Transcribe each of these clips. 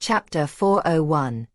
Chapter 401.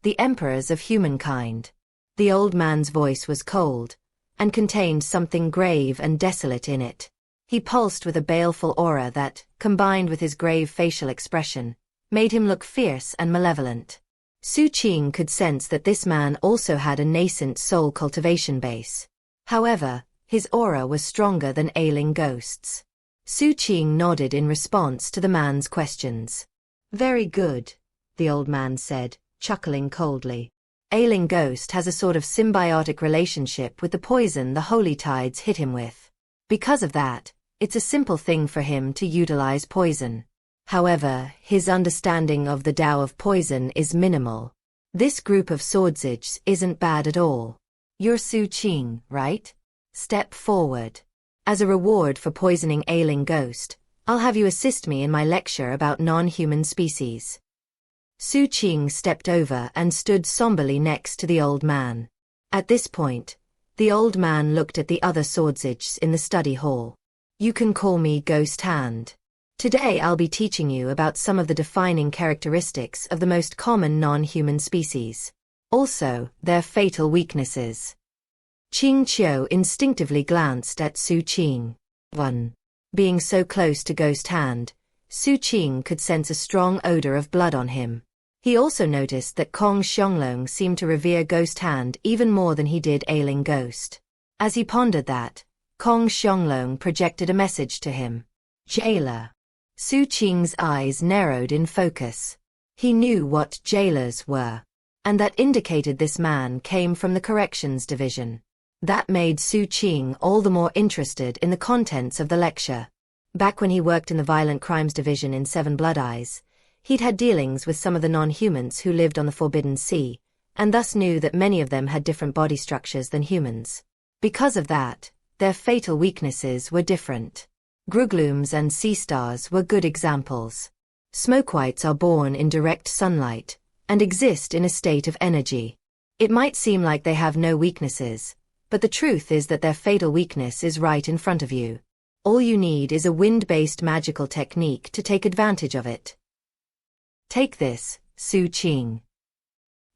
The Emperors of Humankind. The old man's voice was cold, and contained something grave and desolate in it. He pulsed with a baleful aura that, combined with his grave facial expression, made him look fierce and malevolent. Xu Qing could sense that this man also had a nascent soul cultivation base. However, his aura was stronger than ailing ghosts. Xu Qing nodded in response to the man's questions. "Very good," the old man said, chuckling coldly. "Ailing ghost has a sort of symbiotic relationship with the poison the holy tides hit him with. Because of that, it's a simple thing for him to utilize poison. However, his understanding of the Tao of poison is minimal. This group of swordsage isn't bad at all. You're Xu Qing, right? Step forward. As a reward for poisoning ailing ghost, I'll have you assist me in my lecture about non-human species." Xu Qing stepped over and stood somberly next to the old man. At this point, the old man looked at the other swordsages in the study hall. "You can call me Ghost Hand. Today I'll be teaching you about some of the defining characteristics of the most common non-human species. Also, their fatal weaknesses." Qing Qiu instinctively glanced at Xu Qing. 1. Being so close to Ghost Hand, Xu Qing could sense a strong odor of blood on him. He also noticed that Kong Xianglong seemed to revere Ghost Hand even more than he did ailing ghost. As he pondered that, Kong Xianglong projected a message to him. "Jailer." Xu Qing's eyes narrowed in focus. He knew what jailers were, and that indicated this man came from the corrections division. That made Xu Qing all the more interested in the contents of the lecture. Back when he worked in the Violent Crimes Division in Seven Blood Eyes, he'd had dealings with some of the non-humans who lived on the Forbidden Sea, and thus knew that many of them had different body structures than humans. Because of that, their fatal weaknesses were different. Gruglooms and sea stars were good examples. Smokewhites are born in direct sunlight, and exist in a state of energy. It might seem like they have no weaknesses, but the truth is that their fatal weakness is right in front of you. All you need is a wind-based magical technique to take advantage of it. "Take this, Xu Qing."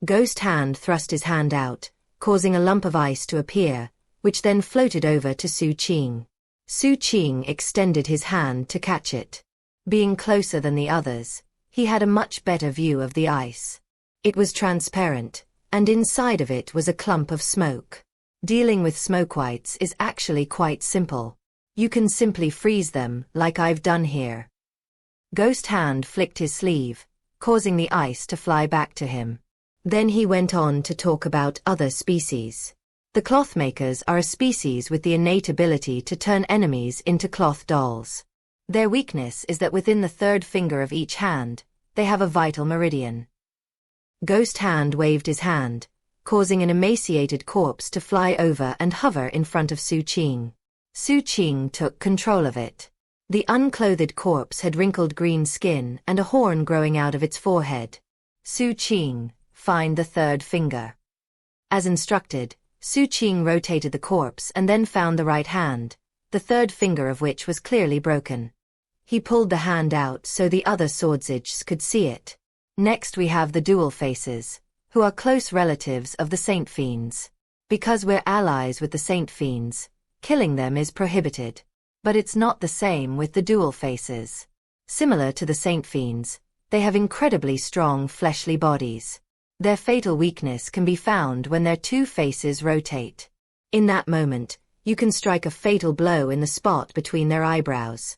Ghost Hand thrust his hand out, causing a lump of ice to appear, which then floated over to Xu Qing. Xu Qing extended his hand to catch it. Being closer than the others, he had a much better view of the ice. It was transparent, and inside of it was a clump of smoke. Dealing with smokewhites is actually quite simple. You can simply freeze them, like I've done here. Ghost Hand flicked his sleeve, causing the ice to fly back to him. Then he went on to talk about other species. The clothmakers are a species with the innate ability to turn enemies into cloth dolls. Their weakness is that within the third finger of each hand, they have a vital meridian. Ghost Hand waved his hand, causing an emaciated corpse to fly over and hover in front of Xu Qing. Xu Qing took control of it. The unclothed corpse had wrinkled green skin and a horn growing out of its forehead. "Xu Qing, find the third finger." As instructed, Xu Qing rotated the corpse and then found the right hand, the third finger of which was clearly broken. He pulled the hand out so the other swordsages could see it. Next we have the dual faces, who are close relatives of the Saint Fiends. Because we're allies with the Saint Fiends, killing them is prohibited. But it's not the same with the dual faces. Similar to the Saint Fiends, they have incredibly strong fleshly bodies. Their fatal weakness can be found when their two faces rotate. In that moment, you can strike a fatal blow in the spot between their eyebrows.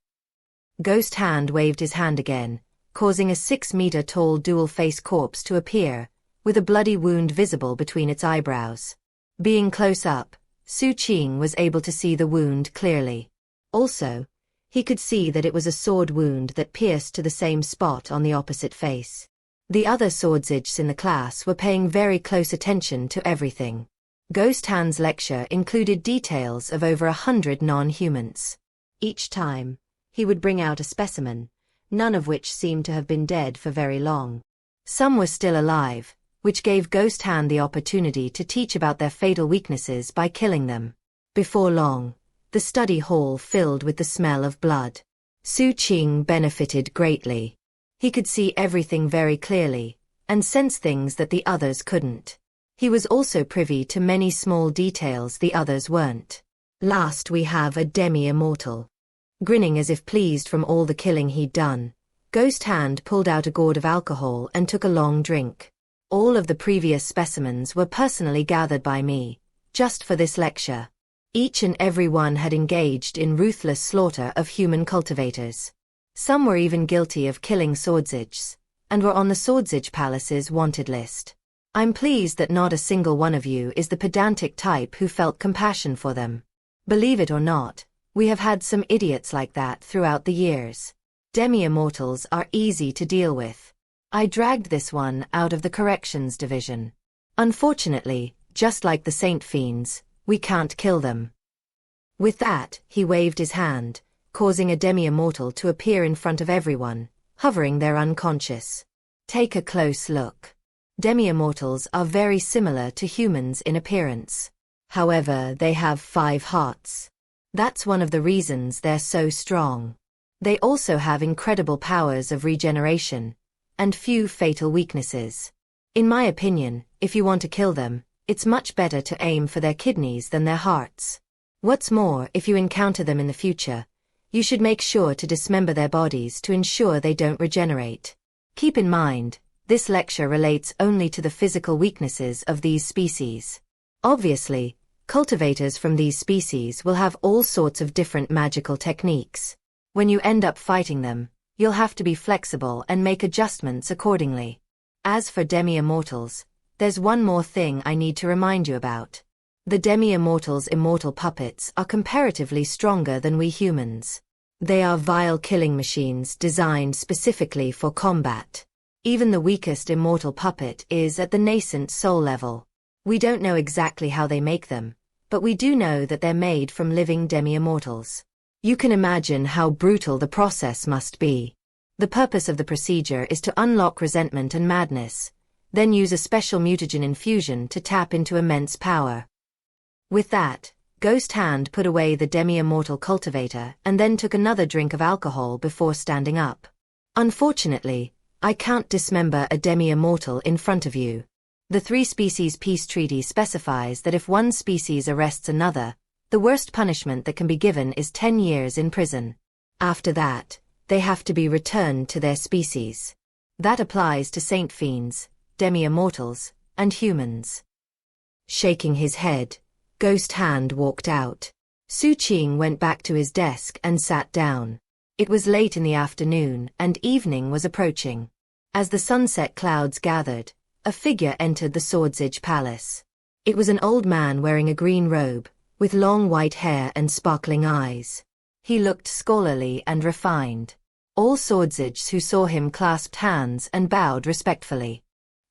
Ghost Hand waved his hand again, causing a 6-meter-tall dual-face corpse to appear, with a bloody wound visible between its eyebrows. Being close up, Xu Qing was able to see the wound clearly. Also, he could see that it was a sword wound that pierced to the same spot on the opposite face. The other swordsages in the class were paying very close attention to everything. Ghost Hand's lecture included details of over 100 non-humans. Each time, he would bring out a specimen, none of which seemed to have been dead for very long. Some were still alive, which gave Ghost Hand the opportunity to teach about their fatal weaknesses by killing them. Before long, the study hall filled with the smell of blood. Xu Qing benefited greatly. He could see everything very clearly, and sense things that the others couldn't. He was also privy to many small details the others weren't. Last we have a demi-immortal. Grinning as if pleased from all the killing he'd done, Ghost Hand pulled out a gourd of alcohol and took a long drink. All of the previous specimens were personally gathered by me, just for this lecture. Each and every one had engaged in ruthless slaughter of human cultivators. Some were even guilty of killing Swordsages, and were on the Swordsage Palace's wanted list. I'm pleased that not a single one of you is the pedantic type who felt compassion for them. Believe it or not, we have had some idiots like that throughout the years. Demi-immortals are easy to deal with. I dragged this one out of the corrections division. Unfortunately, just like the Saint Fiends, we can't kill them. With that, he waved his hand, causing a demi-immortal to appear in front of everyone, hovering there unconscious. Take a close look. Demi-immortals are very similar to humans in appearance. However, they have 5 hearts. That's one of the reasons they're so strong. They also have incredible powers of regeneration, and few fatal weaknesses. In my opinion, if you want to kill them, it's much better to aim for their kidneys than their hearts. What's more, if you encounter them in the future, you should make sure to dismember their bodies to ensure they don't regenerate. Keep in mind, this lecture relates only to the physical weaknesses of these species. Obviously, cultivators from these species will have all sorts of different magical techniques. When you end up fighting them, you'll have to be flexible and make adjustments accordingly. As for demi-immortals, there's one more thing I need to remind you about. The demi-immortals' immortal puppets are comparatively stronger than we humans. They are vile killing machines designed specifically for combat. Even the weakest immortal puppet is at the nascent soul level. We don't know exactly how they make them, but we do know that they're made from living demi-immortals. You can imagine how brutal the process must be. The purpose of the procedure is to unlock resentment and madness, then use a special mutagen infusion to tap into immense power. With that, Ghost Hand put away the demi-immortal cultivator and then took another drink of alcohol before standing up. Unfortunately, I can't dismember a demi-immortal in front of you. The 3-species peace treaty specifies that if one species arrests another, the worst punishment that can be given is 10 years in prison. After that, they have to be returned to their species. That applies to Saint Fiends, demi-immortals, and humans. Shaking his head, Ghost Hand walked out. Xu Qing went back to his desk and sat down. It was late in the afternoon and evening was approaching. As the sunset clouds gathered, a figure entered the Swordsage Palace. It was an old man wearing a green robe, with long white hair and sparkling eyes. He looked scholarly and refined. All Swordsages who saw him clasped hands and bowed respectfully.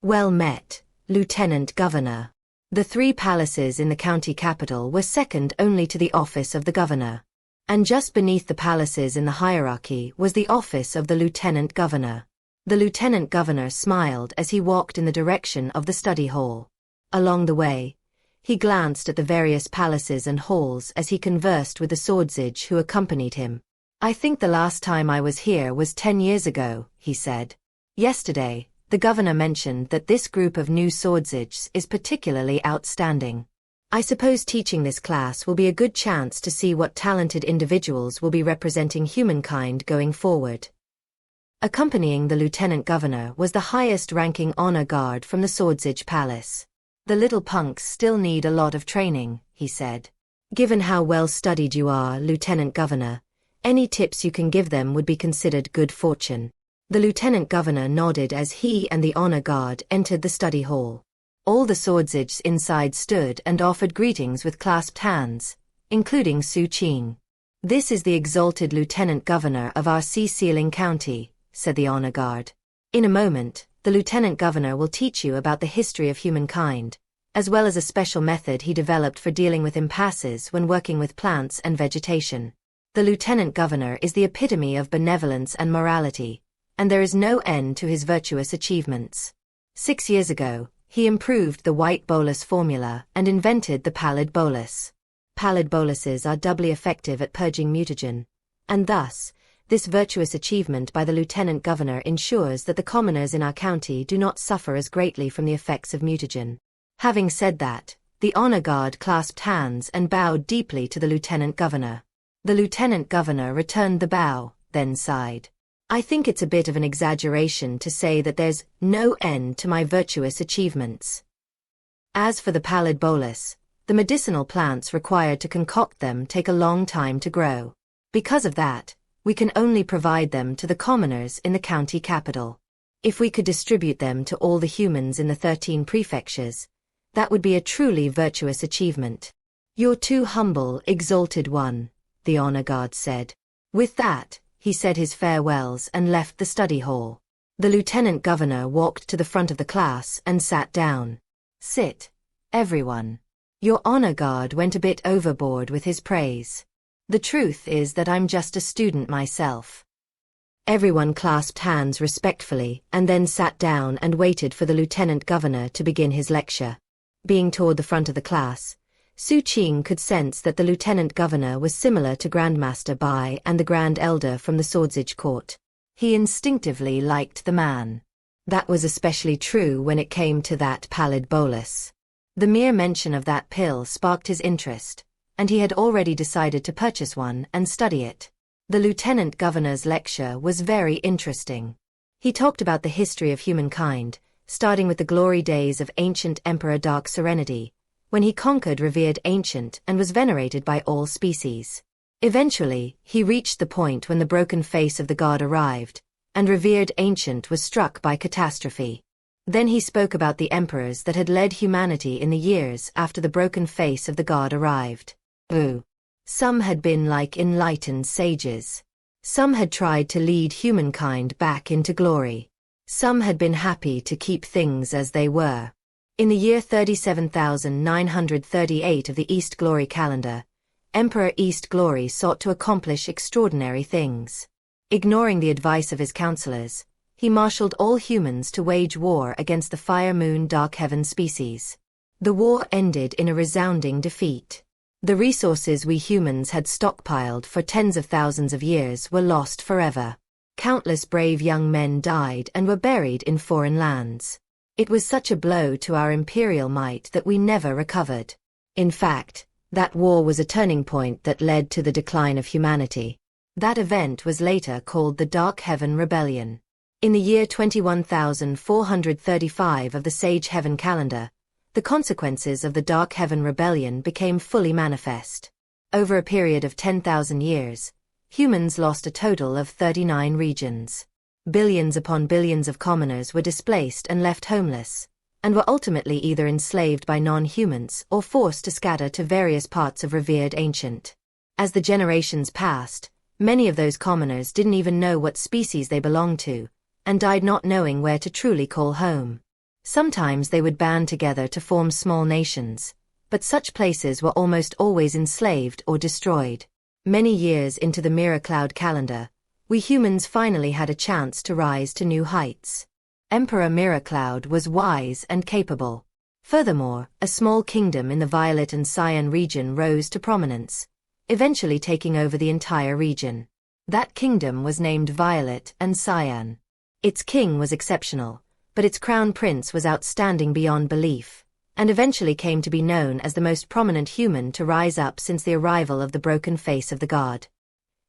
Well met, Lieutenant Governor. The 3 palaces in the county capital were second only to the office of the governor. And just beneath the palaces in the hierarchy was the office of the Lieutenant Governor. The Lieutenant Governor smiled as he walked in the direction of the study hall. Along the way, he glanced at the various palaces and halls as he conversed with the Swordsage who accompanied him. I think the last time I was here was 10 years ago, he said. Yesterday, the governor mentioned that this group of new Swordsages is particularly outstanding. I suppose teaching this class will be a good chance to see what talented individuals will be representing humankind going forward. Accompanying the Lieutenant Governor was the highest-ranking honor guard from the Swordsage Palace. The little punks still need a lot of training, he said. Given how well-studied you are, Lieutenant Governor, any tips you can give them would be considered good fortune. The Lieutenant Governor nodded as he and the honor guard entered the study hall. All the Swordsages inside stood and offered greetings with clasped hands, including Xu Qing. This is the exalted Lieutenant Governor of our sea-sealing county, said the honor guard. In a moment, the Lieutenant Governor will teach you about the history of humankind, as well as a special method he developed for dealing with impasses when working with plants and vegetation. The Lieutenant Governor is the epitome of benevolence and morality, and there is no end to his virtuous achievements. 6 years ago, he improved the white bolus formula and invented the pallid bolus. Pallid boluses are doubly effective at purging mutagen, and thus, This virtuous achievement by the lieutenant governor ensures that the commoners in our county do not suffer as greatly from the effects of mutagen. Having said that, the honor guard clasped hands and bowed deeply to the lieutenant governor. The lieutenant governor returned the bow, then sighed. I think it's a bit of an exaggeration to say that there's no end to my virtuous achievements. As for the pallid bolus, the medicinal plants required to concoct them take a long time to grow. Because of that, we can only provide them to the commoners in the county capital. If we could distribute them to all the humans in the 13 prefectures, that would be a truly virtuous achievement. You're too humble, exalted one, the honor guard said. With that, he said his farewells and left the study hall. The lieutenant governor walked to the front of the class and sat down. Sit, everyone. Your honor guard went a bit overboard with his praise. The truth is that I'm just a student myself. Everyone clasped hands respectfully and then sat down and waited for the lieutenant governor to begin his lecture. Being toward the front of the class, Xu Qing could sense that the lieutenant governor was similar to Grandmaster Bai and the Grand Elder from the Swordsage Court. He instinctively liked the man. That was especially true when it came to that pallid bolus. The mere mention of that pill sparked his interest, and he had already decided to purchase one and study it. The lieutenant governor's lecture was very interesting. He talked about the history of humankind, starting with the glory days of ancient Emperor Dark Serenity, when he conquered revered Ancient and was venerated by all species. Eventually, he reached the point when the broken face of the god arrived, and revered Ancient was struck by catastrophe. Then he spoke about the emperors that had led humanity in the years after the broken face of the god arrived. Some had been like enlightened sages. Some had tried to lead humankind back into glory. Some had been happy to keep things as they were. In the year 37,938 of the East Glory calendar, Emperor East Glory sought to accomplish extraordinary things. Ignoring the advice of his counselors, he marshaled all humans to wage war against the Fire Moon Dark Heaven species. The war ended in a resounding defeat. The resources we humans had stockpiled for tens of thousands of years were lost forever. Countless brave young men died and were buried in foreign lands. It was such a blow to our imperial might that we never recovered. In fact, that war was a turning point that led to the decline of humanity. That event was later called the Dark Heaven Rebellion. In the year 21,435 of the Sage Heaven calendar, the consequences of the Dark Heaven Rebellion became fully manifest. Over a period of 10,000 years, humans lost a total of 39 regions. Billions upon billions of commoners were displaced and left homeless, and were ultimately either enslaved by non-humans or forced to scatter to various parts of revered Ancient. As the generations passed, many of those commoners didn't even know what species they belonged to, and died not knowing where to truly call home. Sometimes they would band together to form small nations, but such places were almost always enslaved or destroyed. Many years into the Mirror Cloud calendar, we humans finally had a chance to rise to new heights. Emperor Mirror Cloud was wise and capable. Furthermore, a small kingdom in the Violet and Cyan region rose to prominence, eventually taking over the entire region. That kingdom was named Violet and Cyan. Its king was exceptional, but its crown prince was outstanding beyond belief, and eventually came to be known as the most prominent human to rise up since the arrival of the broken face of the god.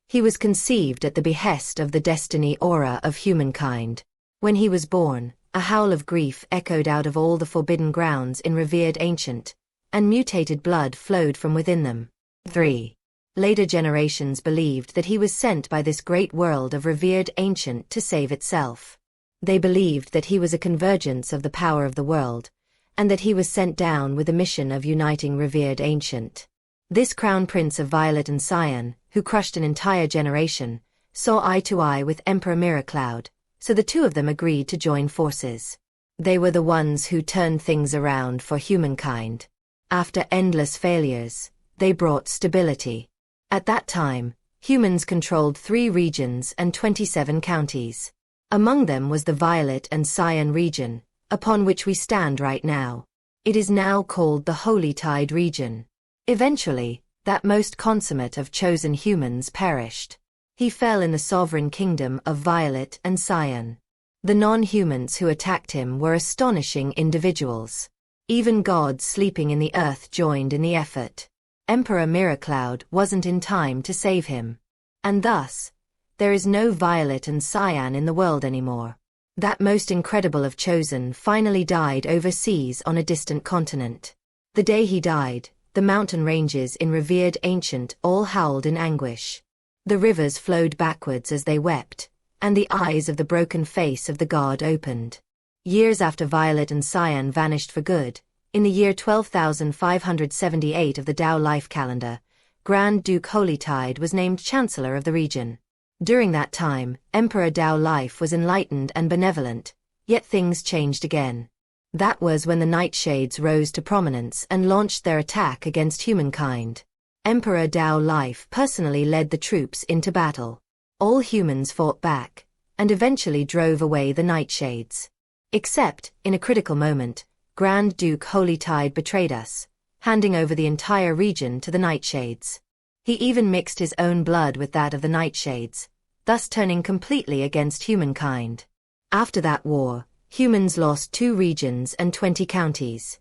He was conceived at the behest of the destiny aura of humankind. When he was born, a howl of grief echoed out of all the forbidden grounds in revered Ancient, and mutated blood flowed from within them. 3. Later generations believed that he was sent by this great world of revered Ancient to save itself. They believed that he was a convergence of the power of the world, and that he was sent down with a mission of uniting revered Ancient. This crown prince of Violet and Cyan, who crushed an entire generation, saw eye to eye with Emperor Mirrorcloud, so the two of them agreed to join forces. They were the ones who turned things around for humankind. After endless failures, they brought stability. At that time, humans controlled 3 regions and 27 counties. Among them was the Violet and Cyan region, upon which we stand right now. It is now called the Holy Tide region. Eventually, that most consummate of chosen humans perished. He fell in the sovereign kingdom of Violet and Cyan. The non-humans who attacked him were astonishing individuals. Even gods sleeping in the earth joined in the effort. Emperor Miracloud wasn't in time to save him. And thus, there is no Violet and Cyan in the world anymore. That most incredible of chosen finally died overseas on a distant continent. The day he died, the mountain ranges in revered ancient all howled in anguish. The rivers flowed backwards as they wept, and the eyes of the broken face of the god opened. Years after Violet and Cyan vanished for good, in the year 12,578 of the Dao life calendar, Grand Duke Holytide was named Chancellor of the region. During that time, Emperor Dao Life was enlightened and benevolent, yet things changed again. That was when the Nightshades rose to prominence and launched their attack against humankind. Emperor Dao Life personally led the troops into battle. All humans fought back, and eventually drove away the Nightshades. Except, in a critical moment, Grand Duke Holytide betrayed us, handing over the entire region to the Nightshades. He even mixed his own blood with that of the Nightshades, thus turning completely against humankind. After that war, humans lost 2 regions and 20 counties.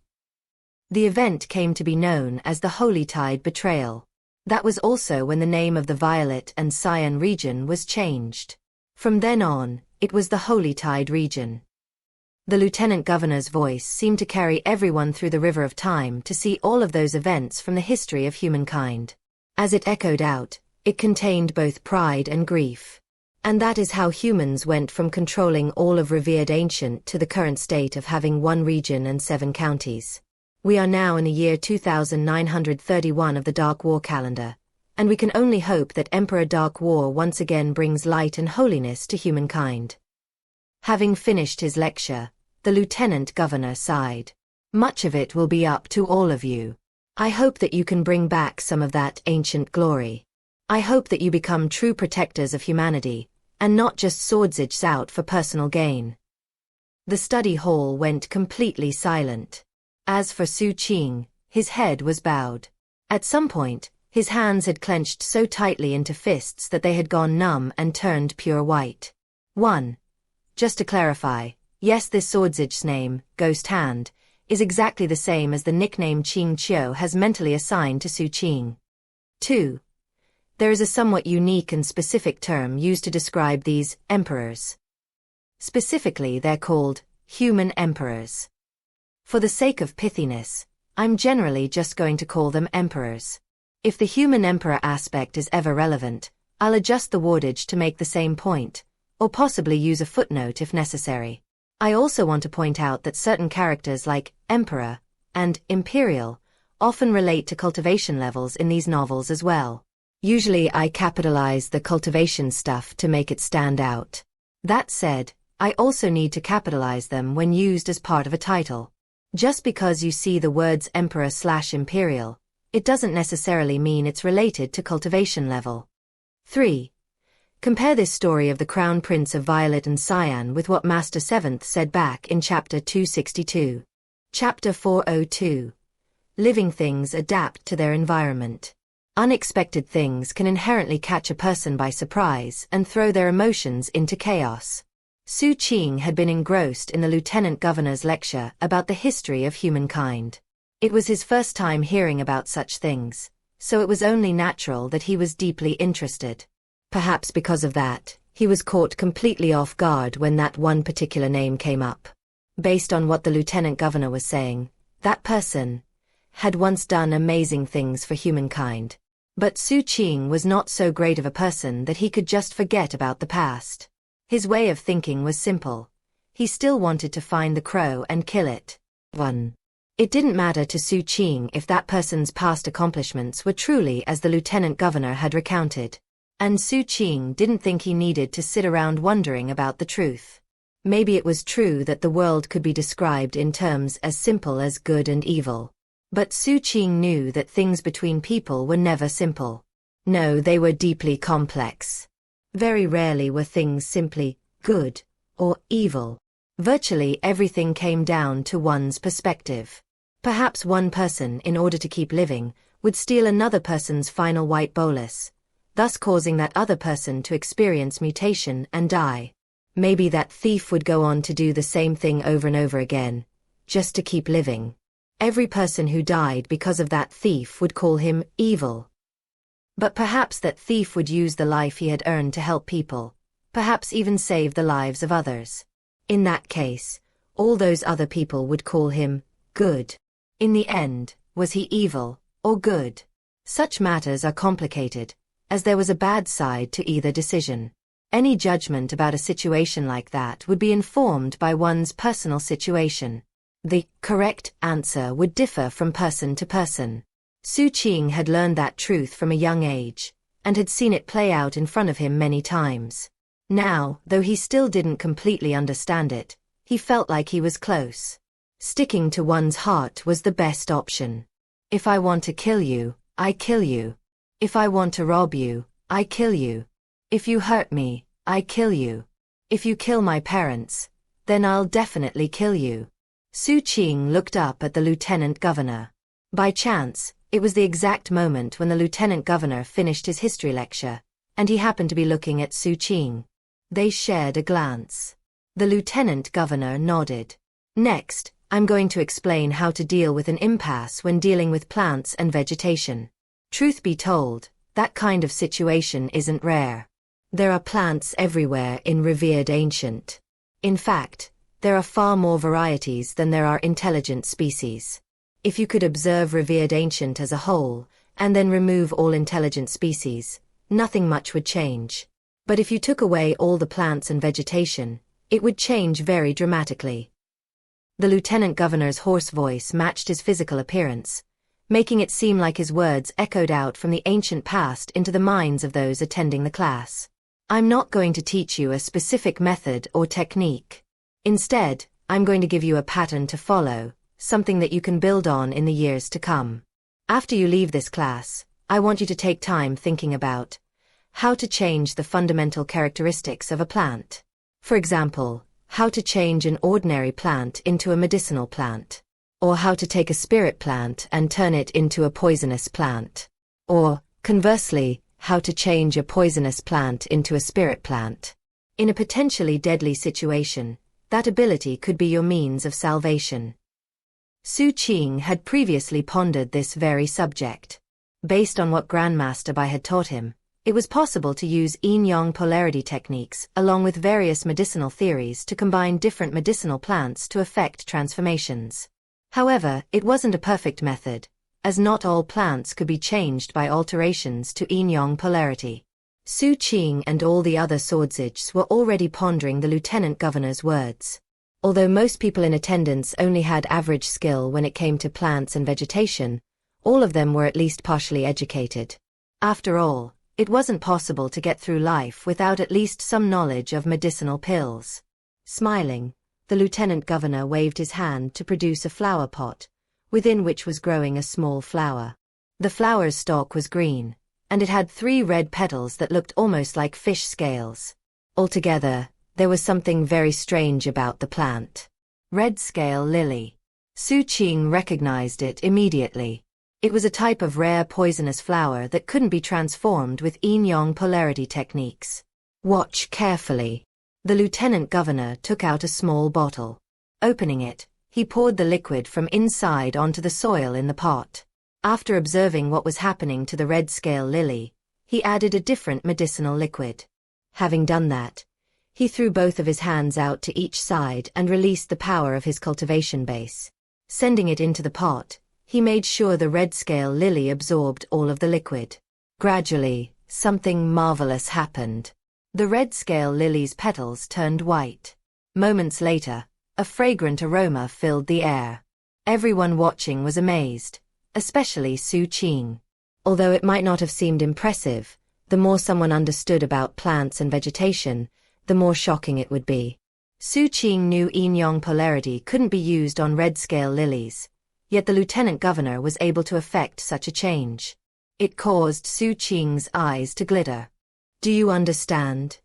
The event came to be known as the Holytide Betrayal. That was also when the name of the Violet and Cyan region was changed. From then on, it was the Holytide region. The Lieutenant Governor's voice seemed to carry everyone through the river of time to see all of those events from the history of humankind. As it echoed out, it contained both pride and grief. And that is how humans went from controlling all of revered ancient to the current state of having 1 region and 7 counties. We are now in the year 2931 of the Dark War calendar, and we can only hope that Emperor Dark War once again brings light and holiness to humankind. Having finished his lecture, the Lieutenant Governor sighed. Much of it will be up to all of you. I hope that you can bring back some of that ancient glory. I hope that you become true protectors of humanity, and not just swordsage out for personal gain. The study hall went completely silent. As for Xu Qing, his head was bowed. At some point, his hands had clenched so tightly into fists that they had gone numb and turned pure white. 1. Just to clarify, yes, this swordsage's name, Ghost Hand, is exactly the same as the nickname Qing Qiu has mentally assigned to Xu Qing. 2. There is a somewhat unique and specific term used to describe these emperors. Specifically, they're called human emperors. For the sake of pithiness, I'm generally just going to call them emperors. If the human emperor aspect is ever relevant, I'll adjust the wordage to make the same point, or possibly use a footnote if necessary. I also want to point out that certain characters like emperor and imperial often relate to cultivation levels in these novels as well. Usually I capitalize the cultivation stuff to make it stand out. That said, I also need to capitalize them when used as part of a title. Just because you see the words emperor/imperial, it doesn't necessarily mean it's related to cultivation level. 3. Compare this story of the Crown Prince of Violet and Cyan with what Master Seventh said back in Chapter 262. Chapter 402. Living things adapt to their environment. Unexpected things can inherently catch a person by surprise and throw their emotions into chaos. Xu Qing had been engrossed in the Lieutenant Governor's lecture about the history of humankind. It was his first time hearing about such things, so it was only natural that he was deeply interested. Perhaps because of that, he was caught completely off guard when that one particular name came up. Based on what the Lieutenant Governor was saying, that person had once done amazing things for humankind. But Xu Qing was not so great of a person that he could just forget about the past. His way of thinking was simple. He still wanted to find the crow and kill it. 1. It didn't matter to Xu Qing if that person's past accomplishments were truly as the Lieutenant Governor had recounted. And Xu Qing didn't think he needed to sit around wondering about the truth. Maybe it was true that the world could be described in terms as simple as good and evil. But Xu Qing knew that things between people were never simple. No, they were deeply complex. Very rarely were things simply good or evil. Virtually everything came down to one's perspective. Perhaps one person, in order to keep living, would steal another person's final white bolus. thus causing that other person to experience mutation and die. Maybe that thief would go on to do the same thing over and over again, just to keep living. Every person who died because of that thief would call him evil. But perhaps that thief would use the life he had earned to help people, perhaps even save the lives of others. In that case, all those other people would call him good. In the end, was he evil or good? Such matters are complicated, as there was a bad side to either decision. Any judgment about a situation like that would be informed by one's personal situation. The correct answer would differ from person to person. Xu Qing had learned that truth from a young age, and had seen it play out in front of him many times. Now, though he still didn't completely understand it, he felt like he was close. Sticking to one's heart was the best option. If I want to kill you, I kill you. If I want to rob you, I kill you. If you hurt me, I kill you. If you kill my parents, then I'll definitely kill you. Xu Qing looked up at the lieutenant governor. By chance, it was the exact moment when the lieutenant governor finished his history lecture, and he happened to be looking at Xu Qing. They shared a glance. The lieutenant governor nodded. Next, I'm going to explain how to deal with an impasse when dealing with plants and vegetation. Truth be told, that kind of situation isn't rare. There are plants everywhere in revered ancient. In fact, there are far more varieties than there are intelligent species. If you could observe revered ancient as a whole, and then remove all intelligent species, nothing much would change. But if you took away all the plants and vegetation, it would change very dramatically. The lieutenant governor's hoarse voice matched his physical appearance, making it seem like his words echoed out from the ancient past into the minds of those attending the class. I'm not going to teach you a specific method or technique. Instead, I'm going to give you a pattern to follow, something that you can build on in the years to come. After you leave this class, I want you to take time thinking about how to change the fundamental characteristics of a plant. For example, how to change an ordinary plant into a medicinal plant. Or how to take a spirit plant and turn it into a poisonous plant. Or, conversely, how to change a poisonous plant into a spirit plant. In a potentially deadly situation, that ability could be your means of salvation. Xu Qing had previously pondered this very subject. Based on what Grandmaster Bai had taught him, it was possible to use yin-yang polarity techniques along with various medicinal theories to combine different medicinal plants to effect transformations. However, it wasn't a perfect method, as not all plants could be changed by alterations to yin-yang polarity. Xu Qing and all the other swordsages were already pondering the lieutenant governor's words. Although most people in attendance only had average skill when it came to plants and vegetation, all of them were at least partially educated. After all, it wasn't possible to get through life without at least some knowledge of medicinal pills. Smiling, the lieutenant governor waved his hand to produce a flower pot, within which was growing a small flower. The flower's stalk was green, and it had 3 red petals that looked almost like fish scales. Altogether, there was something very strange about the plant. Red scale lily. Xu Qing recognized it immediately. It was a type of rare poisonous flower that couldn't be transformed with yin-yang polarity techniques. Watch carefully. The lieutenant governor took out a small bottle. Opening it, he poured the liquid from inside onto the soil in the pot. After observing what was happening to the red scale lily, he added a different medicinal liquid. Having done that, he threw both of his hands out to each side and released the power of his cultivation base. Sending it into the pot, he made sure the red scale lily absorbed all of the liquid. Gradually, something marvelous happened. The red scale lily's petals turned white. Moments later, a fragrant aroma filled the air. Everyone watching was amazed, especially Xu Qing. Although it might not have seemed impressive, the more someone understood about plants and vegetation, the more shocking it would be. Xu Qing knew yin-yang polarity couldn't be used on red scale lilies, yet the lieutenant governor was able to effect such a change. It caused Xu Qing's eyes to glitter. Do you understand?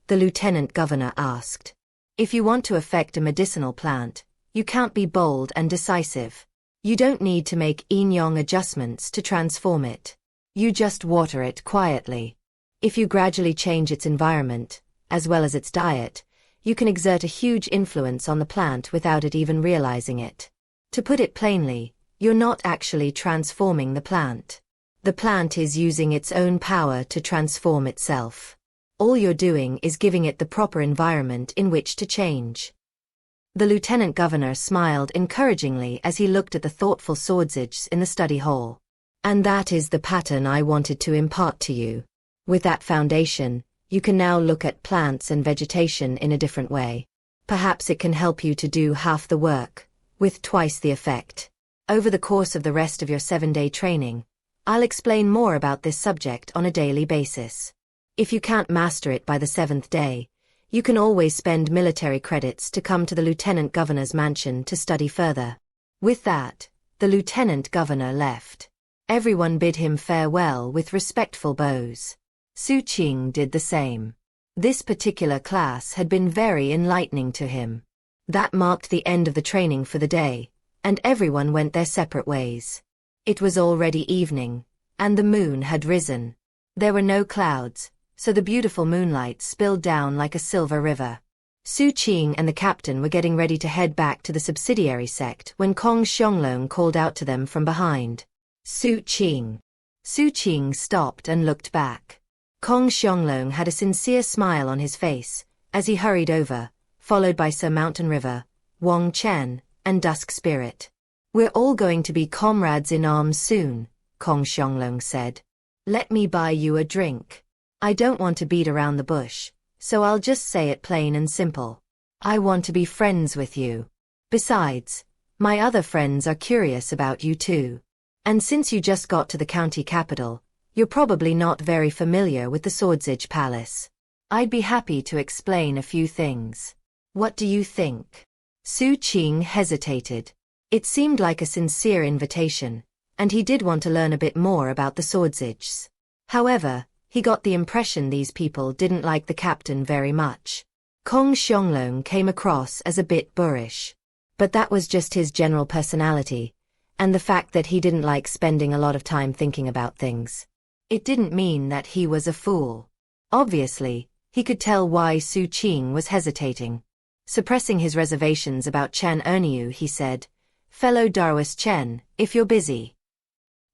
The lieutenant governor asked. If you want to affect a medicinal plant, you can't be bold and decisive. You don't need to make yin-yang adjustments to transform it. You just water it quietly. If you gradually change its environment, as well as its diet, you can exert a huge influence on the plant without it even realizing it. To put it plainly, you're not actually transforming the plant. The plant is using its own power to transform itself. All you're doing is giving it the proper environment in which to change. The lieutenant governor smiled encouragingly as he looked at the thoughtful swordsage in the study hall. And that is the pattern I wanted to impart to you. With that foundation, you can now look at plants and vegetation in a different way. Perhaps it can help you to do half the work, with twice the effect. Over the course of the rest of your 7-day training, I'll explain more about this subject on a daily basis. If you can't master it by the 7th day, you can always spend military credits to come to the lieutenant governor's mansion to study further. With that, the lieutenant governor left. Everyone bid him farewell with respectful bows. Xu Qing did the same. This particular class had been very enlightening to him. That marked the end of the training for the day, and everyone went their separate ways. It was already evening, and the moon had risen. There were no clouds, so the beautiful moonlight spilled down like a silver river. Xu Qing and the captain were getting ready to head back to the subsidiary sect when Kong Xianglong called out to them from behind. Xu Qing. Xu Qing stopped and looked back. Kong Xianglong had a sincere smile on his face as he hurried over, followed by Sir Mountain River, Wang Chen, and Dusk Spirit. We're all going to be comrades in arms soon, Kong Xianglong said. Let me buy you a drink. I don't want to beat around the bush, so I'll just say it plain and simple. I want to be friends with you. Besides, my other friends are curious about you too. And since you just got to the county capital, you're probably not very familiar with the Swordsage Palace. I'd be happy to explain a few things. What do you think? Xu Qing hesitated. It seemed like a sincere invitation, and he did want to learn a bit more about the Swordsages. However, he got the impression these people didn't like the captain very much. Kong Xianglong came across as a bit boorish. But that was just his general personality, and the fact that he didn't like spending a lot of time thinking about things. It didn't mean that he was a fool. Obviously, he could tell why Xu Qing was hesitating. Suppressing his reservations about Chen Erniu, he said, "Fellow Darwis Chen, if you're busy."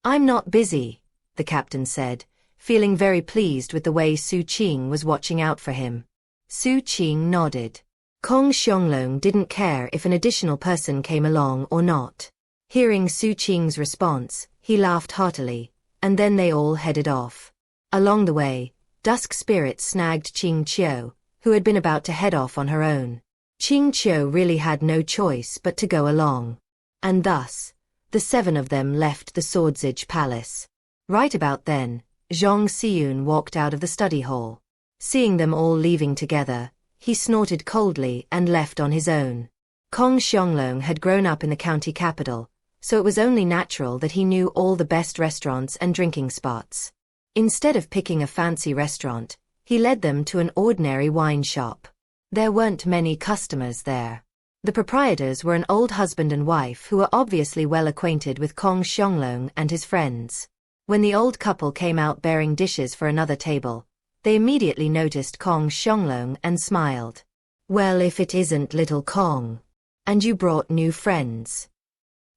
"I'm not busy," the captain said, feeling very pleased with the way Xu Qing was watching out for him. Xu Qing nodded. Kong Xianglong didn't care if an additional person came along or not. Hearing Xu Qing's response, he laughed heartily, and then they all headed off. Along the way, Dusk Spirit snagged Qing Qiu, who had been about to head off on her own. Qing Qiu really had no choice but to go along. And thus, the 7 of them left the Swordsage Palace. Right about then, Zhang Xiyun walked out of the study hall. Seeing them all leaving together, he snorted coldly and left on his own. Kong Xianglong had grown up in the county capital, so it was only natural that he knew all the best restaurants and drinking spots. Instead of picking a fancy restaurant, he led them to an ordinary wine shop. There weren't many customers there. The proprietors were an old husband and wife who were obviously well acquainted with Kong Xianglong and his friends. When the old couple came out bearing dishes for another table, they immediately noticed Kong Xianglong and smiled. "Well, if it isn't little Kong. And you brought new friends.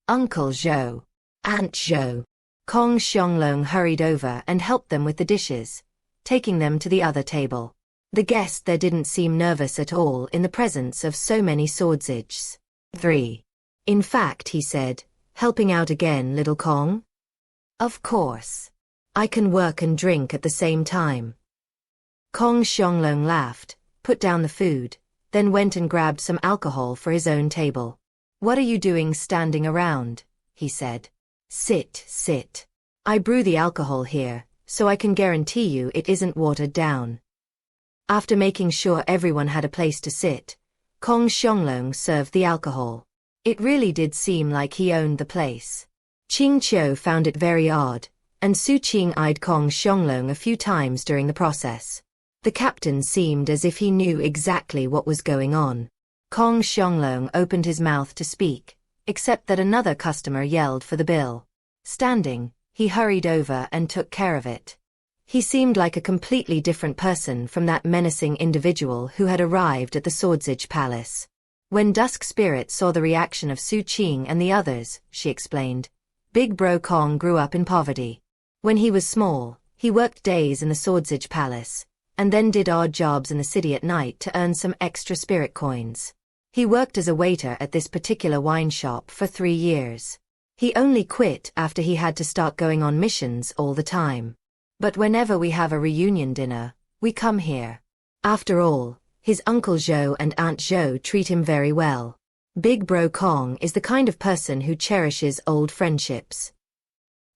Uncle Zhou, Aunt Zhou." Kong Xianglong hurried over and helped them with the dishes, taking them to the other table. The guest there didn't seem nervous at all in the presence of so many Swordsages. 3. In fact, he said, "Helping out again, little Kong?" "Of course. I can work and drink at the same time." Kong Xianglong laughed, put down the food, then went and grabbed some alcohol for his own table. "What are you doing standing around?" he said. "Sit, sit. I brew the alcohol here, so I can guarantee you it isn't watered down." After making sure everyone had a place to sit, Kong Xianglong served the alcohol. It really did seem like he owned the place. Qing Qiu found it very odd, and Xu Qing eyed Kong Xianglong a few times during the process. The captain seemed as if he knew exactly what was going on. Kong Xianglong opened his mouth to speak, except that another customer yelled for the bill. Standing, he hurried over and took care of it. He seemed like a completely different person from that menacing individual who had arrived at the Swordsage Palace. When Dusk Spirit saw the reaction of Xu Qing and the others, she explained, Big Bro Kong grew up in poverty. When he was small, he worked days in the Swordsage Palace, and then did odd jobs in the city at night to earn some extra spirit coins. He worked as a waiter at this particular wine shop for 3 years. He only quit after he had to start going on missions all the time. But whenever we have a reunion dinner, we come here. After all, his Uncle Zhou and Aunt Zhou treat him very well. Big Bro Kong is the kind of person who cherishes old friendships.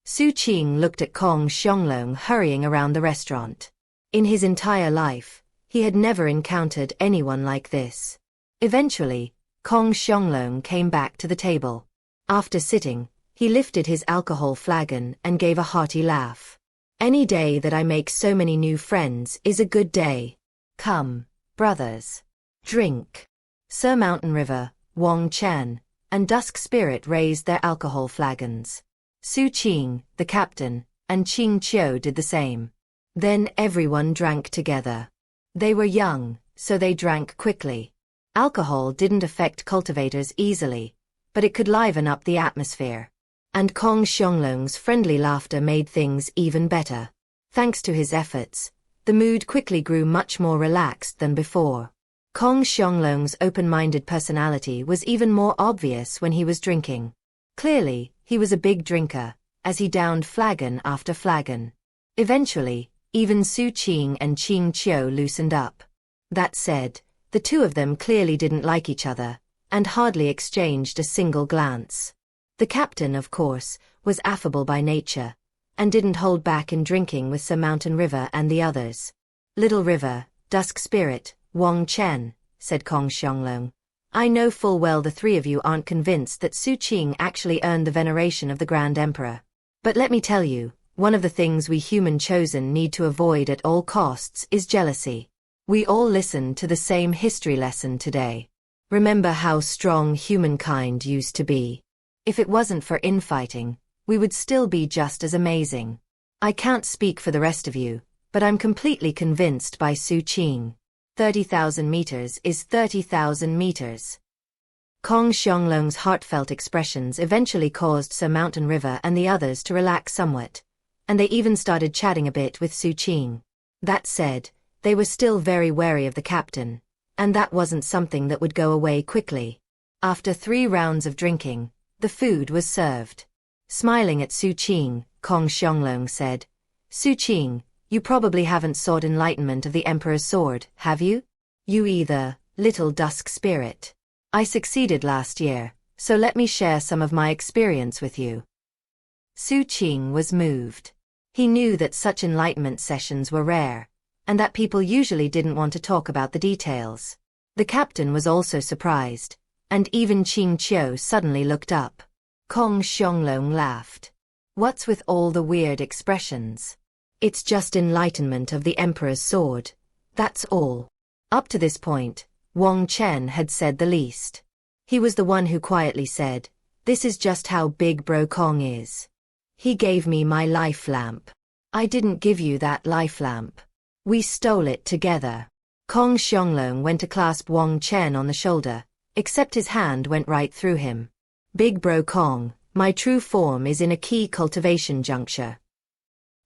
Xu Qing looked at Kong Xianglong hurrying around the restaurant. In his entire life, he had never encountered anyone like this. Eventually, Kong Xianglong came back to the table. After sitting, he lifted his alcohol flagon and gave a hearty laugh. Any day that I make so many new friends is a good day. Come, brothers. Drink. Sir Mountain River, Wang Chen, and Dusk Spirit raised their alcohol flagons. Xu Qing, the captain, and Qing Qiu did the same. Then everyone drank together. They were young, so they drank quickly. Alcohol didn't affect cultivators easily, but it could liven up the atmosphere. And Kong Xianglong's friendly laughter made things even better. Thanks to his efforts, the mood quickly grew much more relaxed than before. Kong Xianglong's open-minded personality was even more obvious when he was drinking. Clearly, he was a big drinker, as he downed flagon after flagon. Eventually, even Xu Qing and Qing Qiu loosened up. That said, the two of them clearly didn't like each other, and hardly exchanged a single glance. The captain, of course, was affable by nature, and didn't hold back in drinking with Sir Mountain River and the others. Little River, Dusk Spirit, Wang Chen, said Kong Xianglong. I know full well the three of you aren't convinced that Xu Qing actually earned the veneration of the Grand Emperor. But let me tell you, one of the things we human chosen need to avoid at all costs is jealousy. We all listened to the same history lesson today. Remember how strong humankind used to be. If it wasn't for infighting, we would still be just as amazing. I can't speak for the rest of you, but I'm completely convinced by Xu Qing. 30,000 meters is 30,000 meters. Kong Xianglong's heartfelt expressions eventually caused Sir Mountain River and the others to relax somewhat, and they even started chatting a bit with Xu Qing. That said, they were still very wary of the captain, and that wasn't something that would go away quickly. After 3 rounds of drinking, the food was served. Smiling at Xu Qing, Kong Xianglong said, Xu Qing, you probably haven't sought enlightenment of the Emperor's sword, have you? You either, little Dusk Spirit. I succeeded last year, so let me share some of my experience with you. Xu Qing was moved. He knew that such enlightenment sessions were rare, and that people usually didn't want to talk about the details. The captain was also surprised, and even Qing Qiu suddenly looked up. Kong Xianglong laughed. What's with all the weird expressions? It's just enlightenment of the Emperor's sword. That's all. Up to this point, Wang Chen had said the least. He was the one who quietly said, this is just how Big Bro Kong is. He gave me my life lamp. I didn't give you that life lamp. We stole it together. Kong Xianglong went to clasp Wang Chen on the shoulder, except his hand went right through him. Big Bro Kong, my true form is in a key cultivation juncture.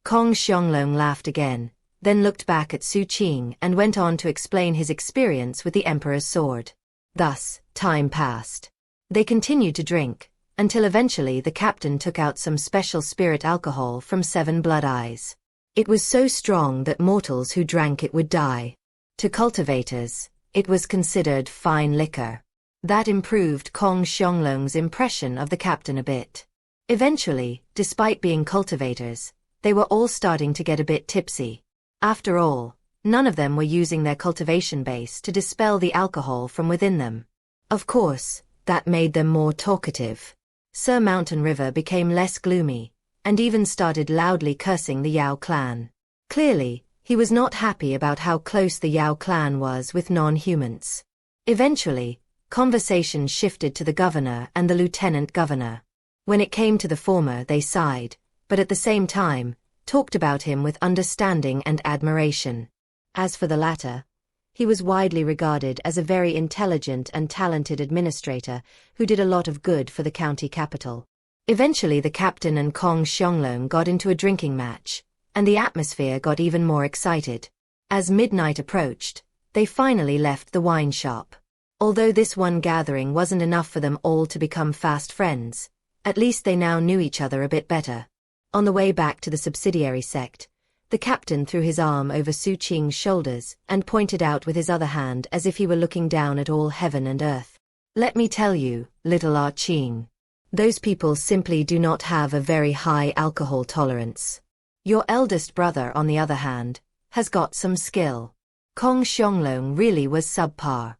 Kong Xianglong laughed again, then looked back at Xu Qing and went on to explain his experience with the Emperor's sword. Thus, time passed. They continued to drink, until eventually the captain took out some special spirit alcohol from 7 blood eyes. It was so strong that mortals who drank it would die. To cultivators, it was considered fine liquor. That improved Kong Xianglong's impression of the captain a bit. Eventually, despite being cultivators, they were all starting to get a bit tipsy. After all, none of them were using their cultivation base to dispel the alcohol from within them. Of course, that made them more talkative. Sir Mountain River became less gloomy, and even started loudly cursing the Yao clan. Clearly, he was not happy about how close the Yao clan was with non-humans. Eventually, conversation shifted to the governor and the lieutenant governor. When it came to the former, they sighed, but at the same time, talked about him with understanding and admiration. As for the latter, he was widely regarded as a very intelligent and talented administrator who did a lot of good for the county capital. Eventually the captain and Kong Xianglong got into a drinking match, and the atmosphere got even more excited. As midnight approached, they finally left the wine shop. Although this one gathering wasn't enough for them all to become fast friends, at least they now knew each other a bit better. On the way back to the subsidiary sect, the captain threw his arm over Xu Qing's shoulders and pointed out with his other hand as if he were looking down at all heaven and earth. Let me tell you, little Qing. Those people simply do not have a very high alcohol tolerance. Your eldest brother, on the other hand, has got some skill. Kong Xianglong really was subpar.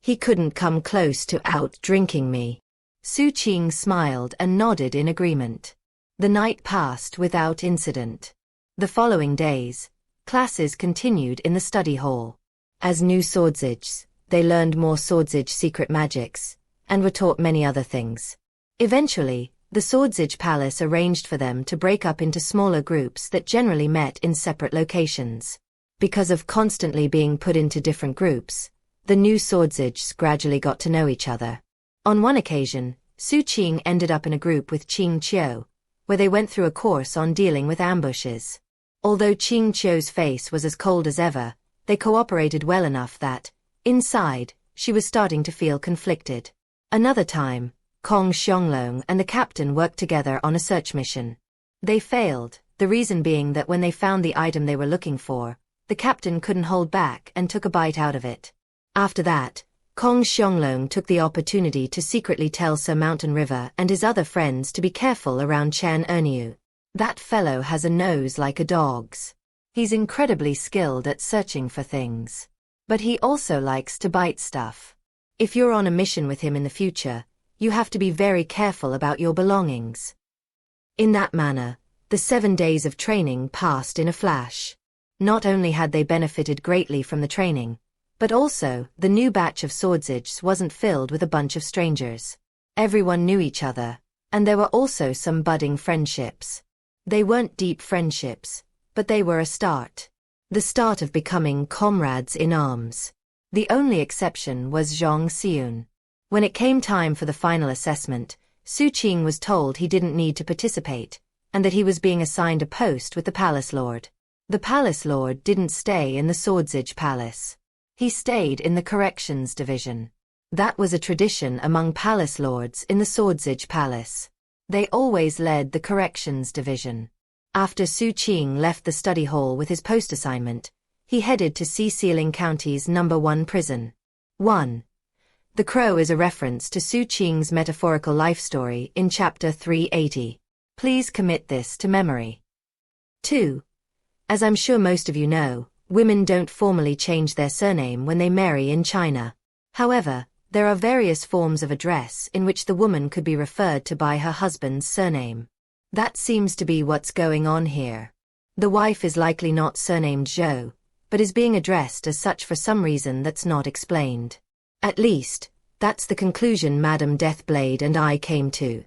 He couldn't come close to out-drinking me. Xu Qing smiled and nodded in agreement. The night passed without incident. The following days, classes continued in the study hall. As new swordsage, they learned more swordsage secret magics, and were taught many other things. Eventually, the swordsage palace arranged for them to break up into smaller groups that generally met in separate locations. Because of constantly being put into different groups, the new swordsages gradually got to know each other. On one occasion, Xu Qing ended up in a group with Qing Qiu, where they went through a course on dealing with ambushes. Although Qing Qiu's face was as cold as ever, they cooperated well enough that, inside, she was starting to feel conflicted. Another time, Kong Xianglong and the captain worked together on a search mission. They failed, the reason being that when they found the item they were looking for, the captain couldn't hold back and took a bite out of it. After that, Kong Xianglong took the opportunity to secretly tell Sir Mountain River and his other friends to be careful around Chen Erniu. That fellow has a nose like a dog's. He's incredibly skilled at searching for things. But he also likes to bite stuff. If you're on a mission with him in the future, you have to be very careful about your belongings. In that manner, the 7 days of training passed in a flash. Not only had they benefited greatly from the training, but also, the new batch of swordsages wasn't filled with a bunch of strangers. Everyone knew each other, and there were also some budding friendships. They weren't deep friendships, but they were a start. The start of becoming comrades in arms. The only exception was Zhang Xiun. When it came time for the final assessment, Xu Qing was told he didn't need to participate, and that he was being assigned a post with the Palace Lord. The Palace Lord didn't stay in the Swordsage Palace. He stayed in the Corrections Division. That was a tradition among Palace Lords in the Swordsage Palace. They always led the Corrections Division. After Xu Qing left the study hall with his post assignment, he headed to Xiaxia County's No. 1 prison. 1. The Crow is a reference to Xu Qing's metaphorical life story in Chapter 380. Please commit this to memory. 2. As I'm sure most of you know, women don't formally change their surname when they marry in China. However, there are various forms of address in which the woman could be referred to by her husband's surname. That seems to be what's going on here. The wife is likely not surnamed Zhou, but is being addressed as such for some reason that's not explained. At least, that's the conclusion Madam Deathblade and I came to.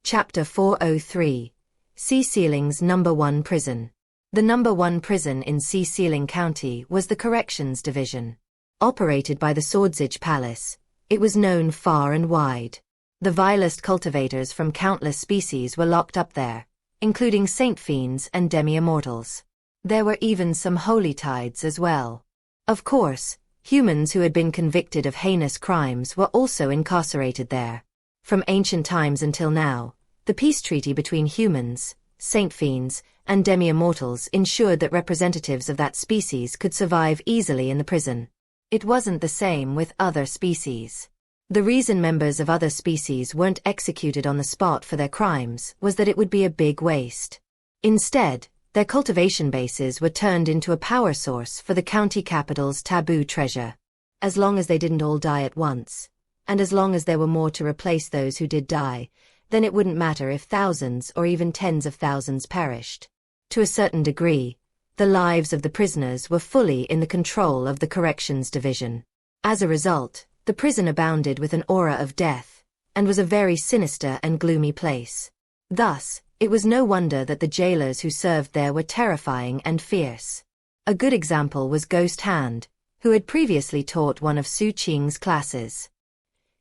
Chapter 403. Xiaxia's No. 1 Prison. The No. 1 prison in Xiaxia County was the Corrections Division. Operated by the Swordsage Palace, it was known far and wide. The vilest cultivators from countless species were locked up there, including saint fiends and demi-immortals. There were even some holy tides as well. Of course, humans who had been convicted of heinous crimes were also incarcerated there. From ancient times until now, the peace treaty between humans, saint fiends, and demi-immortals ensured that representatives of that species could survive easily in the prison. It wasn't the same with other species. The reason members of other species weren't executed on the spot for their crimes was that it would be a big waste. Instead, their cultivation bases were turned into a power source for the county capital's taboo treasure. As long as they didn't all die at once, and as long as there were more to replace those who did die, then it wouldn't matter if thousands or even tens of thousands perished. To a certain degree, the lives of the prisoners were fully in the control of the Corrections Division. As a result, the prison abounded with an aura of death, and was a very sinister and gloomy place. Thus, It was no wonder that the jailers who served there were terrifying and fierce. A good example was Ghost Hand, who had previously taught one of Xu Qing's classes.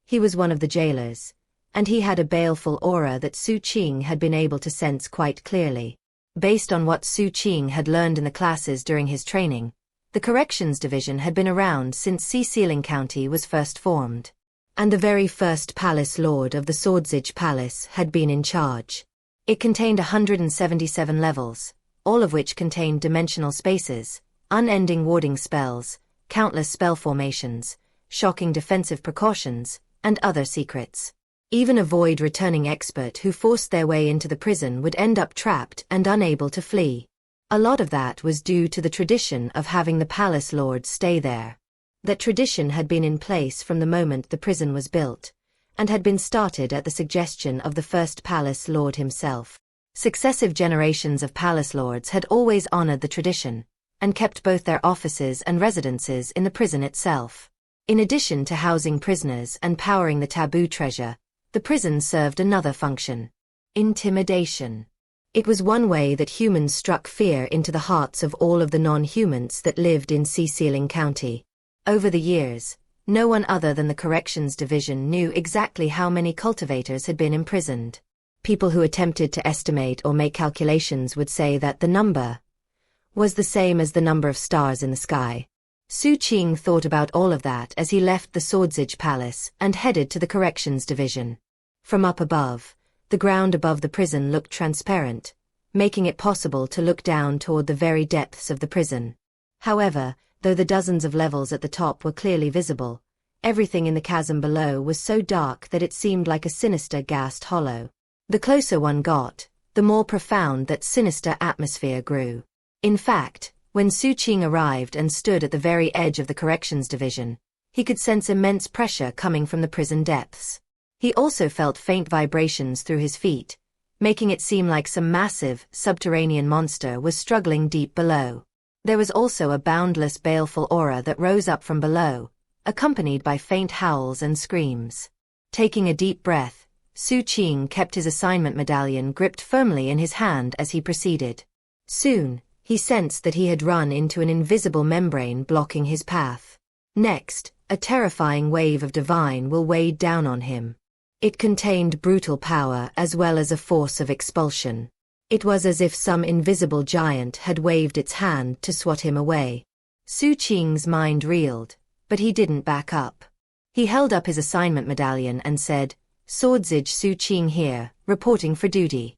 He was one of the jailers, and he had a baleful aura that Xu Qing had been able to sense quite clearly. Based on what Xu Qing had learned in the classes during his training, the Corrections Division had been around since Xianxia County was first formed. And the very first Palace Lord of the Swordsage Palace had been in charge. It contained 177 levels, all of which contained dimensional spaces, unending warding spells, countless spell formations, shocking defensive precautions, and other secrets. Even a void-returning expert who forced their way into the prison would end up trapped and unable to flee. A lot of that was due to the tradition of having the Palace Lord stay there. That tradition had been in place from the moment the prison was built, and had been started at the suggestion of the first Palace Lord himself. Successive generations of Palace Lords had always honored the tradition, and kept both their offices and residences in the prison itself. In addition to housing prisoners and powering the taboo treasure, the prison served another function: intimidation. It was one way that humans struck fear into the hearts of all of the non-humans that lived in Xianxia County. Over the years, no one other than the Corrections Division knew exactly how many cultivators had been imprisoned. People who attempted to estimate or make calculations would say that the number was the same as the number of stars in the sky. Xu Qing thought about all of that as he left the Swordsage Palace and headed to the Corrections Division. From up above, the ground above the prison looked transparent, making it possible to look down toward the very depths of the prison. However, though the dozens of levels at the top were clearly visible, everything in the chasm below was so dark that it seemed like a sinister gassed hollow. The closer one got, the more profound that sinister atmosphere grew. In fact, when Xu Qing arrived and stood at the very edge of the Corrections Division, he could sense immense pressure coming from the prison depths. He also felt faint vibrations through his feet, making it seem like some massive, subterranean monster was struggling deep below. There was also a boundless, baleful aura that rose up from below, accompanied by faint howls and screams. Taking a deep breath, Xu Qing kept his assignment medallion gripped firmly in his hand as he proceeded. Soon, he sensed that he had run into an invisible membrane blocking his path. Next, a terrifying wave of divine will weighed down on him. It contained brutal power as well as a force of expulsion. It was as if some invisible giant had waved its hand to swat him away. Xu Qing's mind reeled, but he didn't back up. He held up his assignment medallion and said, "Swordsage Xu Qing here, reporting for duty."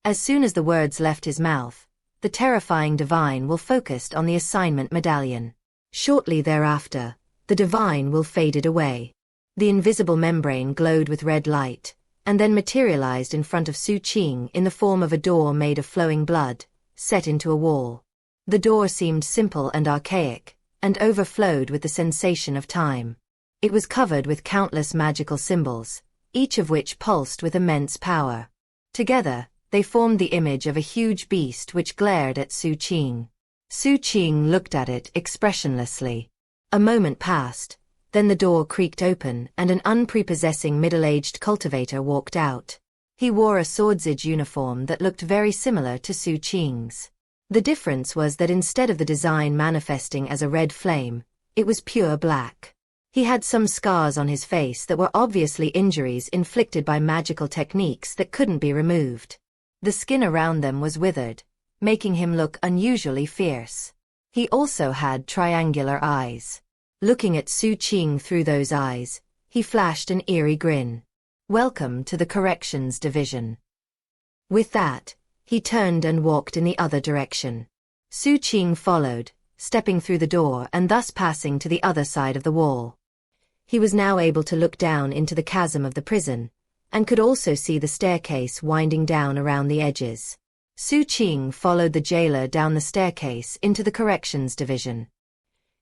As soon as the words left his mouth, the terrifying divine will focused on the assignment medallion. Shortly thereafter, the divine will faded away. The invisible membrane glowed with red light, and then materialized in front of Xu Qing in the form of a door made of flowing blood, set into a wall. The door seemed simple and archaic, and overflowed with the sensation of time. It was covered with countless magical symbols, each of which pulsed with immense power. Together, they formed the image of a huge beast which glared at Xu Qing. Xu Qing looked at it expressionlessly. A moment passed, then the door creaked open and an unprepossessing middle-aged cultivator walked out. He wore a swordsage uniform that looked very similar to Xu Qing's. The difference was that instead of the design manifesting as a red flame, it was pure black. He had some scars on his face that were obviously injuries inflicted by magical techniques that couldn't be removed. The skin around them was withered, making him look unusually fierce. He also had triangular eyes. Looking at Xu Qing through those eyes, he flashed an eerie grin. "Welcome to the Corrections Division." With that, he turned and walked in the other direction. Xu Qing followed, stepping through the door and thus passing to the other side of the wall. He was now able to look down into the chasm of the prison, and could also see the staircase winding down around the edges. Xu Qing followed the jailer down the staircase into the Corrections Division.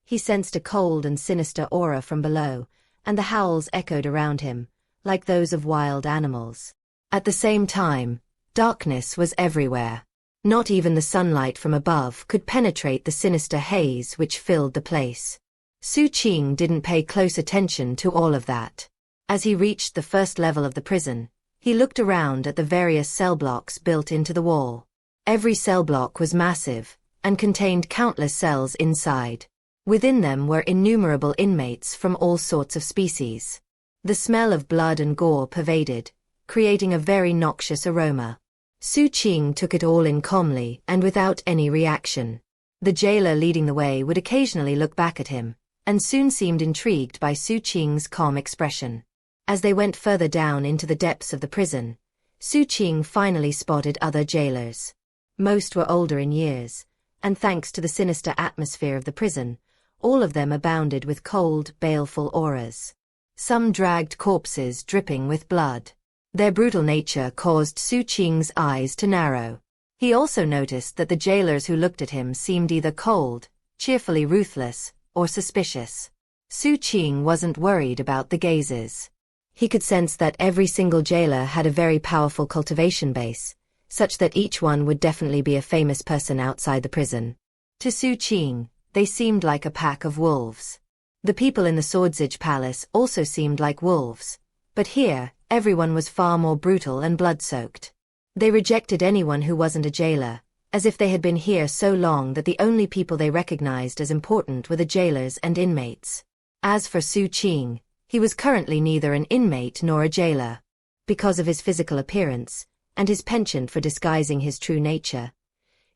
He sensed a cold and sinister aura from below, and the howls echoed around him, like those of wild animals. At the same time, darkness was everywhere. Not even the sunlight from above could penetrate the sinister haze which filled the place. Xu Qing didn't pay close attention to all of that. As he reached the first level of the prison, he He looked around at the various cell blocks built into the wall. Every cell block was massive, and contained countless cells inside. Within them were innumerable inmates from all sorts of species. The smell of blood and gore pervaded, creating a very noxious aroma. Xu Qing took it all in calmly and without any reaction. The jailer leading the way would occasionally look back at him, and soon seemed intrigued by Xu Qing's calm expression. As they went further down into the depths of the prison, Xu Qing finally spotted other jailers. Most were older in years, and thanks to the sinister atmosphere of the prison, all of them abounded with cold, baleful auras. Some dragged corpses dripping with blood. Their brutal nature caused Xu Qing's eyes to narrow. He also noticed that the jailers who looked at him seemed either cold, cheerfully ruthless, or suspicious. Xu Qing wasn't worried about the gazes. He could sense that every single jailer had a very powerful cultivation base, such that each one would definitely be a famous person outside the prison. To Xu Qing, they seemed like a pack of wolves. The people in the Swordsage Palace also seemed like wolves, but here, everyone was far more brutal and blood-soaked. They rejected anyone who wasn't a jailer, as if they had been here so long that the only people they recognized as important were the jailers and inmates. As for Xu Qing, he was currently neither an inmate nor a jailer. Because of his physical appearance, and his penchant for disguising his true nature,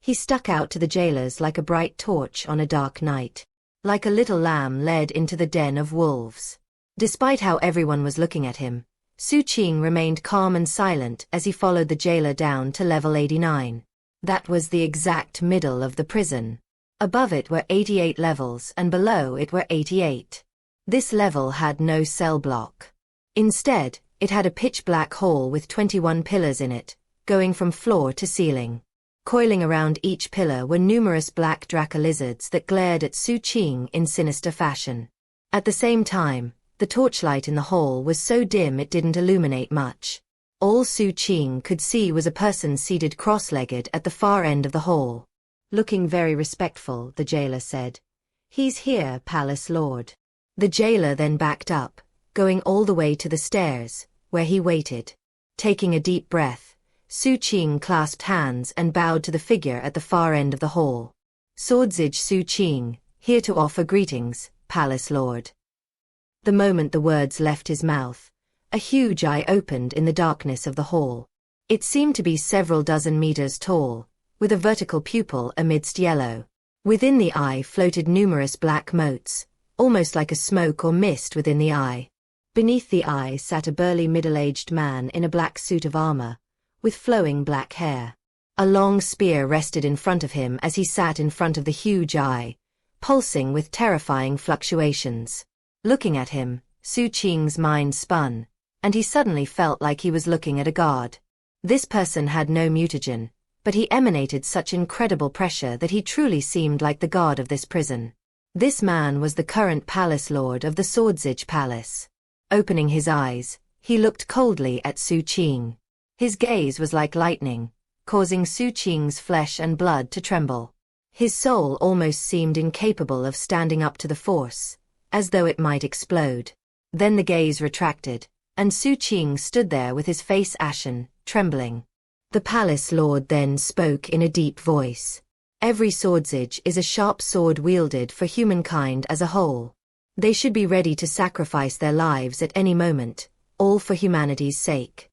he stuck out to the jailers like a bright torch on a dark night. Like a little lamb led into the den of wolves. Despite how everyone was looking at him, Xu Qing remained calm and silent as he followed the jailer down to level 89. That was the exact middle of the prison. Above it were 88 levels and below it were 88. This level had no cell block. Instead, it had a pitch-black hall with 21 pillars in it, going from floor to ceiling. Coiling around each pillar were numerous black draca lizards that glared at Xu Qing in sinister fashion. At the same time, the torchlight in the hall was so dim it didn't illuminate much. All Xu Qing could see was a person seated cross-legged at the far end of the hall. Looking very respectful, the jailer said. "He's here, Palace Lord." The jailer then backed up, going all the way to the stairs, where he waited. Taking a deep breath, Xu Qing clasped hands and bowed to the figure at the far end of the hall. "Swordsage Xu Qing, here to offer greetings, Palace Lord." The moment the words left his mouth, a huge eye opened in the darkness of the hall. It seemed to be several dozen meters tall, with a vertical pupil amidst yellow. Within the eye floated numerous black motes, almost like a smoke or mist within the eye. Beneath the eye sat a burly middle-aged man in a black suit of armor, with flowing black hair. A long spear rested in front of him as he sat in front of the huge eye, pulsing with terrifying fluctuations. Looking at him, Xu Qing's mind spun, and he suddenly felt like he was looking at a god. This person had no mutagen, but he emanated such incredible pressure that he truly seemed like the god of this prison. This man was the current palace lord of the Swordsage Palace. Opening his eyes, he looked coldly at Xu Qing. His gaze was like lightning, causing Xu Qing's flesh and blood to tremble. His soul almost seemed incapable of standing up to the force, as though it might explode. Then the gaze retracted, and Xu Qing stood there with his face ashen, trembling. The palace lord then spoke in a deep voice. "Every swordsage is a sharp sword wielded for humankind as a whole. They should be ready to sacrifice their lives at any moment, all for humanity's sake."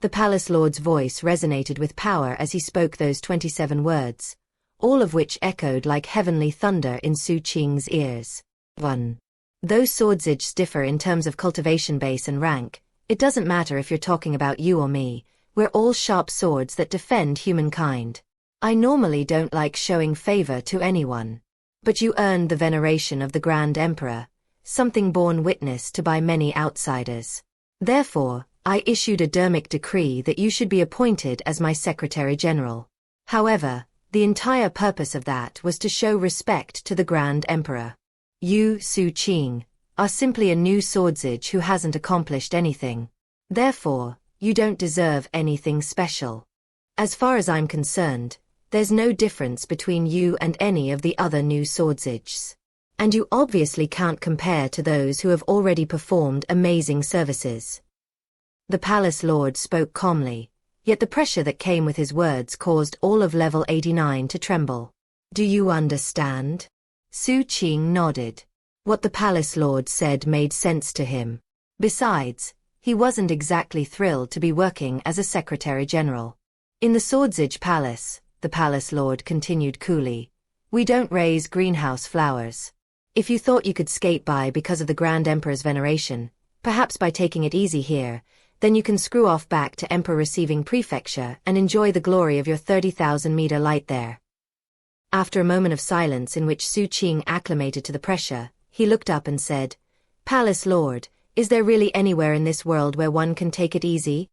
The palace lord's voice resonated with power as he spoke those 27 words, all of which echoed like heavenly thunder in Xu Qing's ears. 1. Though swordsages differ in terms of cultivation base and rank, it doesn't matter if you're talking about you or me, we're all sharp swords that defend humankind. I normally don't like showing favor to anyone. But you earned the veneration of the Grand Emperor, something borne witness to by many outsiders. Therefore, I issued a dermic decree that you should be appointed as my Secretary General. However, the entire purpose of that was to show respect to the Grand Emperor. You, Xu Qing, are simply a new swordsage who hasn't accomplished anything. Therefore, you don't deserve anything special. As far as I'm concerned, there's no difference between you and any of the other new swordsages. And you obviously can't compare to those who have already performed amazing services. The palace lord spoke calmly, yet the pressure that came with his words caused all of level 89 to tremble. Do you understand? Xu Qing nodded. What the palace lord said made sense to him. Besides, he wasn't exactly thrilled to be working as a secretary general. In the Swordsage Palace, the palace lord continued coolly, we don't raise greenhouse flowers. If you thought you could skate by because of the Grand Emperor's veneration, perhaps by taking it easy here, then you can screw off back to Emperor Receiving Prefecture and enjoy the glory of your 30,000-meter light there. After a moment of silence in which Xu Qing acclimated to the pressure, he looked up and said, Palace Lord, is there really anywhere in this world where one can take it easy?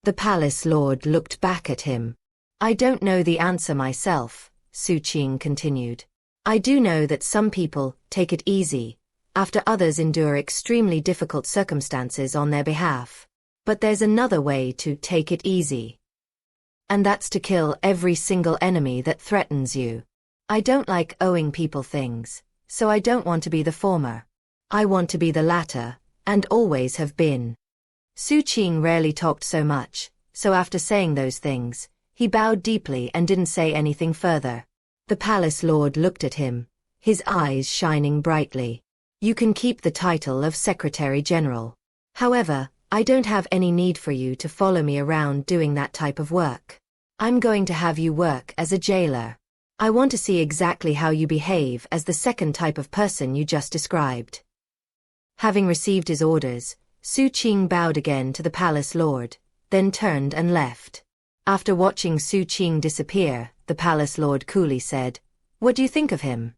The palace lord looked back at him. I don't know the answer myself, Xu Qing continued. I do know that some people take it easy, after others endure extremely difficult circumstances on their behalf. But there's another way to take it easy. And that's to kill every single enemy that threatens you. I don't like owing people things, so I don't want to be the former. I want to be the latter, and always have been. Xu Qing rarely talked so much, so after saying those things, he bowed deeply and didn't say anything further. The palace lord looked at him, his eyes shining brightly. You can keep the title of Secretary General. However, I don't have any need for you to follow me around doing that type of work. I'm going to have you work as a jailer. I want to see exactly how you behave as the second type of person you just described. Having received his orders, Xu Qing bowed again to the palace lord, then turned and left. After watching Xu Qing disappear, the palace lord coolly said, What do you think of him?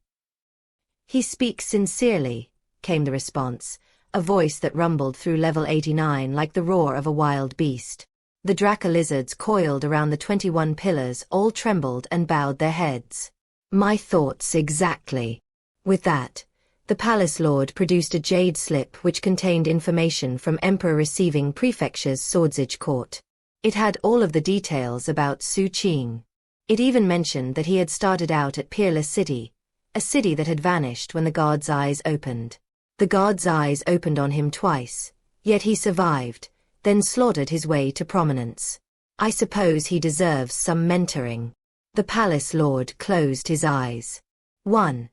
He speaks sincerely, came the response, a voice that rumbled through level 89 like the roar of a wild beast. The Draca lizards coiled around the 21 pillars all trembled and bowed their heads. My thoughts exactly. With that, the palace lord produced a jade slip which contained information from Emperor Receiving Prefecture's Swordsage Court. It had all of the details about Xu Qing. It even mentioned that he had started out at Peerless City, a city that had vanished when the god's eyes opened. The god's eyes opened on him twice, yet he survived, then slaughtered his way to prominence. I suppose he deserves some mentoring. The palace lord closed his eyes. 1.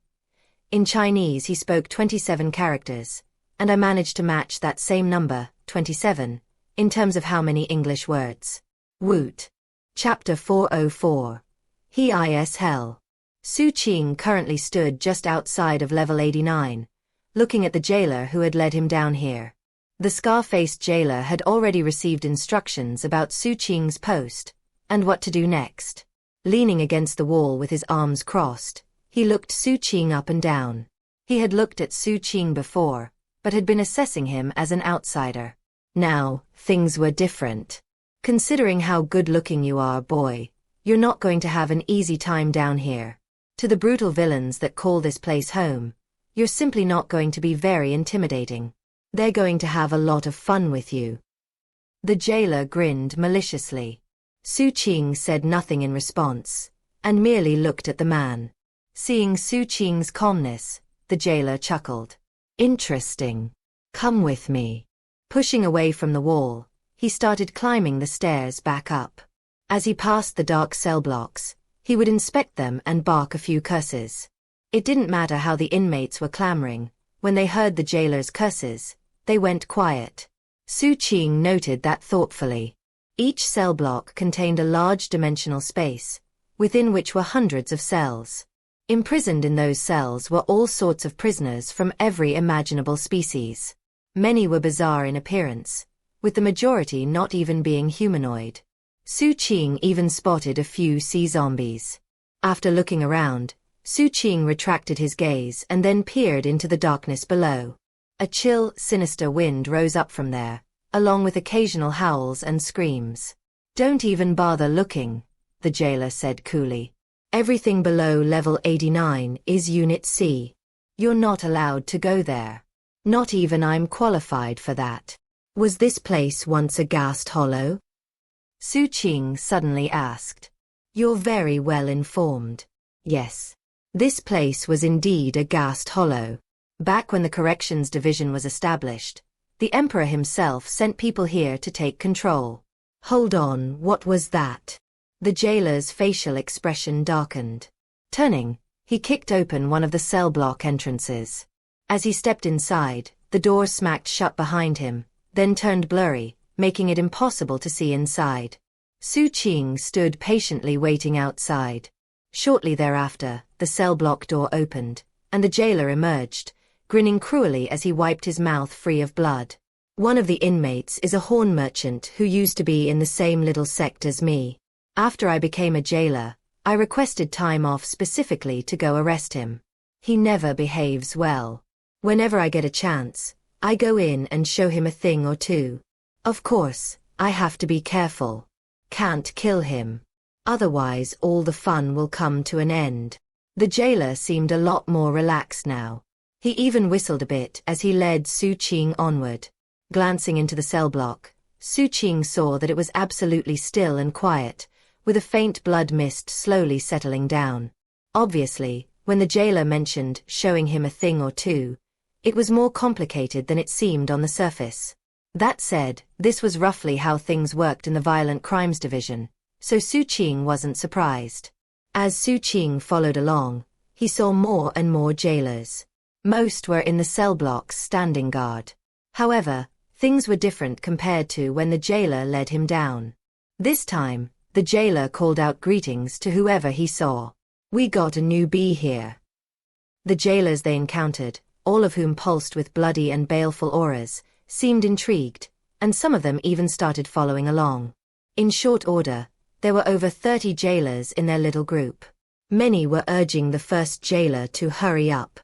In Chinese he spoke 27 characters, and I managed to match that same number, 27, in terms of how many English words. Woot. Chapter 404. He is Hell. Xu Qing currently stood just outside of level 89, looking at the jailer who had led him down here. The scar-faced jailer had already received instructions about Xu Qing's post, and what to do next. Leaning against the wall with his arms crossed, he looked Xu Qing up and down. He had looked at Xu Qing before, but had been assessing him as an outsider. Now, things were different. Considering how good-looking you are, boy, you're not going to have an easy time down here. To the brutal villains that call this place home, you're simply not going to be very intimidating. They're going to have a lot of fun with you. The jailer grinned maliciously. Xu Qing said nothing in response, and merely looked at the man. Seeing Xu Qing's calmness, the jailer chuckled. Interesting. Come with me. Pushing away from the wall, he started climbing the stairs back up. As he passed the dark cell blocks, he would inspect them and bark a few curses. It didn't matter how the inmates were clamoring, when they heard the jailer's curses, they went quiet. Xu Qing noted that thoughtfully. Each cell block contained a large dimensional space, within which were hundreds of cells. Imprisoned in those cells were all sorts of prisoners from every imaginable species. Many were bizarre in appearance, with the majority not even being humanoid. Xu Qing even spotted a few sea zombies. After looking around, Xu Qing retracted his gaze and then peered into the darkness below. A chill, sinister wind rose up from there, along with occasional howls and screams. Don't even bother looking, the jailer said coolly. Everything below level 89 is Unit C. You're not allowed to go there. Not even I'm qualified for that. Was this place once a ghast hollow? Xu Qing suddenly asked. You're very well informed. Yes. This place was indeed a ghast hollow. Back when the Corrections Division was established, The Emperor himself sent people here to take control. Hold on, what was that? The jailer's facial expression darkened. Turning, he kicked open one of the cell block entrances. As he stepped inside, the door smacked shut behind him, then turned blurry, making it impossible to see inside. Xu Qing stood patiently waiting outside. Shortly thereafter, the cell block door opened, and the jailer emerged, grinning cruelly as he wiped his mouth free of blood. One of the inmates is a horn merchant who used to be in the same little sect as me. After I became a jailer, I requested time off specifically to go arrest him. He never behaves well. Whenever I get a chance, I go in and show him a thing or two. Of course, I have to be careful. Can't kill him. Otherwise all the fun will come to an end. The jailer seemed a lot more relaxed now. He even whistled a bit as he led Xu Qing onward. Glancing into the cell block, Xu Qing saw that it was absolutely still and quiet, with a faint blood mist slowly settling down. Obviously, when the jailer mentioned showing him a thing or two, it was more complicated than it seemed on the surface. That said, this was roughly how things worked in the Violent Crimes Division, so Xu Qing wasn't surprised. As Xu Qing followed along, he saw more and more jailers. Most were in the cell blocks standing guard. However, things were different compared to when the jailer led him down. This time, the jailer called out greetings to whoever he saw. We got a newbie here. The jailers they encountered, all of whom pulsed with bloody and baleful auras, seemed intrigued, and some of them even started following along. In short order, there were over 30 jailers in their little group. Many were urging the first jailer to hurry up.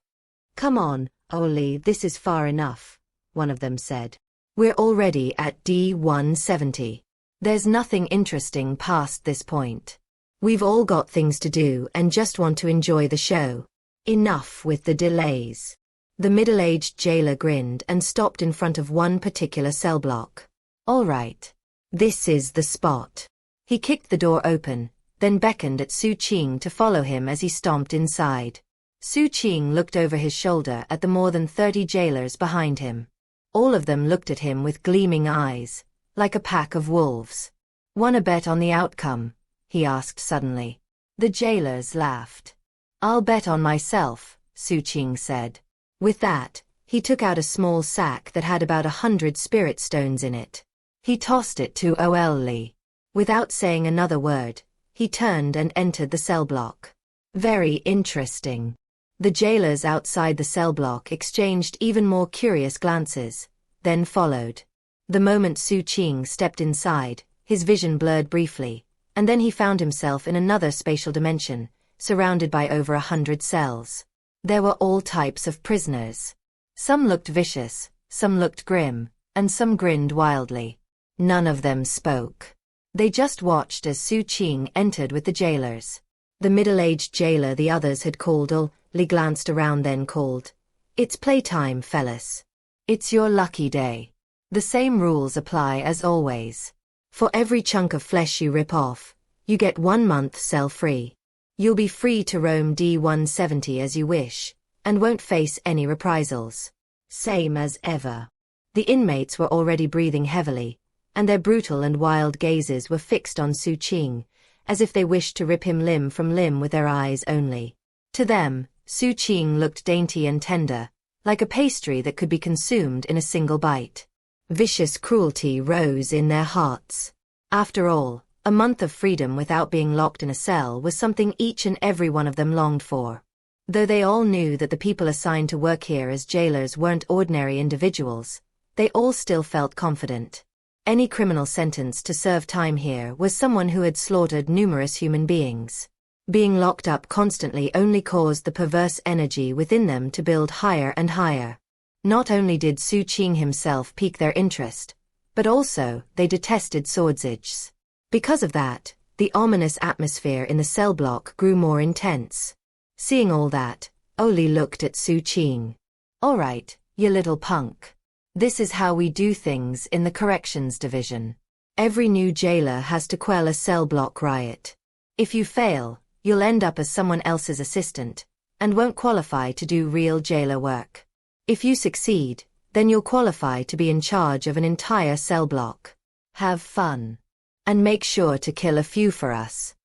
Come on, Oli, this is far enough, one of them said. We're already at D170. There's nothing interesting past this point. We've all got things to do and just want to enjoy the show. Enough with the delays. The middle-aged jailer grinned and stopped in front of one particular cell block. All right. This is the spot. He kicked the door open, then beckoned at Xu Qing to follow him as he stomped inside. Xu Qing looked over his shoulder at the more than 30 jailers behind him. All of them looked at him with gleaming eyes, like a pack of wolves. "Want to bet on the outcome?" he asked suddenly. The jailers laughed. "I'll bet on myself," Xu Qing said. With that, he took out a small sack that had about 100 spirit stones in it. He tossed it to Oli. Without saying another word, he turned and entered the cell block. Very interesting. The jailers outside the cell block exchanged even more curious glances, then followed. The moment Xu Qing stepped inside, his vision blurred briefly, and then he found himself in another spatial dimension, surrounded by over 100 cells. There were all types of prisoners. Some looked vicious, some looked grim, and some grinned wildly. None of them spoke. They just watched as Xu Qing entered with the jailers. The middle-aged jailer the others had called Oli glanced around then called, "It's playtime, fellas. It's your lucky day. The same rules apply as always. For every chunk of flesh you rip off, you get 1 month cell-free. You'll be free to roam D170 as you wish, and won't face any reprisals. Same as ever." The inmates were already breathing heavily, and their brutal and wild gazes were fixed on Xu Qing, as if they wished to rip him limb from limb with their eyes only. To them, Xu Qing looked dainty and tender, like a pastry that could be consumed in a single bite. Vicious cruelty rose in their hearts. After all, a month of freedom without being locked in a cell was something each and every one of them longed for. Though they all knew that the people assigned to work here as jailers weren't ordinary individuals, they all still felt confident. Any criminal sentenced to serve time here was someone who had slaughtered numerous human beings. Being locked up constantly only caused the perverse energy within them to build higher and higher. Not only did Xu Qing himself pique their interest, but also they detested swordsages. Because of that, the ominous atmosphere in the cell block grew more intense. Seeing all that, Oli looked at Xu Qing. "All right, you little punk. This is how we do things in the corrections division. Every new jailer has to quell a cell block riot. If you fail, you'll end up as someone else's assistant, and won't qualify to do real jailer work. If you succeed, Then you'll qualify to be in charge of an entire cell block. Have fun. And make sure to kill a few for us."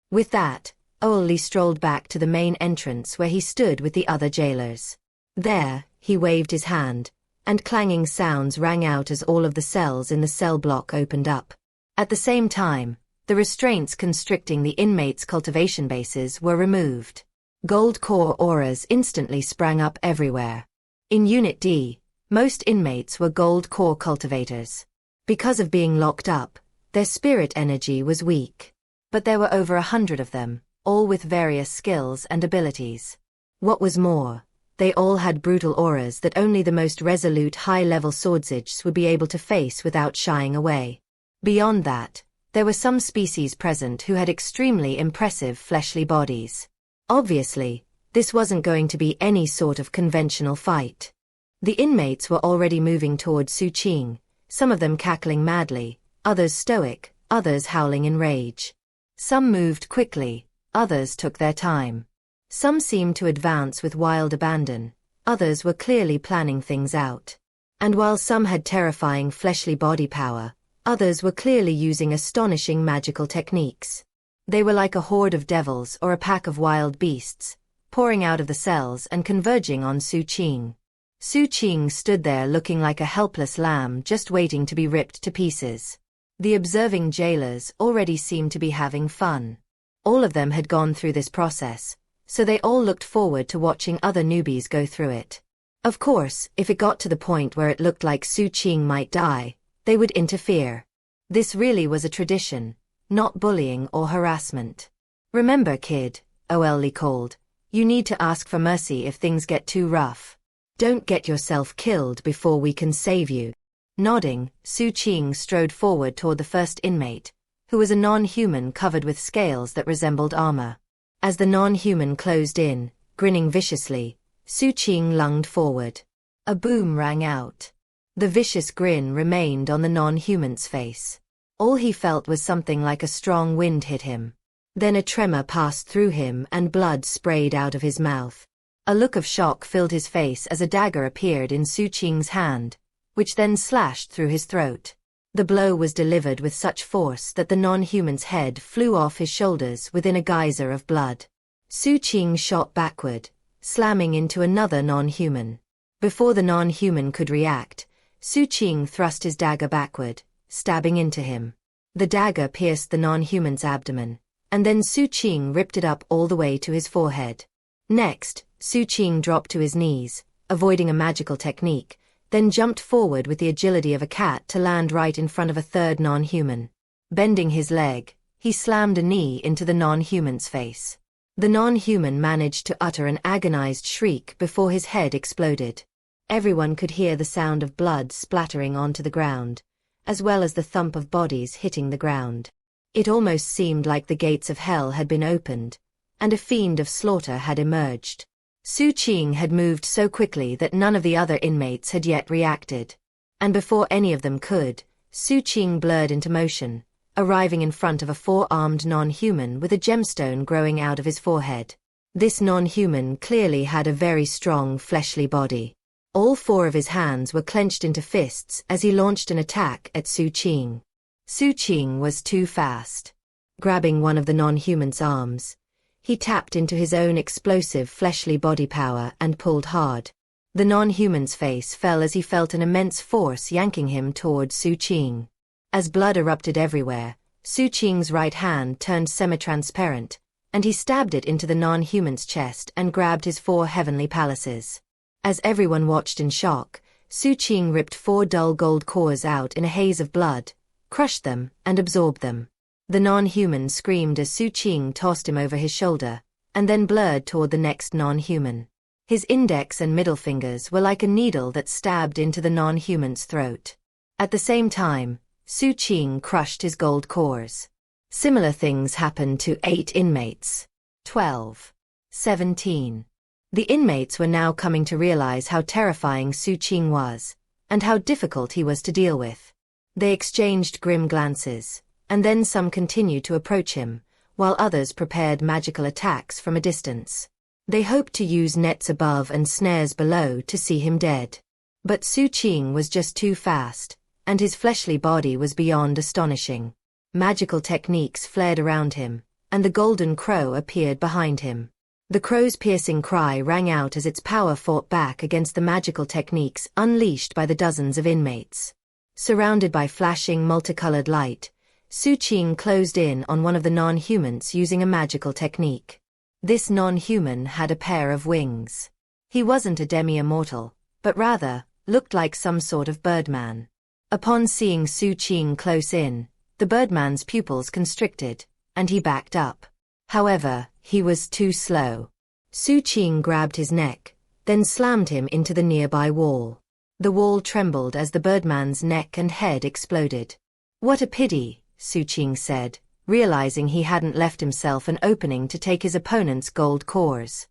With that, Oli strolled back to the main entrance where he stood with the other jailers. There, he waved his hand, and clanging sounds rang out as all of the cells in the cell block opened up. At the same time, the restraints constricting the inmates' cultivation bases were removed. Gold core auras instantly sprang up everywhere. In Unit D, most inmates were gold core cultivators. Because of being locked up, their spirit energy was weak. But there were over 100 of them, all with various skills and abilities. What was more, they all had brutal auras that only the most resolute high-level swordsage would be able to face without shying away. Beyond that, there were some species present who had extremely impressive fleshly bodies. Obviously, this wasn't going to be any sort of conventional fight. The inmates were already moving toward Xu Qing, some of them cackling madly, others stoic, others howling in rage. Some moved quickly, others took their time. Some seemed to advance with wild abandon, others were clearly planning things out. And while some had terrifying fleshly body power, others were clearly using astonishing magical techniques. They were like a horde of devils or a pack of wild beasts, pouring out of the cells and converging on Xu Qing. Xu Qing stood there looking like a helpless lamb just waiting to be ripped to pieces. The observing jailers already seemed to be having fun. All of them had gone through this process, so they all looked forward to watching other newbies go through it. Of course, if it got to the point where it looked like Xu Qing might die, they would interfere. This really was a tradition, not bullying or harassment. "Remember, kid," Oli called, "you need to ask for mercy if things get too rough. Don't get yourself killed before we can save you." Nodding, Xu Qing strode forward toward the first inmate, who was a non-human covered with scales that resembled armor. As the non-human closed in, grinning viciously, Xu Qing lunged forward. A boom rang out. The vicious grin remained on the non-human's face. All he felt was something like a strong wind hit him. Then a tremor passed through him and blood sprayed out of his mouth. A look of shock filled his face as a dagger appeared in Xu Qing's hand, which then slashed through his throat. The blow was delivered with such force that the non-human's head flew off his shoulders within a geyser of blood. Xu Qing shot backward, slamming into another non-human. Before the non-human could react, Xu Qing thrust his dagger backward, stabbing into him. The dagger pierced the non-human's abdomen, and then Xu Qing ripped it up all the way to his forehead. Next, Xu Qing dropped to his knees, avoiding a magical technique, then jumped forward with the agility of a cat to land right in front of a third non-human. Bending his leg, he slammed a knee into the non-human's face. The non-human managed to utter an agonized shriek before his head exploded. Everyone could hear the sound of blood splattering onto the ground, as well as the thump of bodies hitting the ground. It almost seemed like the gates of hell had been opened, and a fiend of slaughter had emerged. Xu Qing had moved so quickly that none of the other inmates had yet reacted. And before any of them could, Xu Qing blurred into motion, arriving in front of a four-armed non-human with a gemstone growing out of his forehead. This non-human clearly had a very strong fleshly body. All four of his hands were clenched into fists as he launched an attack at Xu Qing. Xu Qing was too fast. Grabbing one of the non-human's arms, he tapped into his own explosive fleshly body power and pulled hard. The non-human's face fell as he felt an immense force yanking him toward Xu Qing. As blood erupted everywhere, Xu Qing's right hand turned semi-transparent, and he stabbed it into the non-human's chest and grabbed his 4 heavenly palaces. As everyone watched in shock, Xu Qing ripped 4 dull gold cores out in a haze of blood, crushed them, and absorbed them. The non-human screamed as Xu Qing tossed him over his shoulder, and then blurred toward the next non-human. His index and middle fingers were like a needle that stabbed into the non-human's throat. At the same time, Xu Qing crushed his gold cores. Similar things happened to 8 inmates. 12. 17. The inmates were now coming to realize how terrifying Xu Qing was, and how difficult he was to deal with. They exchanged grim glances, and then some continued to approach him, while others prepared magical attacks from a distance. They hoped to use nets above and snares below to see him dead. But Xu Qing was just too fast, and his fleshly body was beyond astonishing. Magical techniques flared around him, and the golden crow appeared behind him. The crow's piercing cry rang out as its power fought back against the magical techniques unleashed by the dozens of inmates. Surrounded by flashing multicolored light, Xu Qing closed in on one of the non-humans using a magical technique. This non-human had a pair of wings. He wasn't a demi-immortal, but rather looked like some sort of birdman. Upon seeing Xu Qing close in, the birdman's pupils constricted, and he backed up. However, he was too slow. Xu Qing grabbed his neck, then slammed him into the nearby wall. The wall trembled as the birdman's neck and head exploded. "What a pity," Xu Qing said, realizing he hadn't left himself an opening to take his opponent's gold cores.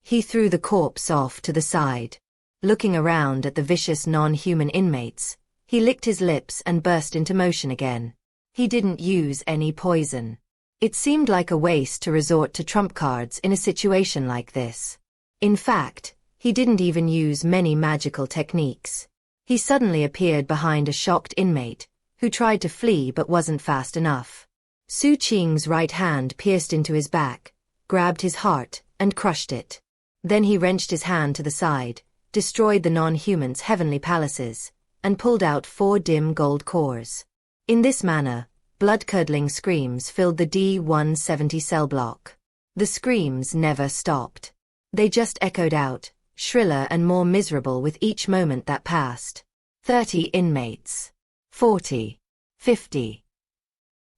He threw the corpse off to the side. Looking around at the vicious non-human inmates, he licked his lips and burst into motion again. He didn't use any poison. It seemed like a waste to resort to trump cards in a situation like this. In fact, he didn't even use many magical techniques. He suddenly appeared behind a shocked inmate, who tried to flee but wasn't fast enough. Xu Qing's right hand pierced into his back, grabbed his heart, and crushed it. Then he wrenched his hand to the side, destroyed the non-human's heavenly palaces, and pulled out 4 dim gold cores. In this manner, blood-curdling screams filled the D-170 cell block. The screams never stopped. They just echoed out, shriller and more miserable with each moment that passed. 30 inmates. 40. 50.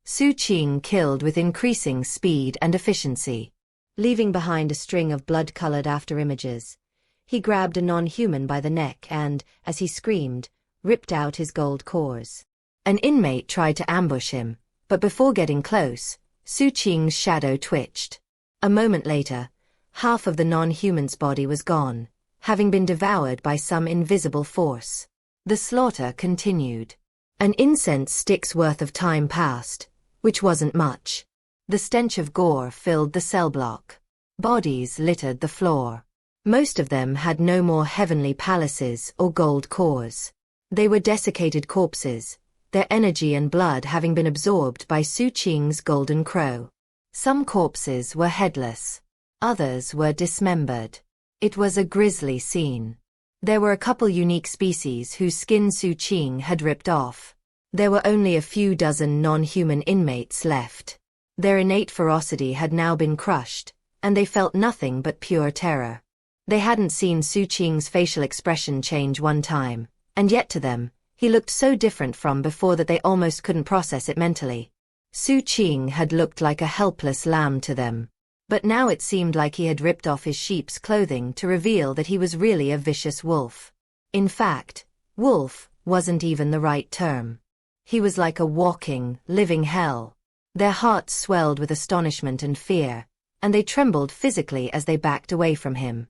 Xu Qing killed with increasing speed and efficiency. Leaving behind a string of blood-colored afterimages, he grabbed a non-human by the neck and, as he screamed, ripped out his gold cores. An inmate tried to ambush him, but before getting close, Xu Qing's shadow twitched. A moment later, half of the non-human's body was gone, having been devoured by some invisible force. The slaughter continued. An incense stick's worth of time passed, which wasn't much. The stench of gore filled the cell block. Bodies littered the floor. Most of them had no more heavenly palaces or gold cores. They were desiccated corpses, their energy and blood having been absorbed by Xu Qing's golden crow. Some corpses were headless. Others were dismembered. It was a grisly scene. There were a couple unique species whose skin Xu Qing had ripped off. There were only a few dozen non-human inmates left. Their innate ferocity had now been crushed, and they felt nothing but pure terror. They hadn't seen Xu Qing's facial expression change one time, and yet to them, he looked so different from before that they almost couldn't process it mentally. Xu Qing had looked like a helpless lamb to them. But now it seemed like he had ripped off his sheep's clothing to reveal that he was really a vicious wolf. In fact, wolf wasn't even the right term. He was like a walking, living hell. Their hearts swelled with astonishment and fear, and they trembled physically as they backed away from him.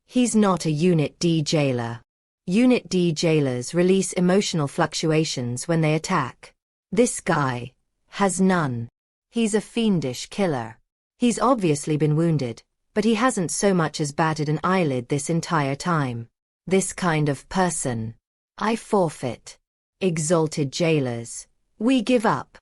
He's not a Unit D jailer. Unit D jailers release emotional fluctuations when they attack. This guy has none. He's a fiendish killer. He's obviously been wounded, but he hasn't so much as batted an eyelid this entire time. This kind of person. I forfeit. Exalted jailers. We give up.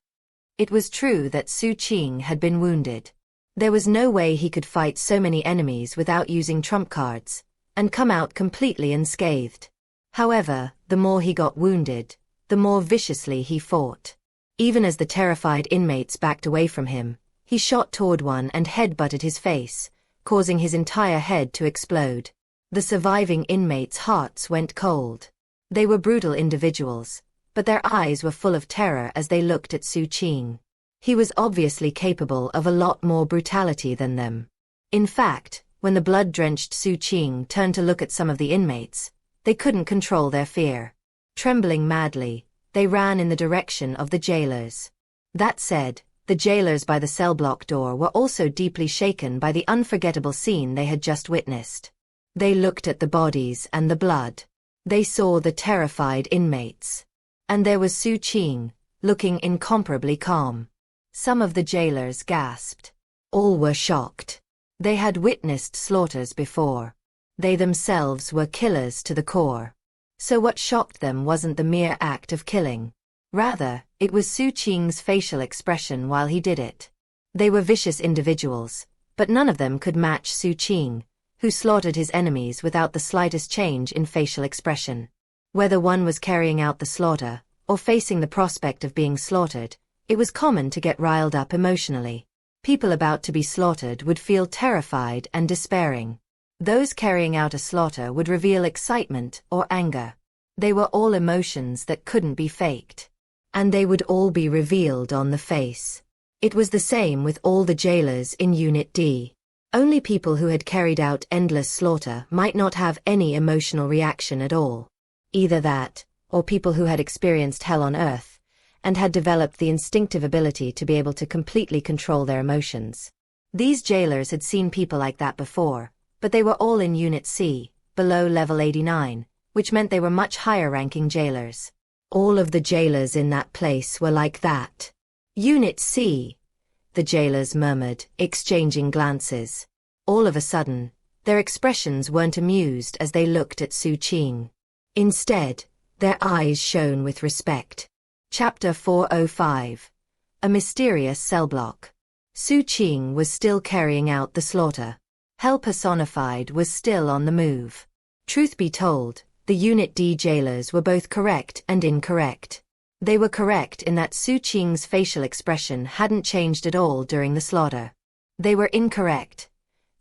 It was true that Xu Qing had been wounded. There was no way he could fight so many enemies without using trump cards, and come out completely unscathed. However, the more he got wounded, the more viciously he fought. Even as the terrified inmates backed away from him, he shot toward one and head-butted his face, causing his entire head to explode. The surviving inmates' hearts went cold. They were brutal individuals, but their eyes were full of terror as they looked at Xu Qing. He was obviously capable of a lot more brutality than them. In fact, when the blood-drenched Xu Qing turned to look at some of the inmates, they couldn't control their fear. Trembling madly, they ran in the direction of the jailers. That said, the jailers by the cell block door were also deeply shaken by the unforgettable scene they had just witnessed. They looked at the bodies and the blood. They saw the terrified inmates. And there was Xu Qing, looking incomparably calm. Some of the jailers gasped. All were shocked. They had witnessed slaughters before. They themselves were killers to the core. So what shocked them wasn't the mere act of killing. Rather, it was Xu Qing's facial expression while he did it. They were vicious individuals, but none of them could match Xu Qing, who slaughtered his enemies without the slightest change in facial expression. Whether one was carrying out the slaughter, or facing the prospect of being slaughtered, it was common to get riled up emotionally. People about to be slaughtered would feel terrified and despairing. Those carrying out a slaughter would reveal excitement or anger. They were all emotions that couldn't be faked. And they would all be revealed on the face. It was the same with all the jailers in Unit D. Only people who had carried out endless slaughter might not have any emotional reaction at all. Either that, or people who had experienced hell on earth, and had developed the instinctive ability to be able to completely control their emotions. These jailers had seen people like that before, but they were all in Unit C, below level 89, which meant they were much higher-ranking jailers. All of the jailers in that place were like that. Unit C, the jailers murmured, exchanging glances. All of a sudden, their expressions weren't amused as they looked at Xu Qing. Instead, their eyes shone with respect. Chapter 405. A mysterious cell block. Xu Qing was still carrying out the slaughter. Hell personified was still on the move. Truth be told, the Unit D jailers were both correct and incorrect. They were correct in that Xu Qing's facial expression hadn't changed at all during the slaughter. They were incorrect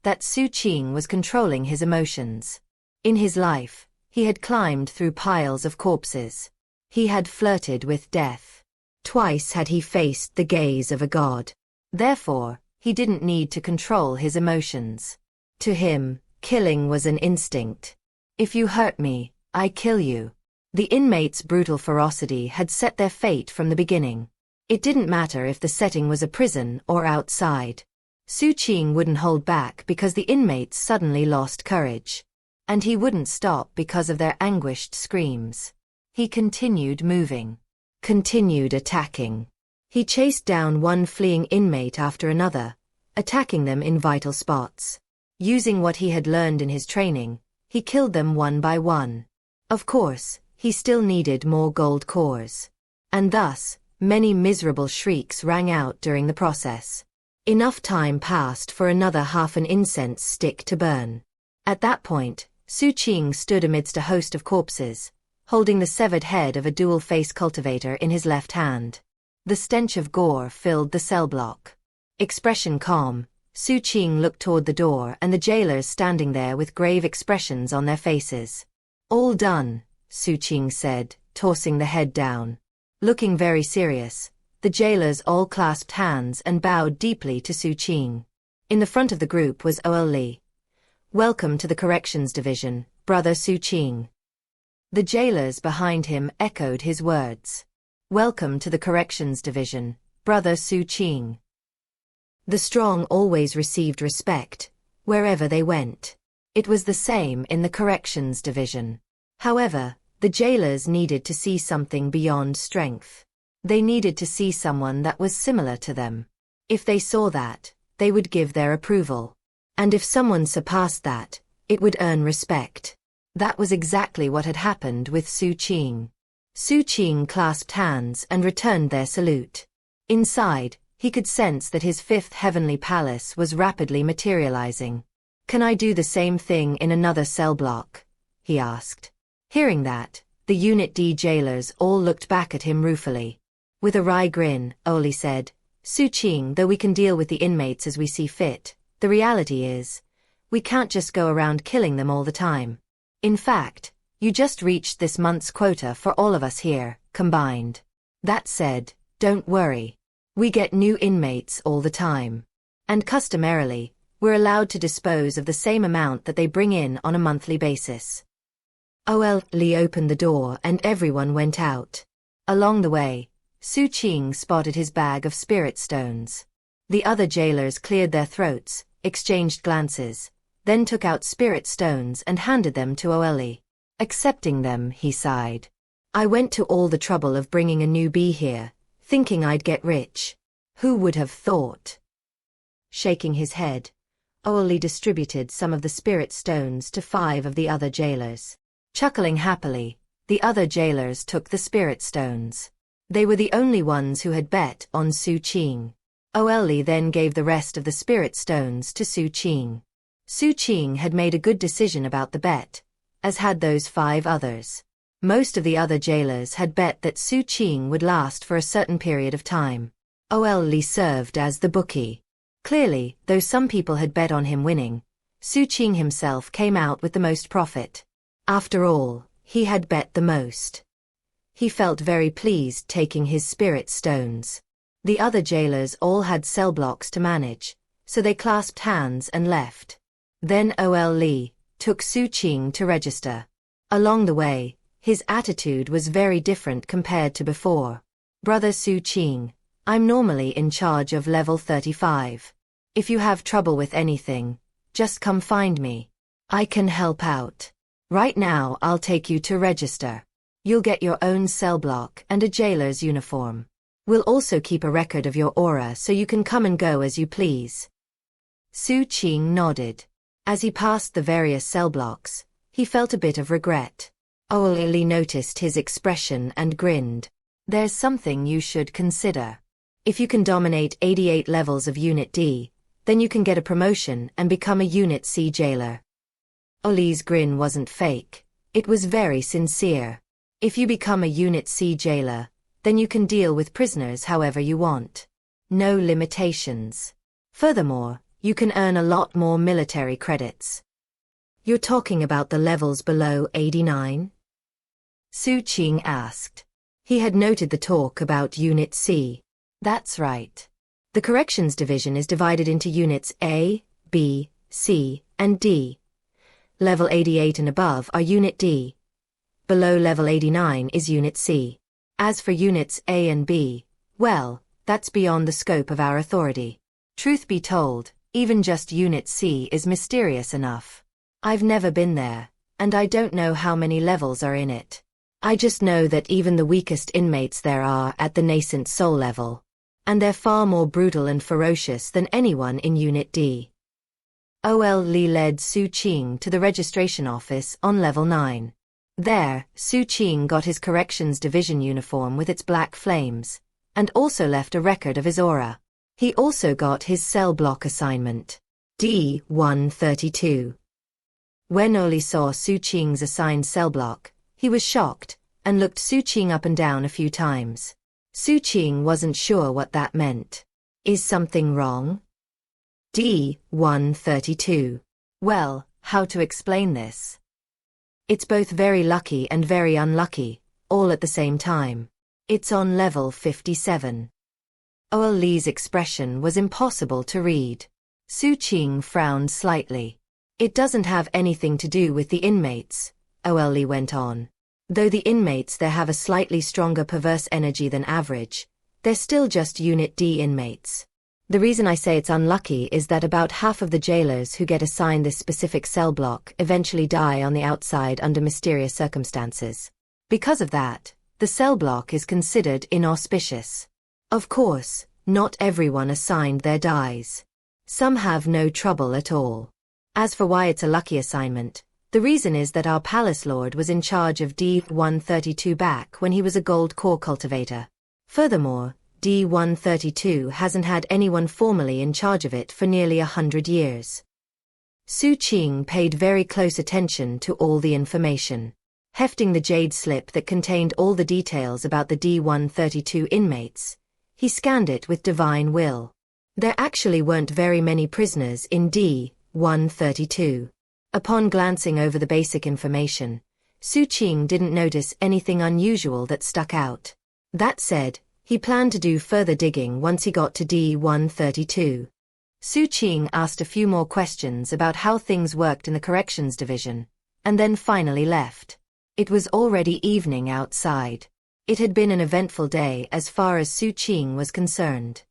that Xu Qing was controlling his emotions. In his life, he had climbed through piles of corpses. He had flirted with death. Twice had he faced the gaze of a god. Therefore, he didn't need to control his emotions. To him, killing was an instinct. If you hurt me, I kill you. The inmates' brutal ferocity had set their fate from the beginning. It didn't matter if the setting was a prison or outside. Xu Qing wouldn't hold back because the inmates suddenly lost courage. And he wouldn't stop because of their anguished screams. He continued moving. Continued attacking. He chased down one fleeing inmate after another, attacking them in vital spots. Using what he had learned in his training, he killed them one by one. Of course, he still needed more gold cores. And thus, many miserable shrieks rang out during the process. Enough time passed for another half an incense stick to burn. At that point, Xu Qing stood amidst a host of corpses, holding the severed head of a dual-face cultivator in his left hand. The stench of gore filled the cell block. Expression calm, Xu Qing looked toward the door and the jailers standing there with grave expressions on their faces. All done, Xu Qing said, tossing the head down. Looking very serious, the jailers all clasped hands and bowed deeply to Xu Qing. In the front of the group was Li. Welcome to the Corrections Division, Brother Xu Qing. The jailers behind him echoed his words. Welcome to the Corrections Division, Brother Xu Qing. The strong always received respect, wherever they went. It was the same in the Corrections Division. However, the jailers needed to see something beyond strength. They needed to see someone that was similar to them. If they saw that, they would give their approval. And if someone surpassed that, it would earn respect. That was exactly what had happened with Xu Qing. Xu Qing clasped hands and returned their salute. Inside, he could sense that his fifth heavenly palace was rapidly materializing. Can I do the same thing in another cell block? He asked. Hearing that, the Unit D jailers all looked back at him ruefully. With a wry grin, Li said, Xu Qing, though we can deal with the inmates as we see fit, the reality is, we can't just go around killing them all the time. In fact, you just reached this month's quota for all of us here, combined. That said, don't worry. We get new inmates all the time. And customarily, we're allowed to dispose of the same amount that they bring in on a monthly basis. Li opened the door and everyone went out. Along the way, Xu Qing spotted his bag of spirit stones. The other jailers cleared their throats, exchanged glances, then took out spirit stones and handed them to Li. Accepting them, he sighed. I went to all the trouble of bringing a newbie here, thinking I'd get rich. Who would have thought? Shaking his head, Li distributed some of the spirit stones to 5 of the other jailers. Chuckling happily, The other jailers took the spirit stones. They were the only ones who had bet on Xu Qing. Li then gave the rest of the spirit stones to Xu Qing. Xu Qing had made a good decision about the bet, as had those 5 others. Most of the other jailers had bet that Xu Qing would last for a certain period of time. Li served as the bookie. Clearly, though some people had bet on him winning, Xu Qing himself came out with the most profit. After all, he had bet the most. He felt very pleased taking his spirit stones. The other jailers all had cell blocks to manage, so they clasped hands and left. Then Li took Xu Qing to register. Along the way, his attitude was very different compared to before. Brother Xu Qing, I'm normally in charge of level 35. If you have trouble with anything, just come find me. I can help out. Right now I'll take you to register. You'll get your own cell block and a jailer's uniform. We'll also keep a record of your aura so you can come and go as you please. Xu Qing nodded. As he passed the various cell blocks, he felt a bit of regret. Li noticed his expression and grinned. There's something you should consider. If you can dominate 88 levels of Unit D, then you can get a promotion and become a Unit C jailer. Li's grin wasn't fake. It was very sincere. If you become a Unit C jailer, then you can deal with prisoners however you want. No limitations. Furthermore, you can earn a lot more military credits. You're talking about the levels below 89? Xu Qing asked. He had noted the talk about Unit C. That's right. The Corrections Division is divided into Units A, B, C, and D. Level 88 and above are Unit D. Below level 89 is Unit C. As for Units A and B, well, that's beyond the scope of our authority. Truth be told, even just Unit C is mysterious enough. I've never been there, and I don't know how many levels are in it. I just know that even the weakest inmates there are at the nascent soul level. And they're far more brutal and ferocious than anyone in Unit D. Li led Xu Qing to the registration office on level 9. There, Xu Qing got his Corrections Division uniform with its black flames, and also left a record of his aura. He also got his cell block assignment. D-132. When Li saw Xu Qing's assigned cell block, he was shocked, and looked Xu Qing up and down a few times. Xu Qing wasn't sure what that meant. Is something wrong? D-132. Well, how to explain this? It's both very lucky and very unlucky, all at the same time. It's on level 57. Li's expression was impossible to read. Xu Qing frowned slightly. It doesn't have anything to do with the inmates, Li went on. Though the inmates there have a slightly stronger perverse energy than average, they're still just Unit D inmates. The reason I say it's unlucky is that about half of the jailers who get assigned this specific cell block eventually die on the outside under mysterious circumstances. Because of that, the cell block is considered inauspicious. Of course, not everyone assigned there dies. Some have no trouble at all. As for why it's a lucky assignment, the reason is that our Palace Lord was in charge of D-132 back when he was a gold core cultivator. Furthermore, D-132 hasn't had anyone formally in charge of it for nearly 100 years. Xu Qing paid very close attention to all the information. Hefting the jade slip that contained all the details about the D-132 inmates, he scanned it with divine will. There actually weren't very many prisoners in D-132. Upon glancing over the basic information, Xu Qing didn't notice anything unusual that stuck out. That said, he planned to do further digging once he got to D-132. Xu Qing asked a few more questions about how things worked in the Corrections Division, and then finally left. It was already evening outside. It had been an eventful day as far as Xu Qing was concerned.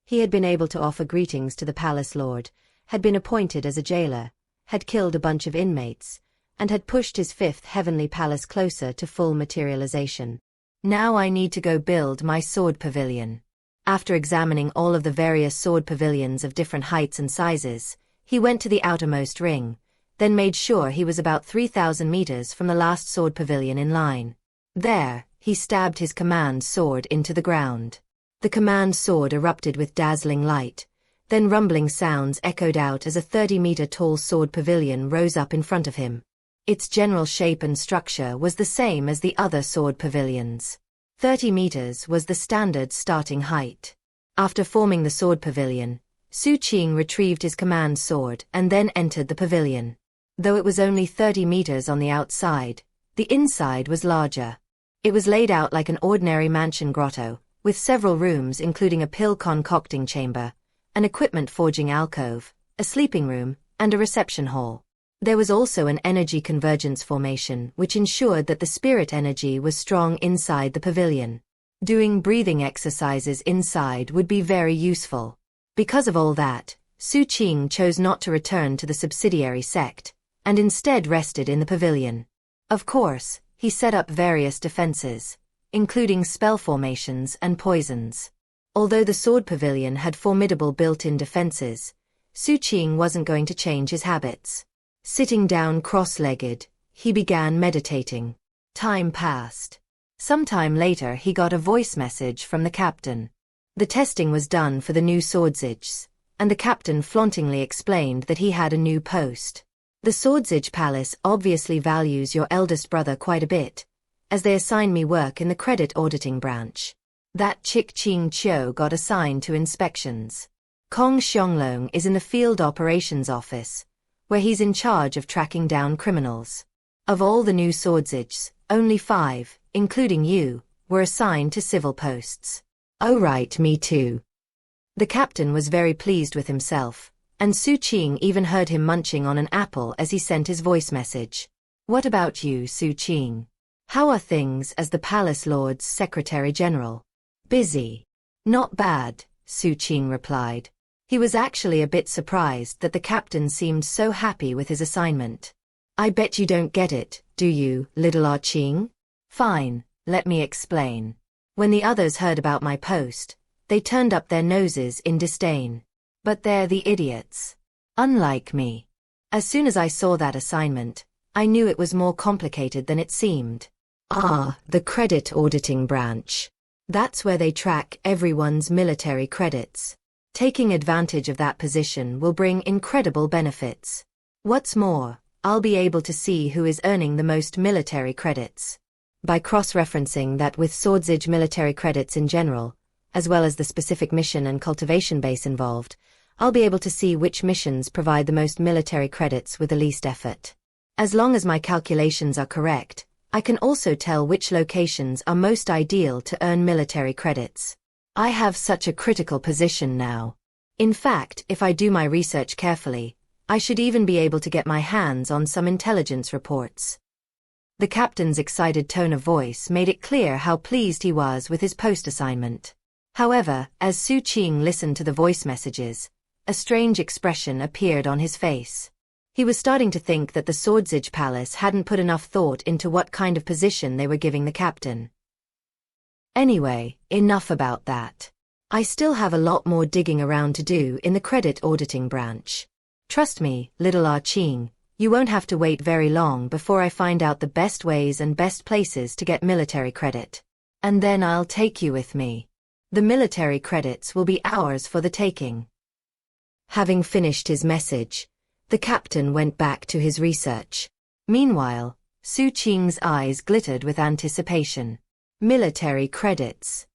He had been able to offer greetings to the Palace Lord, had been appointed as a jailer, had killed a bunch of inmates, and had pushed his 5th heavenly palace closer to full materialization. Now I need to go build my sword pavilion. After examining all of the various sword pavilions of different heights and sizes, he went to the outermost ring, then made sure he was about 3,000 meters from the last sword pavilion in line. There, he stabbed his command sword into the ground. The command sword erupted with dazzling light, then rumbling sounds echoed out as a 30-meter-tall sword pavilion rose up in front of him. Its general shape and structure was the same as the other sword pavilions. 30 meters was the standard starting height. After forming the sword pavilion, Xu Qing retrieved his command sword and then entered the pavilion. Though it was only 30 meters on the outside, the inside was larger. It was laid out like an ordinary mansion grotto, with several rooms including a pill concocting chamber, an equipment forging alcove, a sleeping room, and a reception hall. There was also an energy convergence formation which ensured that the spirit energy was strong inside the pavilion. Doing breathing exercises inside would be very useful. Because of all that, Xu Qing chose not to return to the subsidiary sect, and instead rested in the pavilion. Of course, he set up various defenses, including spell formations and poisons. Although the sword pavilion had formidable built-in defenses, Xu Qing wasn't going to change his habits. Sitting down cross-legged, he began meditating. Time passed. Sometime later he got a voice message from the captain. The testing was done for the new Swordsage, and the captain flauntingly explained that he had a new post. The Swordsage Palace obviously values your eldest brother quite a bit, as they assign me work in the credit auditing branch. That chick Qing Qiu got assigned to inspections. Kong Xianglong is in the field operations office, where he's in charge of tracking down criminals. Of all the new Swordsages, only 5, including you, were assigned to civil posts. Oh right, me too. The captain was very pleased with himself, and Xu Qing even heard him munching on an apple as he sent his voice message. What about you, Xu Qing? How are things as the Palace Lord's Secretary General? Busy. Not bad, Xu Qing replied. He was actually a bit surprised that the captain seemed so happy with his assignment. I bet you don't get it, do you, little Qing? Fine, let me explain. When the others heard about my post, they turned up their noses in disdain. But they're the idiots. Unlike me. As soon as I saw that assignment, I knew it was more complicated than it seemed. Ah, the credit auditing branch. That's where they track everyone's military credits. Taking advantage of that position will bring incredible benefits. What's more, I'll be able to see who is earning the most military credits. By cross-referencing that with Swordsage military credits in general, as well as the specific mission and cultivation base involved, I'll be able to see which missions provide the most military credits with the least effort. As long as my calculations are correct, I can also tell which locations are most ideal to earn military credits. I have such a critical position now. In fact, if I do my research carefully, I should even be able to get my hands on some intelligence reports. The captain's excited tone of voice made it clear how pleased he was with his post assignment. However, as Xu Qing listened to the voice messages, a strange expression appeared on his face. He was starting to think that the Swordsage Palace hadn't put enough thought into what kind of position they were giving the captain. Anyway, enough about that. I still have a lot more digging around to do in the credit auditing branch. Trust me, little Qing, you won't have to wait very long before I find out the best ways and best places to get military credit. And then I'll take you with me. The military credits will be ours for the taking. Having finished his message, the captain went back to his research. Meanwhile, Xu Qing's eyes glittered with anticipation. Military credits.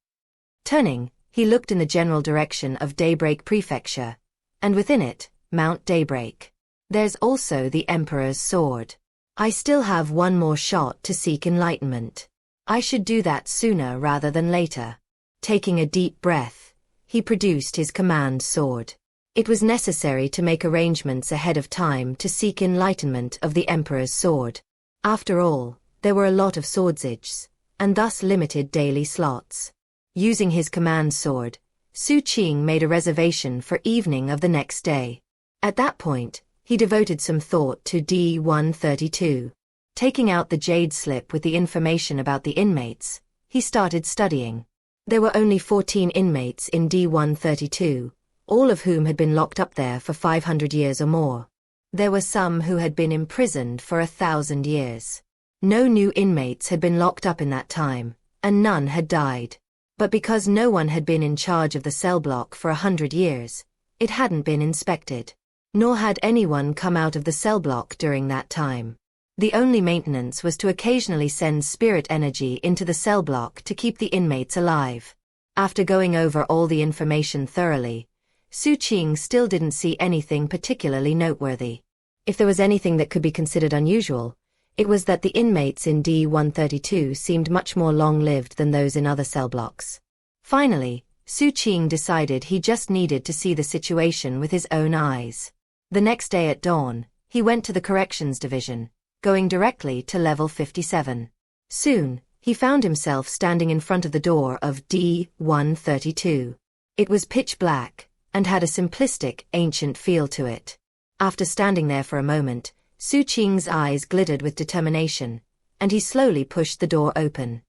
Turning, he looked in the general direction of Daybreak Prefecture, and within it, Mount Daybreak. There's also the Emperor's Sword. I still have one more shot to seek enlightenment. I should do that sooner rather than later. Taking a deep breath, he produced his command sword. It was necessary to make arrangements ahead of time to seek enlightenment of the Emperor's Sword. After all, there were a lot of swordsages, and thus limited daily slots. Using his command sword, Xu Qing made a reservation for evening of the next day. At that point, he devoted some thought to D-132. Taking out the jade slip with the information about the inmates, he started studying. There were only 14 inmates in D-132, all of whom had been locked up there for 500 years or more. There were some who had been imprisoned for 1,000 years. No new inmates had been locked up in that time, and none had died. But because no one had been in charge of the cell block for 100 years, it hadn't been inspected. Nor had anyone come out of the cell block during that time. The only maintenance was to occasionally send spirit energy into the cell block to keep the inmates alive. After going over all the information thoroughly, Xu Qing still didn't see anything particularly noteworthy. If there was anything that could be considered unusual, it was that the inmates in D-132 seemed much more long-lived than those in other cell blocks. Finally, Xu Qing decided he just needed to see the situation with his own eyes. The next day at dawn, he went to the corrections division, going directly to level 57. Soon, he found himself standing in front of the door of D-132. It was pitch black, and had a simplistic, ancient feel to it. After standing there for a moment, Xu Qing's eyes glittered with determination, and he slowly pushed the door open.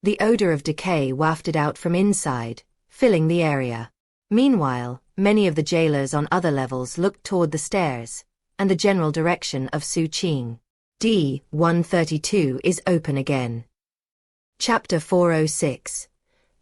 The odor of decay wafted out from inside, filling the area. Meanwhile, many of the jailers on other levels looked toward the stairs, and the general direction of Xu Qing. D-132 is open again. Chapter 406.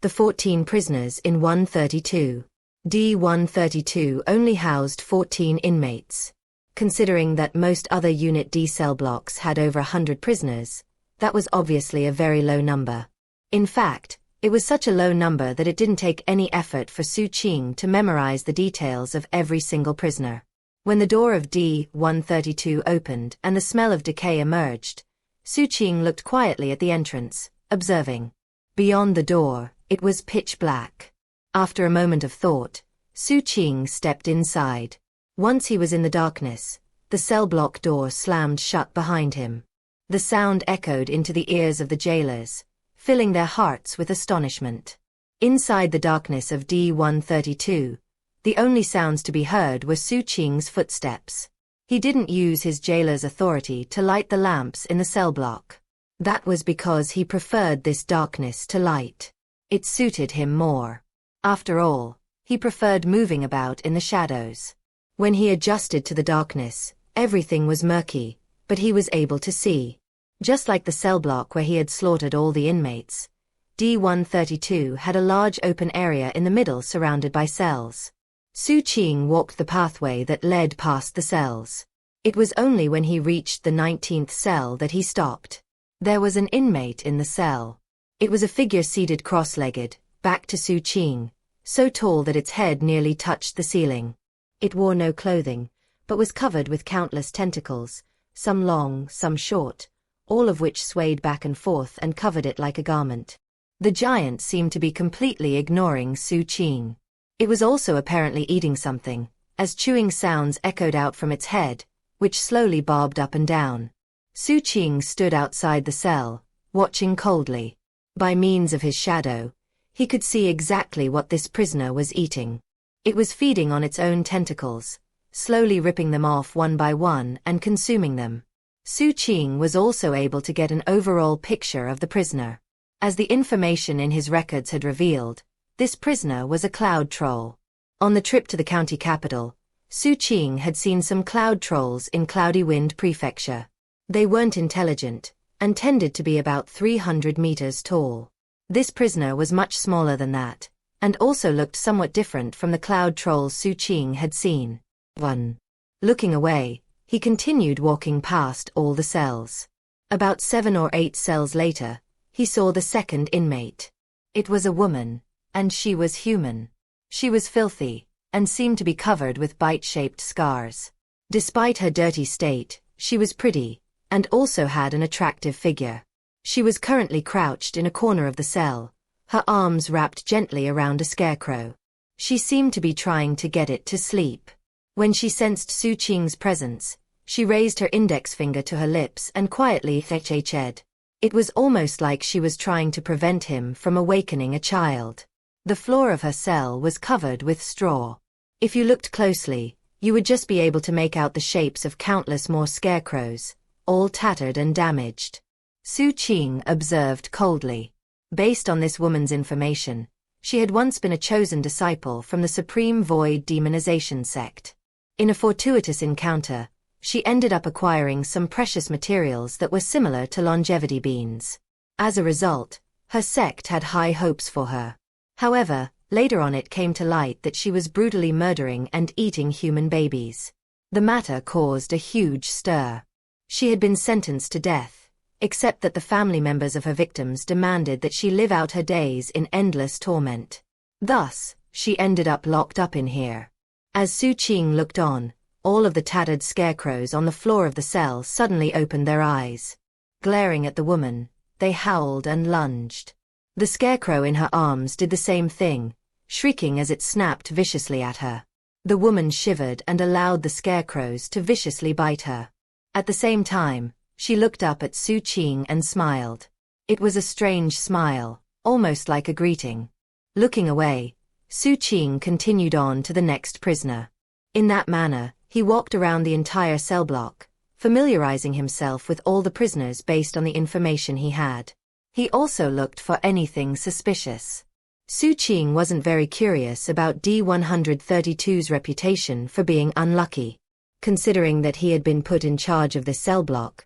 The 14 prisoners in 132. D-132 only housed 14 inmates. Considering that most other Unit D cell blocks had over 100 prisoners, that was obviously a very low number. In fact, it was such a low number that it didn't take any effort for Xu Qing to memorize the details of every single prisoner. When the door of D-132 opened and the smell of decay emerged, Xu Qing looked quietly at the entrance, observing. Beyond the door, it was pitch black. After a moment of thought, Xu Qing stepped inside. Once he was in the darkness, the cell block door slammed shut behind him. The sound echoed into the ears of the jailers, filling their hearts with astonishment. Inside the darkness of D-132, the only sounds to be heard were Xu Qing's footsteps. He didn't use his jailer's authority to light the lamps in the cell block. That was because he preferred this darkness to light. It suited him more. After all, he preferred moving about in the shadows. When he adjusted to the darkness, everything was murky, but he was able to see. Just like the cell block where he had slaughtered all the inmates, D-132 had a large open area in the middle surrounded by cells. Xu Qing walked the pathway that led past the cells. It was only when he reached the 19th cell that he stopped. There was an inmate in the cell. It was a figure seated cross-legged, back to Xu Qing, so tall that its head nearly touched the ceiling. It wore no clothing, but was covered with countless tentacles, some long, some short, all of which swayed back and forth and covered it like a garment. The giant seemed to be completely ignoring Xu Qing. It was also apparently eating something, as chewing sounds echoed out from its head, which slowly bobbed up and down. Xu Qing stood outside the cell, watching coldly. By means of his shadow, he could see exactly what this prisoner was eating. It was feeding on its own tentacles, slowly ripping them off one by one and consuming them. Xu Qing was also able to get an overall picture of the prisoner. As the information in his records had revealed, this prisoner was a cloud troll. On the trip to the county capital, Xu Qing had seen some cloud trolls in Cloudy Wind Prefecture. They weren't intelligent, and tended to be about 300 meters tall. This prisoner was much smaller than that, and also looked somewhat different from the cloud trolls Xu Qing had seen. 1. Looking away, he continued walking past all the cells. About 7 or 8 cells later, he saw the second inmate. It was a woman, and she was human. She was filthy, and seemed to be covered with bite-shaped scars. Despite her dirty state, she was pretty, and also had an attractive figure. She was currently crouched in a corner of the cell, her arms wrapped gently around a scarecrow. She seemed to be trying to get it to sleep. When she sensed Xu Qing's presence, she raised her index finger to her lips and quietly hed. It was almost like she was trying to prevent him from awakening a child. The floor of her cell was covered with straw. If you looked closely, you would just be able to make out the shapes of countless more scarecrows, all tattered and damaged. Xu Qing observed coldly. Based on this woman's information, she had once been a chosen disciple from the Supreme Void Demonization sect. In a fortuitous encounter, she ended up acquiring some precious materials that were similar to longevity beans. As a result, her sect had high hopes for her. However, later on it came to light that she was brutally murdering and eating human babies. The matter caused a huge stir. She had been sentenced to death, except that the family members of her victims demanded that she live out her days in endless torment. Thus, she ended up locked up in here. As Xu Qing looked on, all of the tattered scarecrows on the floor of the cell suddenly opened their eyes. Glaring at the woman, they howled and lunged. The scarecrow in her arms did the same thing, shrieking as it snapped viciously at her. The woman shivered and allowed the scarecrows to viciously bite her. At the same time, she looked up at Xu Qing and smiled. It was a strange smile, almost like a greeting. Looking away, Xu Qing continued on to the next prisoner. In that manner, he walked around the entire cell block, familiarizing himself with all the prisoners based on the information he had. He also looked for anything suspicious. Xu Qing wasn't very curious about D-132's reputation for being unlucky. Considering that he had been put in charge of this cell block,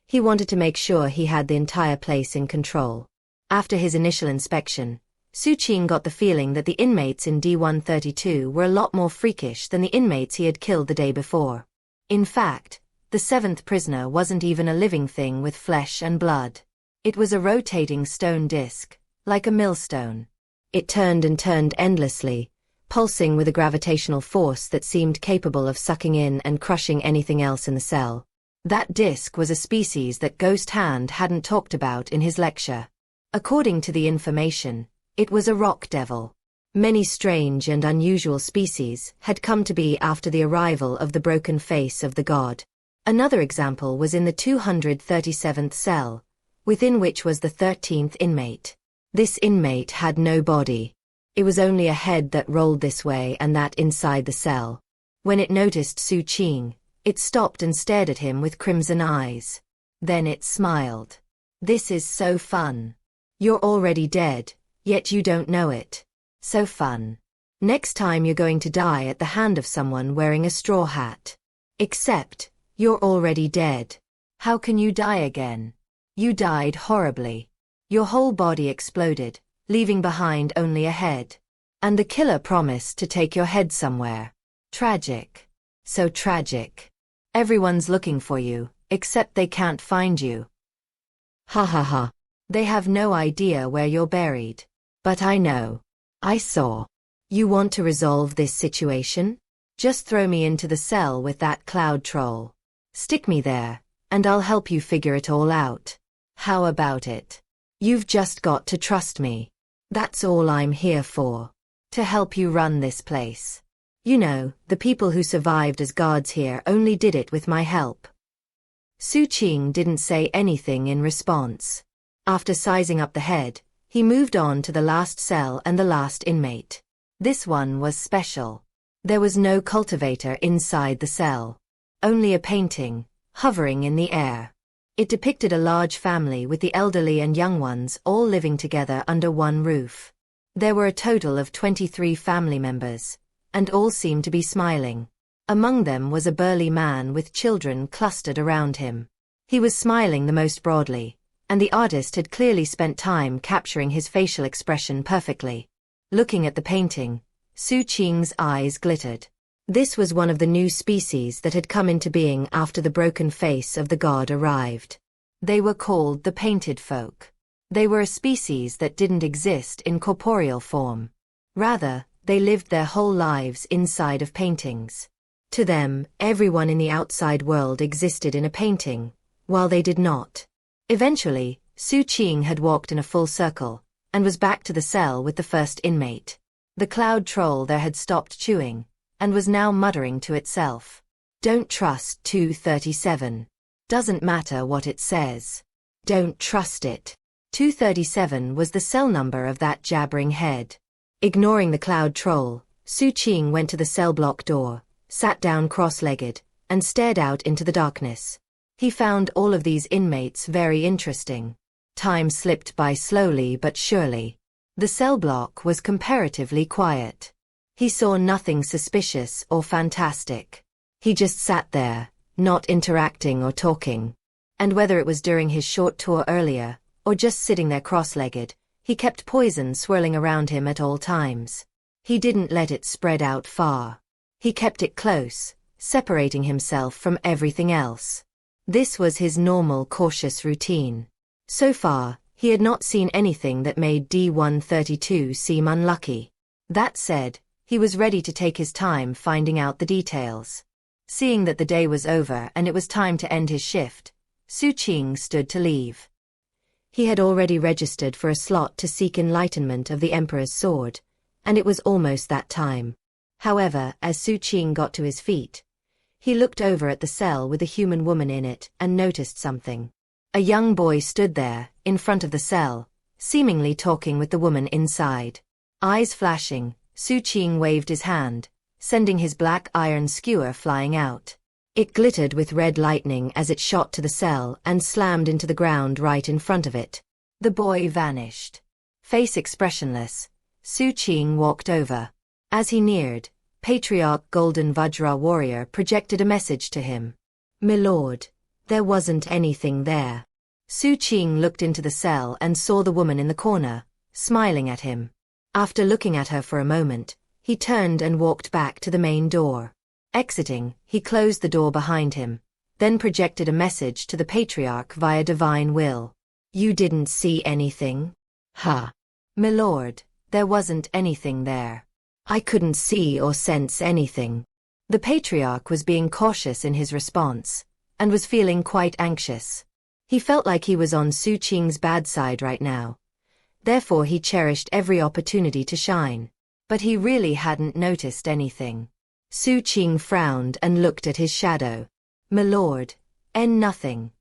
he wanted to make sure he had the entire place in control. After his initial inspection, Xu Qing got the feeling that the inmates in D-132 were a lot more freakish than the inmates he had killed the day before. In fact, the seventh prisoner wasn't even a living thing with flesh and blood. It was a rotating stone disc, like a millstone. It turned and turned endlessly, pulsing with a gravitational force that seemed capable of sucking in and crushing anything else in the cell. That disc was a species that Ghost Hand hadn't talked about in his lecture. According to the information, it was a rock devil. Many strange and unusual species had come to be after the arrival of the broken face of the god. Another example was in the 237th cell, within which was the 13th inmate. This inmate had no body. It was only a head that rolled this way and that inside the cell. When it noticed Xu Qing, it stopped and stared at him with crimson eyes. Then it smiled. "This is so fun. You're already dead, yet you don't know it. So fun. Next time you're going to die at the hand of someone wearing a straw hat. Except, you're already dead. How can you die again? You died horribly. Your whole body exploded, leaving behind only a head. And the killer promised to take your head somewhere. Tragic. So tragic. Everyone's looking for you, except they can't find you. Ha ha ha. They have no idea where you're buried. But I know. I saw. You want to resolve this situation? Just throw me into the cell with that cloud troll. Stick me there, and I'll help you figure it all out. How about it? You've just got to trust me. That's all I'm here for. To help you run this place. You know, the people who survived as guards here only did it with my help." Xu Qing didn't say anything in response. After sizing up the head, he moved on to the last cell and the last inmate. This one was special. There was no cultivator inside the cell. Only a painting, hovering in the air. It depicted a large family with the elderly and young ones all living together under one roof. There were a total of 23 family members, and all seemed to be smiling. Among them was a burly man with children clustered around him. He was smiling the most broadly, and the artist had clearly spent time capturing his facial expression perfectly. Looking at the painting, Xu Qing's eyes glittered. This was one of the new species that had come into being after the broken face of the god arrived. They were called the Painted Folk. They were a species that didn't exist in corporeal form. Rather, they lived their whole lives inside of paintings. To them, everyone in the outside world existed in a painting, while they did not. Eventually, Xu Qing had walked in a full circle, and was back to the cell with the first inmate. The cloud troll there had stopped chewing, and was now muttering to itself. "Don't trust 237. Doesn't matter what it says. Don't trust it." 237 was the cell number of that jabbering head. Ignoring the cloud troll, Xu Qing went to the cell block door, sat down cross-legged, and stared out into the darkness. He found all of these inmates very interesting. Time slipped by slowly but surely. The cell block was comparatively quiet. He saw nothing suspicious or fantastic. He just sat there, not interacting or talking. And whether it was during his short tour earlier, or just sitting there cross-legged, he kept poison swirling around him at all times. He didn't let it spread out far. He kept it close, separating himself from everything else. This was his normal cautious routine. So far, he had not seen anything that made D-132 seem unlucky. That said, he was ready to take his time finding out the details. Seeing that the day was over and it was time to end his shift, Xu Qing stood to leave. He had already registered for a slot to seek enlightenment of the Emperor's sword, and it was almost that time. However, as Xu Qing got to his feet, he looked over at the cell with a human woman in it and noticed something. A young boy stood there, in front of the cell, seemingly talking with the woman inside. Eyes flashing, Xu Qing waved his hand, sending his black iron skewer flying out. It glittered with red lightning as it shot to the cell and slammed into the ground right in front of it. The boy vanished. Face expressionless, Xu Qing walked over. As he neared, Patriarch Golden Vajra Warrior projected a message to him. "Milord, there wasn't anything there." Xu Qing looked into the cell and saw the woman in the corner, smiling at him. After looking at her for a moment, he turned and walked back to the main door. Exiting, he closed the door behind him, then projected a message to the Patriarch via divine will. "You didn't see anything?" "Huh. Milord, there wasn't anything there. I couldn't see or sense anything." The Patriarch was being cautious in his response, and was feeling quite anxious. He felt like he was on Xu Qing's bad side right now. Therefore he cherished every opportunity to shine. But he really hadn't noticed anything. Xu Qing frowned and looked at his shadow. "Milord, nothing."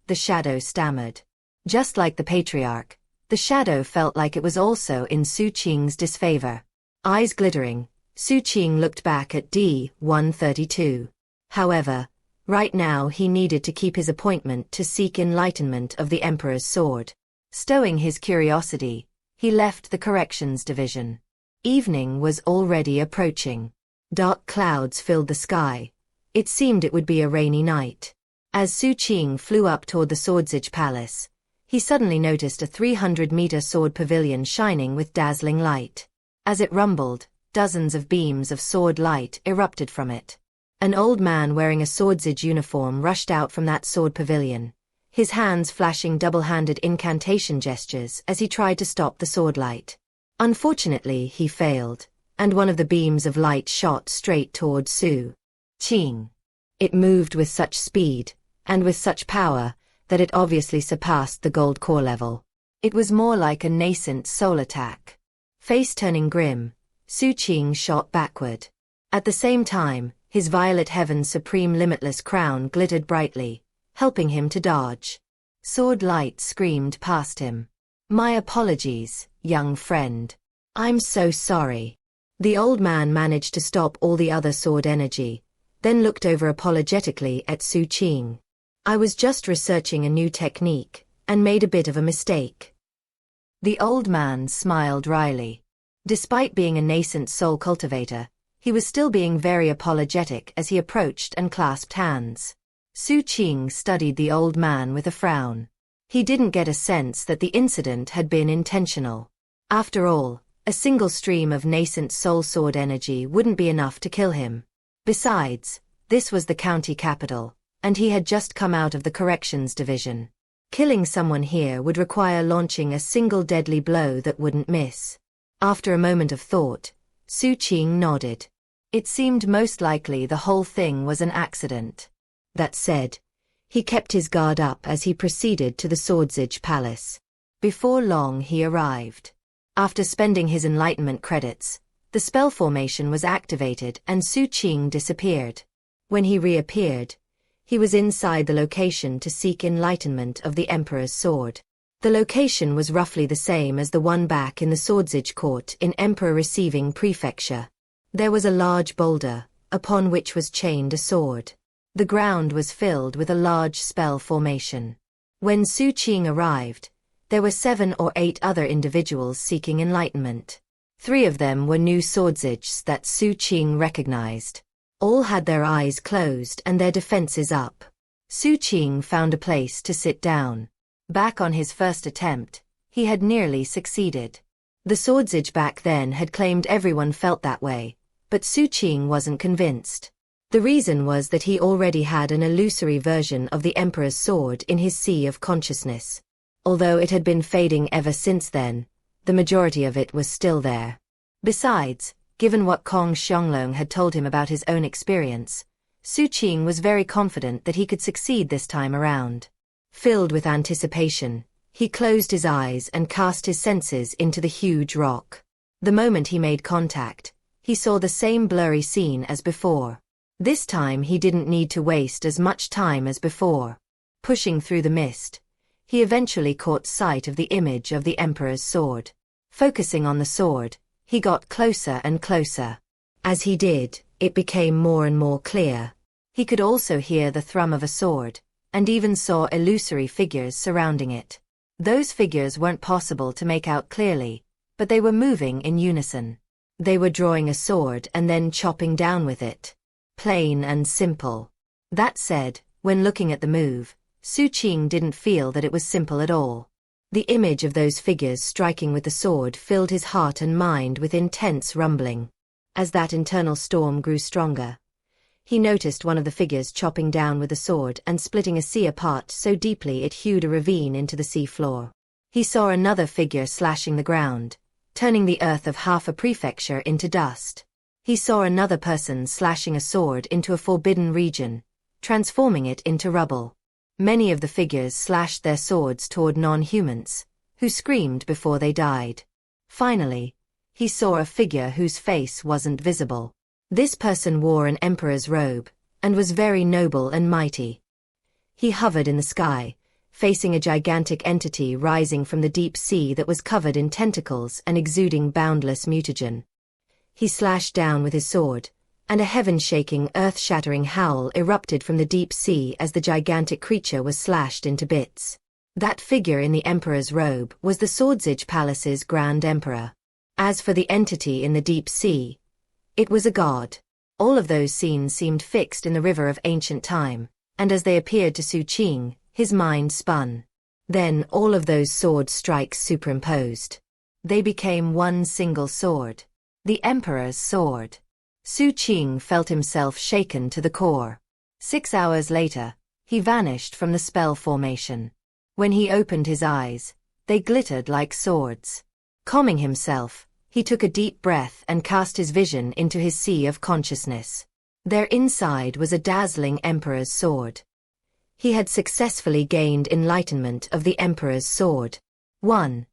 The shadow stammered. Just like the Patriarch, the shadow felt like it was also in Xu Qing's disfavor. Eyes glittering, Xu Qing looked back at D-132. However, right now he needed to keep his appointment to seek enlightenment of the Emperor's sword. Stowing his curiosity, he left the corrections division. Evening was already approaching. Dark clouds filled the sky. It seemed it would be a rainy night. As Xu Qing flew up toward the Swordsage Palace, he suddenly noticed a 300-meter sword pavilion shining with dazzling light. As it rumbled, dozens of beams of sword light erupted from it. An old man wearing a Swordsage uniform rushed out from that sword pavilion, his hands flashing double-handed incantation gestures as he tried to stop the sword light. Unfortunately, he failed, and one of the beams of light shot straight toward Xu Qing. It moved with such speed, and with such power, that it obviously surpassed the gold core level. It was more like a nascent soul attack. Face turning grim, Xu Qing shot backward. At the same time, his violet heaven's supreme limitless crown glittered brightly, helping him to dodge. Sword light screamed past him. "My apologies, young friend. I'm so sorry." The old man managed to stop all the other sword energy, then looked over apologetically at Xu Qing. "I was just researching a new technique, and made a bit of a mistake." The old man smiled wryly. Despite being a nascent soul cultivator, he was still being very apologetic as he approached and clasped hands. Xu Qing studied the old man with a frown. He didn't get a sense that the incident had been intentional. After all, a single stream of nascent soul sword energy wouldn't be enough to kill him. Besides, this was the county capital, and he had just come out of the corrections division. Killing someone here would require launching a single deadly blow that wouldn't miss. After a moment of thought, Xu Qing nodded. It seemed most likely the whole thing was an accident. That said, he kept his guard up as he proceeded to the Swordsage Palace. Before long he arrived. After spending his enlightenment credits, the spell formation was activated and Xu Qing disappeared. When he reappeared, he was inside the location to seek enlightenment of the Emperor's sword. The location was roughly the same as the one back in the Swordsage Court in Emperor Receiving Prefecture. There was a large boulder, upon which was chained a sword. The ground was filled with a large spell formation. When Xu Qing arrived, there were 7 or 8 other individuals seeking enlightenment. 3 of them were new swordsages that Xu Qing recognized. All had their eyes closed and their defenses up. Xu Qing found a place to sit down. Back on his first attempt, he had nearly succeeded. The swordsage back then had claimed everyone felt that way, but Xu Qing wasn't convinced. The reason was that he already had an illusory version of the Emperor's sword in his sea of consciousness. Although it had been fading ever since then, the majority of it was still there. Besides, given what Kong Xianglong had told him about his own experience, Xu Qing was very confident that he could succeed this time around. Filled with anticipation, he closed his eyes and cast his senses into the huge rock. The moment he made contact, he saw the same blurry scene as before. This time he didn't need to waste as much time as before. Pushing through the mist, he eventually caught sight of the image of the Emperor's sword. Focusing on the sword, he got closer and closer. As he did, it became more and more clear. He could also hear the thrum of a sword, and even saw illusory figures surrounding it. Those figures weren't possible to make out clearly, but they were moving in unison. They were drawing a sword and then chopping down with it. Plain and simple. That said, when looking at the move, Xu Qing didn't feel that it was simple at all. The image of those figures striking with the sword filled his heart and mind with intense rumbling. As that internal storm grew stronger, he noticed one of the figures chopping down with the sword and splitting a sea apart so deeply it hewed a ravine into the sea floor. He saw another figure slashing the ground, turning the earth of half a prefecture into dust. He saw another person slashing a sword into a forbidden region, transforming it into rubble. Many of the figures slashed their swords toward non-humans, who screamed before they died. Finally, he saw a figure whose face wasn't visible. This person wore an emperor's robe, and was very noble and mighty. He hovered in the sky, facing a gigantic entity rising from the deep sea that was covered in tentacles and exuding boundless mutagen. He slashed down with his sword, and a heaven-shaking, earth-shattering howl erupted from the deep sea as the gigantic creature was slashed into bits. That figure in the emperor's robe was the Swordsage Palace's Grand Emperor. As for the entity in the deep sea, it was a god. All of those scenes seemed fixed in the river of ancient time, and as they appeared to Xu Qing, his mind spun. Then all of those sword strikes superimposed. They became one single sword. The Emperor's sword. Xu Qing felt himself shaken to the core. 6 hours later, he vanished from the spell formation. When he opened his eyes, they glittered like swords. Calming himself, he took a deep breath and cast his vision into his sea of consciousness. There inside was a dazzling Emperor's sword. He had successfully gained enlightenment of the Emperor's sword. 1.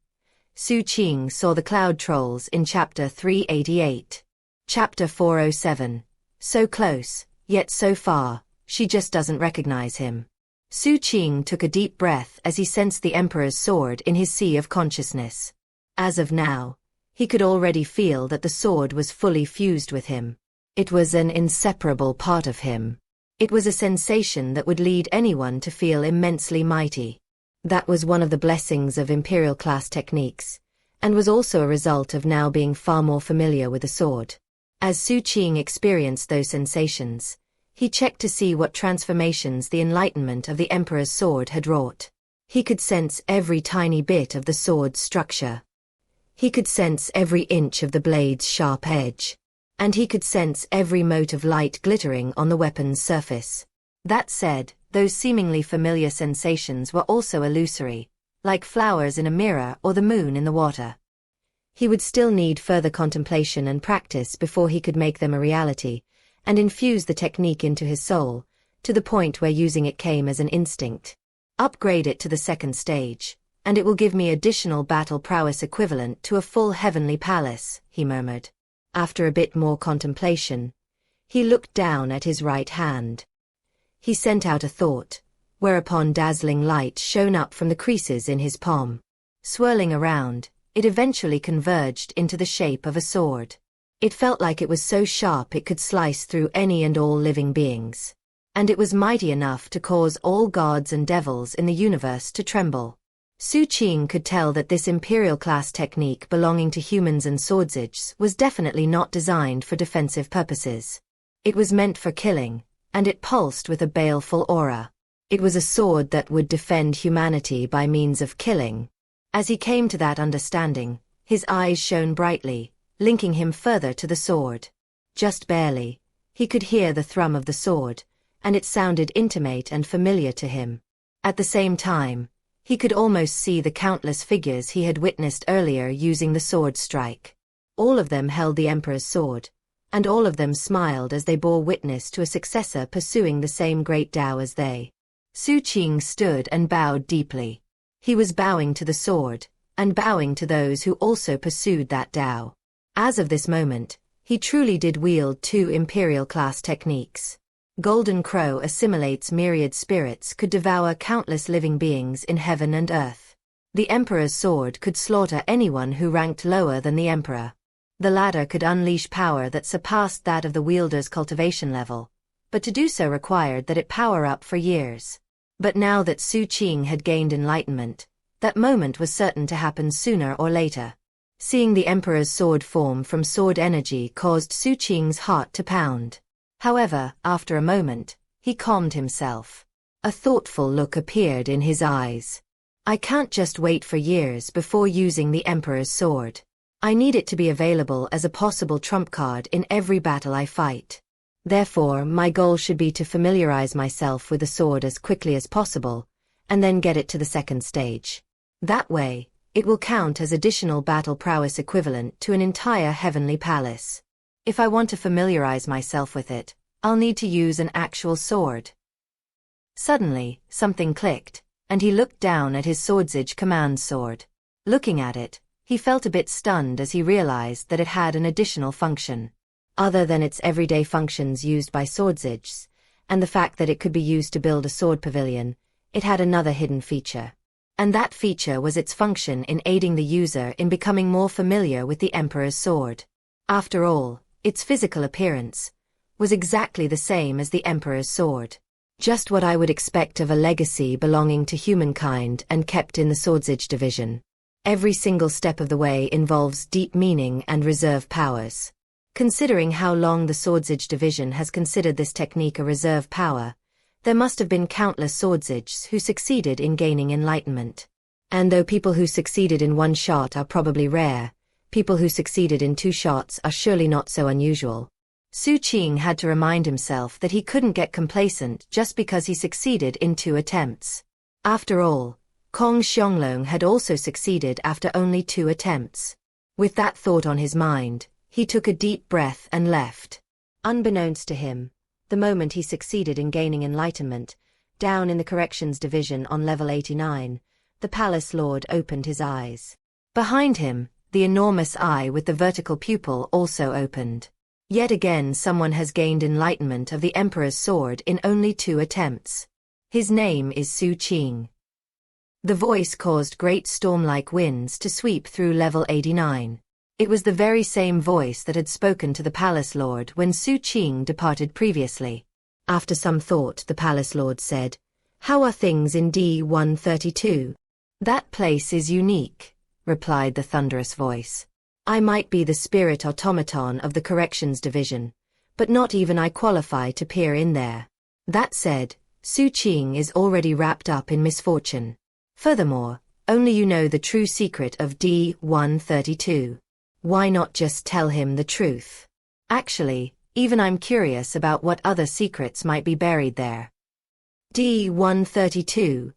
Xu Qing saw the cloud trolls in Chapter 388. Chapter 407. So close, yet so far, she just doesn't recognize him. Xu Qing took a deep breath as he sensed the Emperor's sword in his sea of consciousness. As of now, he could already feel that the sword was fully fused with him. It was an inseparable part of him. It was a sensation that would lead anyone to feel immensely mighty. That was one of the blessings of Imperial class techniques, and was also a result of now being far more familiar with the sword. As Xu Qing experienced those sensations, he checked to see what transformations the enlightenment of the Emperor's sword had wrought. He could sense every tiny bit of the sword's structure. He could sense every inch of the blade's sharp edge. And he could sense every mote of light glittering on the weapon's surface. That said, those seemingly familiar sensations were also illusory, like flowers in a mirror or the moon in the water. He would still need further contemplation and practice before he could make them a reality, and infuse the technique into his soul, to the point where using it came as an instinct. Upgrade it to the second stage, and it will give me additional battle prowess equivalent to a full heavenly palace, he murmured. After a bit more contemplation, he looked down at his right hand. He sent out a thought, whereupon dazzling light shone up from the creases in his palm. Swirling around, it eventually converged into the shape of a sword. It felt like it was so sharp it could slice through any and all living beings. And it was mighty enough to cause all gods and devils in the universe to tremble. Xu Qing could tell that this imperial class technique belonging to humans and swordsages was definitely not designed for defensive purposes. It was meant for killing, and it pulsed with a baleful aura. It was a sword that would defend humanity by means of killing. As he came to that understanding, his eyes shone brightly, linking him further to the sword. Just barely, he could hear the thrum of the sword, and it sounded intimate and familiar to him. At the same time, he could almost see the countless figures he had witnessed earlier using the sword strike. All of them held the Emperor's sword, and all of them smiled as they bore witness to a successor pursuing the same great Tao as they. Xu Qing stood and bowed deeply. He was bowing to the sword, and bowing to those who also pursued that Tao. As of this moment, he truly did wield two imperial-class techniques. Golden Crow assimilates myriad spirits, could devour countless living beings in heaven and earth. The Emperor's sword could slaughter anyone who ranked lower than the Emperor. The latter could unleash power that surpassed that of the wielder's cultivation level, but to do so required that it power up for years. But now that Xu Qing had gained enlightenment, that moment was certain to happen sooner or later. Seeing the Emperor's sword form from sword energy caused Xu Qing's heart to pound. However, after a moment, he calmed himself. A thoughtful look appeared in his eyes. I can't just wait for years before using the Emperor's sword. I need it to be available as a possible trump card in every battle I fight. Therefore, my goal should be to familiarize myself with the sword as quickly as possible, and then get it to the second stage. That way, it will count as additional battle prowess equivalent to an entire heavenly palace. If I want to familiarize myself with it, I'll need to use an actual sword. Suddenly, something clicked, and he looked down at his Swordsage command sword. Looking at it, he felt a bit stunned as he realized that it had an additional function. Other than its everyday functions used by Swordsages, and the fact that it could be used to build a sword pavilion, it had another hidden feature. And that feature was its function in aiding the user in becoming more familiar with the Emperor's sword. After all, its physical appearance was exactly the same as the Emperor's sword. Just what I would expect of a legacy belonging to humankind and kept in the Swordsage division. Every single step of the way involves deep meaning and reserve powers. Considering how long the Swordsage division has considered this technique a reserve power, there must have been countless Swordsages who succeeded in gaining enlightenment. And though people who succeeded in one shot are probably rare, people who succeeded in 2 shots are surely not so unusual. Xu Qing had to remind himself that he couldn't get complacent just because he succeeded in 2 attempts. After all, Kong Xianglong had also succeeded after only 2 attempts. With that thought on his mind, he took a deep breath and left. Unbeknownst to him, the moment he succeeded in gaining enlightenment, down in the corrections division on level 89, the palace lord opened his eyes. Behind him, the enormous eye with the vertical pupil also opened. Yet again someone has gained enlightenment of the Emperor's sword in only 2 attempts. His name is Xu Qing. The voice caused great storm-like winds to sweep through level 89. It was the very same voice that had spoken to the palace lord when Xu Qing departed previously. After some thought, the palace lord said, "How are things in D132? "That place is unique," replied the thunderous voice. "I might be the spirit automaton of the corrections division, but not even I qualify to peer in there." That said, Xu Qing is already wrapped up in misfortune. Furthermore, only you know the true secret of D132. Why not just tell him the truth? Actually, even I'm curious about what other secrets might be buried there. D132,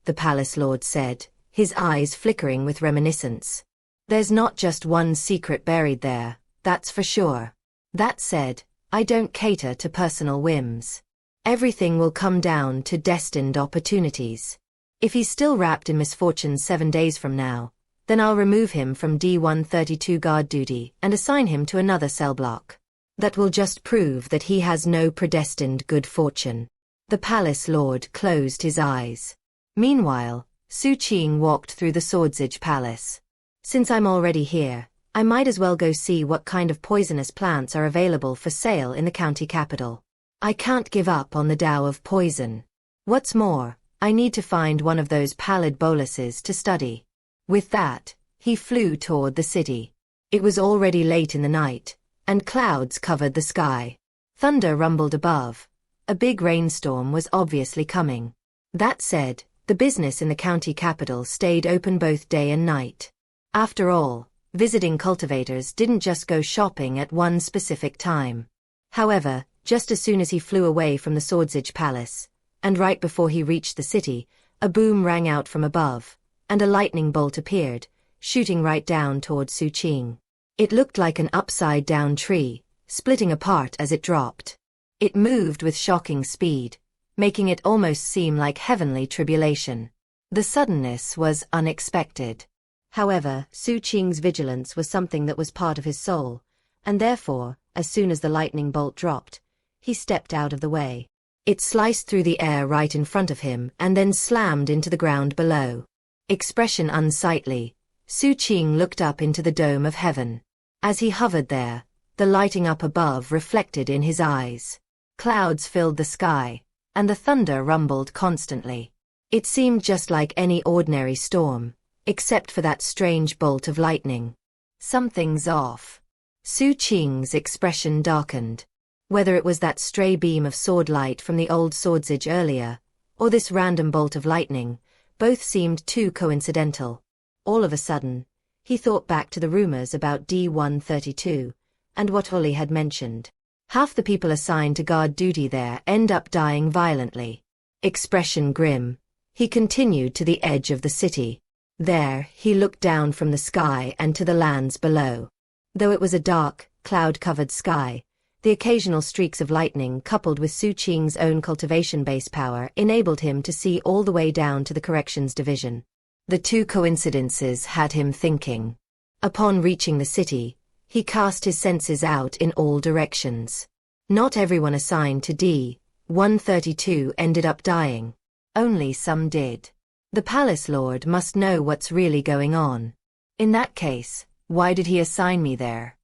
the palace lord said, his eyes flickering with reminiscence. There's not just one secret buried there, that's for sure. That said, I don't cater to personal whims. Everything will come down to destined opportunities. If he's still wrapped in misfortune 7 days from now, then I'll remove him from D132 guard duty and assign him to another cell block. That will just prove that he has no predestined good fortune. The palace lord closed his eyes. Meanwhile, Xu Qing walked through the Swordsage Palace. Since I'm already here, I might as well go see what kind of poisonous plants are available for sale in the county capital. I can't give up on the Tao of poison. What's more, I need to find one of those pallid boluses to study. With that, he flew toward the city. It was already late in the night, and clouds covered the sky. Thunder rumbled above. A big rainstorm was obviously coming. That said, the business in the county capital stayed open both day and night. After all, visiting cultivators didn't just go shopping at one specific time. However, just as soon as he flew away from the Swordsage Palace, and right before he reached the city, a boom rang out from above, and a lightning bolt appeared, shooting right down toward Xu Qing. It looked like an upside-down tree, splitting apart as it dropped. It moved with shocking speed, making it almost seem like heavenly tribulation. The suddenness was unexpected. However, Xu Qing's vigilance was something that was part of his soul, and therefore, as soon as the lightning bolt dropped, he stepped out of the way. It sliced through the air right in front of him and then slammed into the ground below. Expression unsightly, Xu Qing looked up into the dome of heaven. As he hovered there, the lighting up above reflected in his eyes. Clouds filled the sky, and the thunder rumbled constantly. It seemed just like any ordinary storm, except for that strange bolt of lightning. Something's off. Xu Qing's expression darkened. Whether it was that stray beam of sword light from the old Swordsage earlier, or this random bolt of lightning, both seemed too coincidental. All of a sudden, he thought back to the rumors about D-132, and what Holly had mentioned. Half the people assigned to guard duty there end up dying violently. Expression grim, he continued to the edge of the city. There, he looked down from the sky and to the lands below. Though it was a dark, cloud-covered sky, the occasional streaks of lightning coupled with Xu Qing's own cultivation base power enabled him to see all the way down to the corrections division. The two coincidences had him thinking. Upon reaching the city, he cast his senses out in all directions. Not everyone assigned to D-132 ended up dying. Only some did. The palace lord must know what's really going on. In that case, why did he assign me there?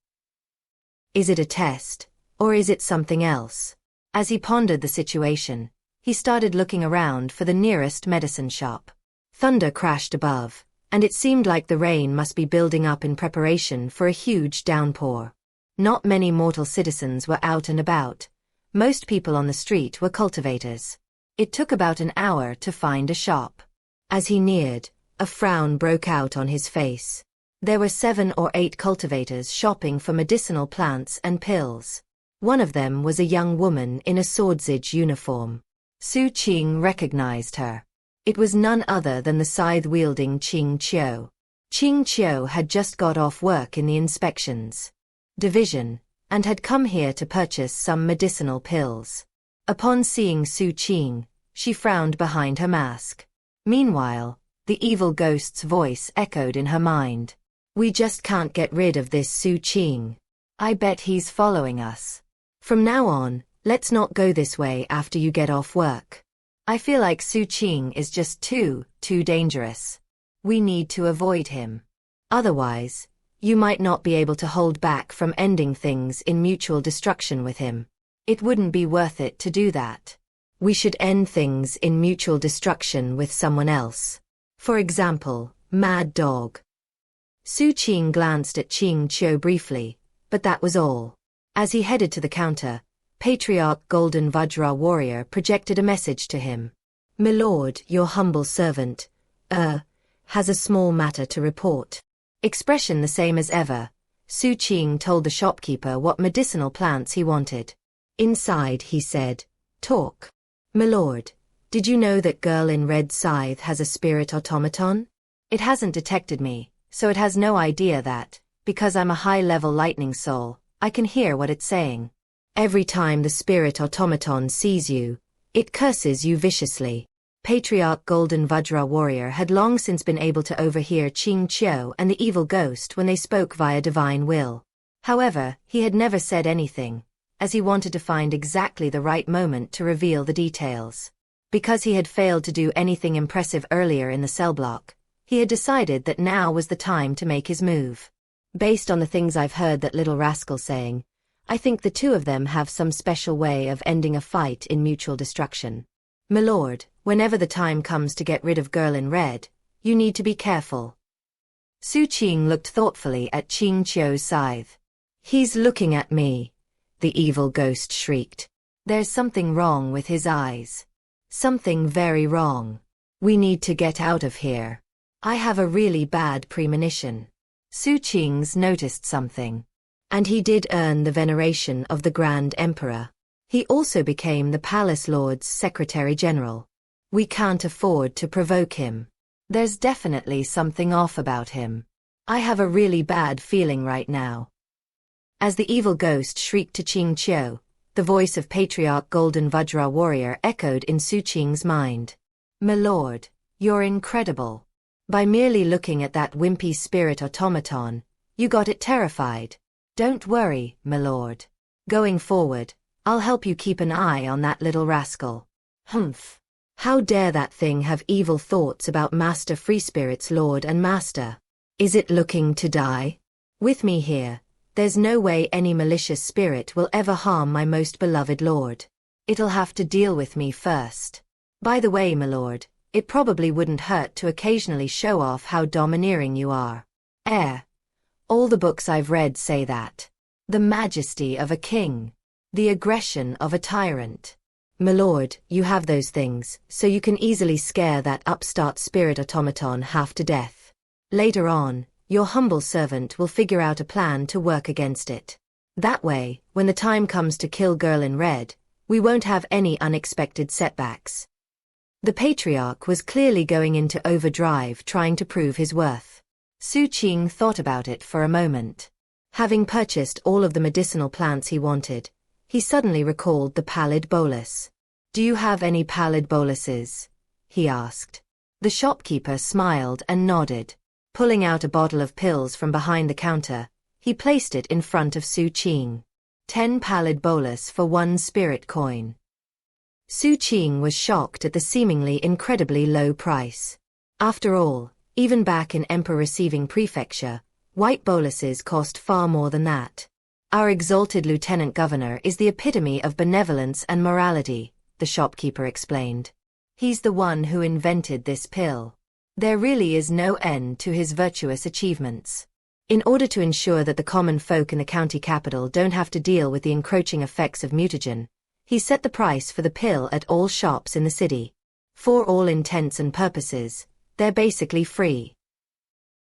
Is it a test, or is it something else? As he pondered the situation, he started looking around for the nearest medicine shop. Thunder crashed above, and it seemed like the rain must be building up in preparation for a huge downpour. Not many mortal citizens were out and about. Most people on the street were cultivators. It took about an hour to find a shop. As he neared, a frown broke out on his face. There were 7 or 8 cultivators shopping for medicinal plants and pills. One of them was a young woman in a Swordsage uniform. Xu Qing recognized her. It was none other than the scythe-wielding Xianxia. Xianxia had just got off work in the inspections division, and had come here to purchase some medicinal pills. Upon seeing Xu Qing, she frowned behind her mask. Meanwhile, the evil ghost's voice echoed in her mind. We just can't get rid of this Xu Qing. I bet he's following us. From now on, let's not go this way after you get off work. I feel like Xu Qing is just too dangerous. We need to avoid him. Otherwise, you might not be able to hold back from ending things in mutual destruction with him. It wouldn't be worth it to do that. We should end things in mutual destruction with someone else. For example, Mad Dog. Xu Qing glanced at Xianxia briefly, but that was all. As he headed to the counter, Patriarch Golden Vajra Warrior projected a message to him. My lord, your humble servant, has a small matter to report. Expression the same as ever, Xu Qing told the shopkeeper what medicinal plants he wanted. Inside, he said, talk. My lord, did you know that girl in red scythe has a spirit automaton? It hasn't detected me, so it has no idea that, because I'm a high-level lightning soul, I can hear what it's saying. Every time the spirit automaton sees you, it curses you viciously. Patriarch Golden Vajra Warrior had long since been able to overhear Xianxia and the evil ghost when they spoke via divine will. However, he had never said anything, as he wanted to find exactly the right moment to reveal the details. Because he had failed to do anything impressive earlier in the cell block, he had decided that now was the time to make his move. Based on the things I've heard that little rascal saying, I think the two of them have some special way of ending a fight in mutual destruction. My lord, whenever the time comes to get rid of Girl in Red, you need to be careful. Xu Qing looked thoughtfully at Xianxia's scythe. He's looking at me. the evil ghost shrieked. There's something wrong with his eyes. Something very wrong. We need to get out of here. I have a really bad premonition. Xu Qing's noticed something. And he did earn the veneration of the Grand Emperor. He also became the Palace Lord's Secretary General. We can't afford to provoke him. There's definitely something off about him. I have a really bad feeling right now. As the evil ghost shrieked to Xianxia, the voice of Patriarch Golden Vajra Warrior echoed in Xu Qing's mind. My lord, you're incredible. By merely looking at that wimpy spirit automaton, you got it terrified. Don't worry, my lord. Going forward, I'll help you keep an eye on that little rascal. Humph. How dare that thing have evil thoughts about Master Free Spirit's lord and master? Is it looking to die? With me here, there's no way any malicious spirit will ever harm my most beloved lord. It'll have to deal with me first. By the way, my lord, it probably wouldn't hurt to occasionally show off how domineering you are. All the books I've read say that. The majesty of a king. The aggression of a tyrant. My lord, you have those things, so you can easily scare that upstart spirit automaton half to death. Later on, your humble servant will figure out a plan to work against it. That way, when the time comes to kill Girl in Red, we won't have any unexpected setbacks. The patriarch was clearly going into overdrive trying to prove his worth. Xu Qing thought about it for a moment. Having purchased all of the medicinal plants he wanted, he suddenly recalled the pallid bolus. Do you have any pallid boluses? He asked. The shopkeeper smiled and nodded. Pulling out a bottle of pills from behind the counter, he placed it in front of Xu Qing. 10 pallid bolus for 1 spirit coin. Xu Qing was shocked at the seemingly incredibly low price. After all, even back in Emperor-receiving prefecture, white boluses cost far more than that. Our exalted lieutenant governor is the epitome of benevolence and morality, the shopkeeper explained. He's the one who invented this pill. There really is no end to his virtuous achievements. In order to ensure that the common folk in the county capital don't have to deal with the encroaching effects of mutagen, he set the price for the pill at all shops in the city. For all intents and purposes, they're basically free.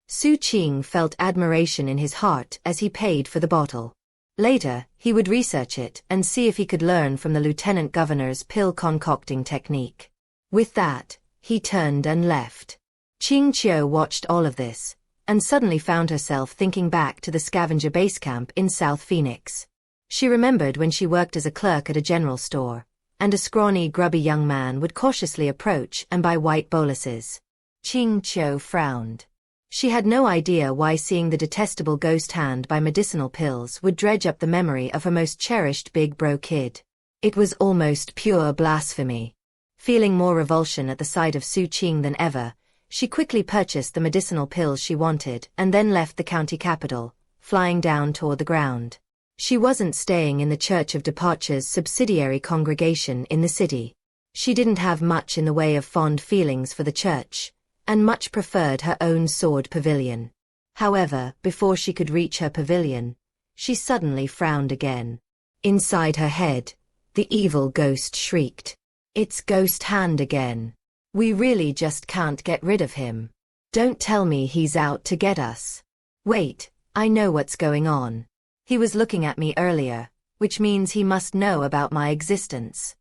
Xu Qing felt admiration in his heart as he paid for the bottle. Later, he would research it and see if he could learn from the lieutenant governor's pill concocting technique. With that, he turned and left. Xianxia watched all of this, and suddenly found herself thinking back to the scavenger base camp in South Phoenix. She remembered when she worked as a clerk at a general store, and a scrawny, grubby young man would cautiously approach and buy white boluses. Xianxia frowned. She had no idea why seeing the detestable ghost hand buy medicinal pills would dredge up the memory of her most cherished big bro kid. It was almost pure blasphemy. Feeling more revulsion at the sight of Xu Qing than ever, she quickly purchased the medicinal pills she wanted and then left the county capital, flying down toward the ground. She wasn't staying in the Church of Departure's subsidiary congregation in the city. She didn't have much in the way of fond feelings for the church, and much preferred her own sword pavilion. However, before she could reach her pavilion, she suddenly frowned again. Inside her head, the evil ghost shrieked. It's Ghost Hand again. We really just can't get rid of him. Don't tell me he's out to get us. Wait, I know what's going on. He was looking at me earlier, which means he must know about my existence.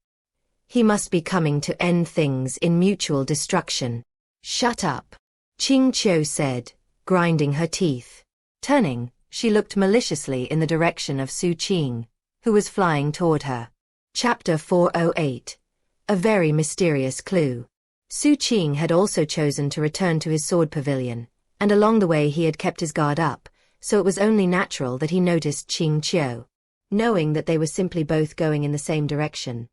He must be coming to end things in mutual destruction. Shut up, Xianxia said, grinding her teeth. Turning, she looked maliciously in the direction of Xu Qing, who was flying toward her. Chapter 408. A very mysterious clue. Xu Qing had also chosen to return to his sword pavilion, and along the way he had kept his guard up, so it was only natural that he noticed Xianxia. Knowing that they were simply both going in the same direction,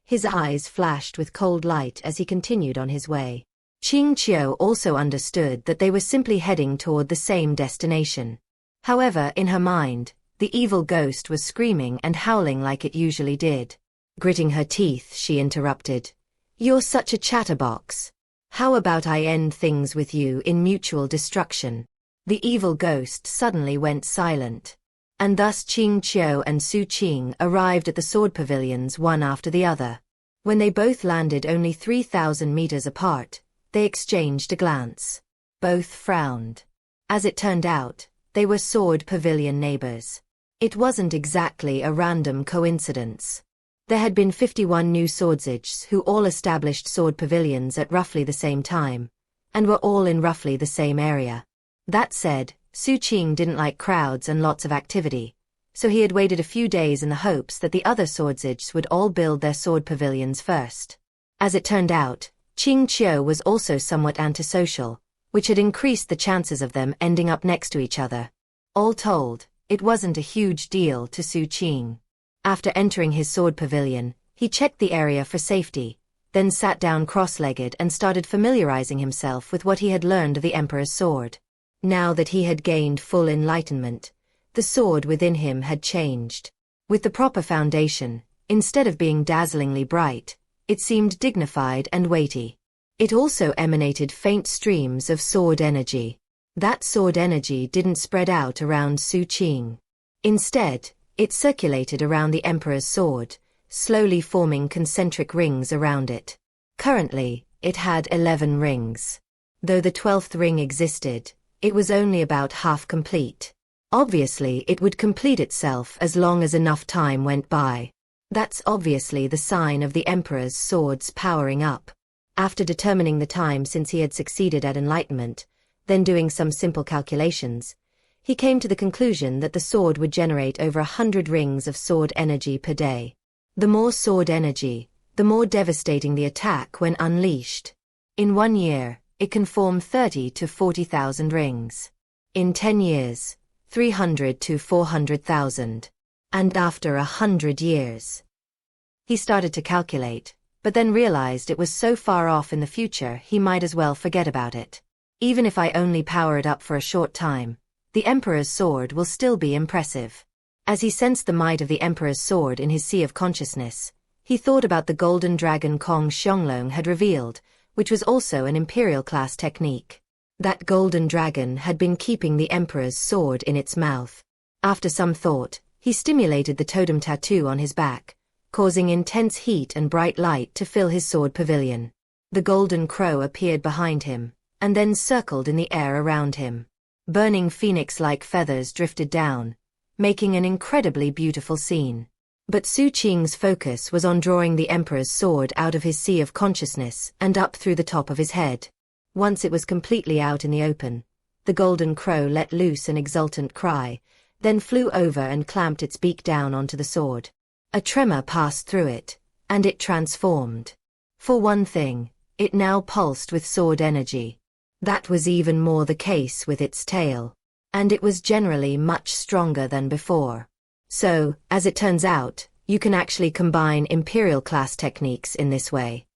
his eyes flashed with cold light as he continued on his way. Xianxia also understood that they were simply heading toward the same destination. However, in her mind, the evil ghost was screaming and howling like it usually did. Gritting her teeth, she interrupted. You're such a chatterbox. How about I end things with you in mutual destruction? The evil ghost suddenly went silent. And thus Qing Qiu and Xu Qing arrived at the sword pavilions one after the other. When they both landed only 3,000 meters apart, they exchanged a glance. Both frowned. As it turned out, they were sword pavilion neighbors. It wasn't exactly a random coincidence. There had been 51 new swordsage who all established sword pavilions at roughly the same time, and were all in roughly the same area. That said, Xu Qing didn't like crowds and lots of activity, so he had waited a few days in the hopes that the other swordsages would all build their sword pavilions first. As it turned out, Qing Qiu was also somewhat antisocial, which had increased the chances of them ending up next to each other. All told, it wasn't a huge deal to Xu Qing. After entering his sword pavilion, he checked the area for safety, then sat down cross-legged and started familiarizing himself with what he had learned of the Emperor's sword. Now that he had gained full enlightenment, the sword within him had changed. With the proper foundation, instead of being dazzlingly bright, it seemed dignified and weighty. It also emanated faint streams of sword energy. That sword energy didn't spread out around Xu Qing. Instead, it circulated around the Emperor's sword, slowly forming concentric rings around it. Currently, it had 11 rings. Though the 12th ring existed, it was only about half complete. Obviously, it would complete itself as long as enough time went by. That's obviously the sign of the Emperor's sword's powering up. After determining the time since he had succeeded at enlightenment, then doing some simple calculations, he came to the conclusion that the sword would generate over 100 rings of sword energy per day. The more sword energy, the more devastating the attack when unleashed. In 1 year, it can form 30 to 40,000 rings. In 10 years, 300 to 400,000. And after 100 years. He started to calculate, but then realized it was so far off in the future he might as well forget about it. Even if I only power it up for a short time, the Emperor's sword will still be impressive. As he sensed the might of the Emperor's sword in his sea of consciousness, he thought about the golden dragon Kong Xianglong had revealed, which was also an imperial-class technique. That golden dragon had been keeping the Emperor's sword in its mouth. After some thought, he stimulated the totem tattoo on his back, causing intense heat and bright light to fill his sword pavilion. The golden crow appeared behind him, and then circled in the air around him. Burning phoenix-like feathers drifted down, making an incredibly beautiful scene. But Xu Qing's focus was on drawing the Emperor's sword out of his sea of consciousness and up through the top of his head. Once it was completely out in the open, the golden crow let loose an exultant cry, then flew over and clamped its beak down onto the sword. A tremor passed through it, and it transformed. For one thing, it now pulsed with sword energy. That was even more the case with its tail. And it was generally much stronger than before. So, as it turns out, you can actually combine imperial-class techniques in this way.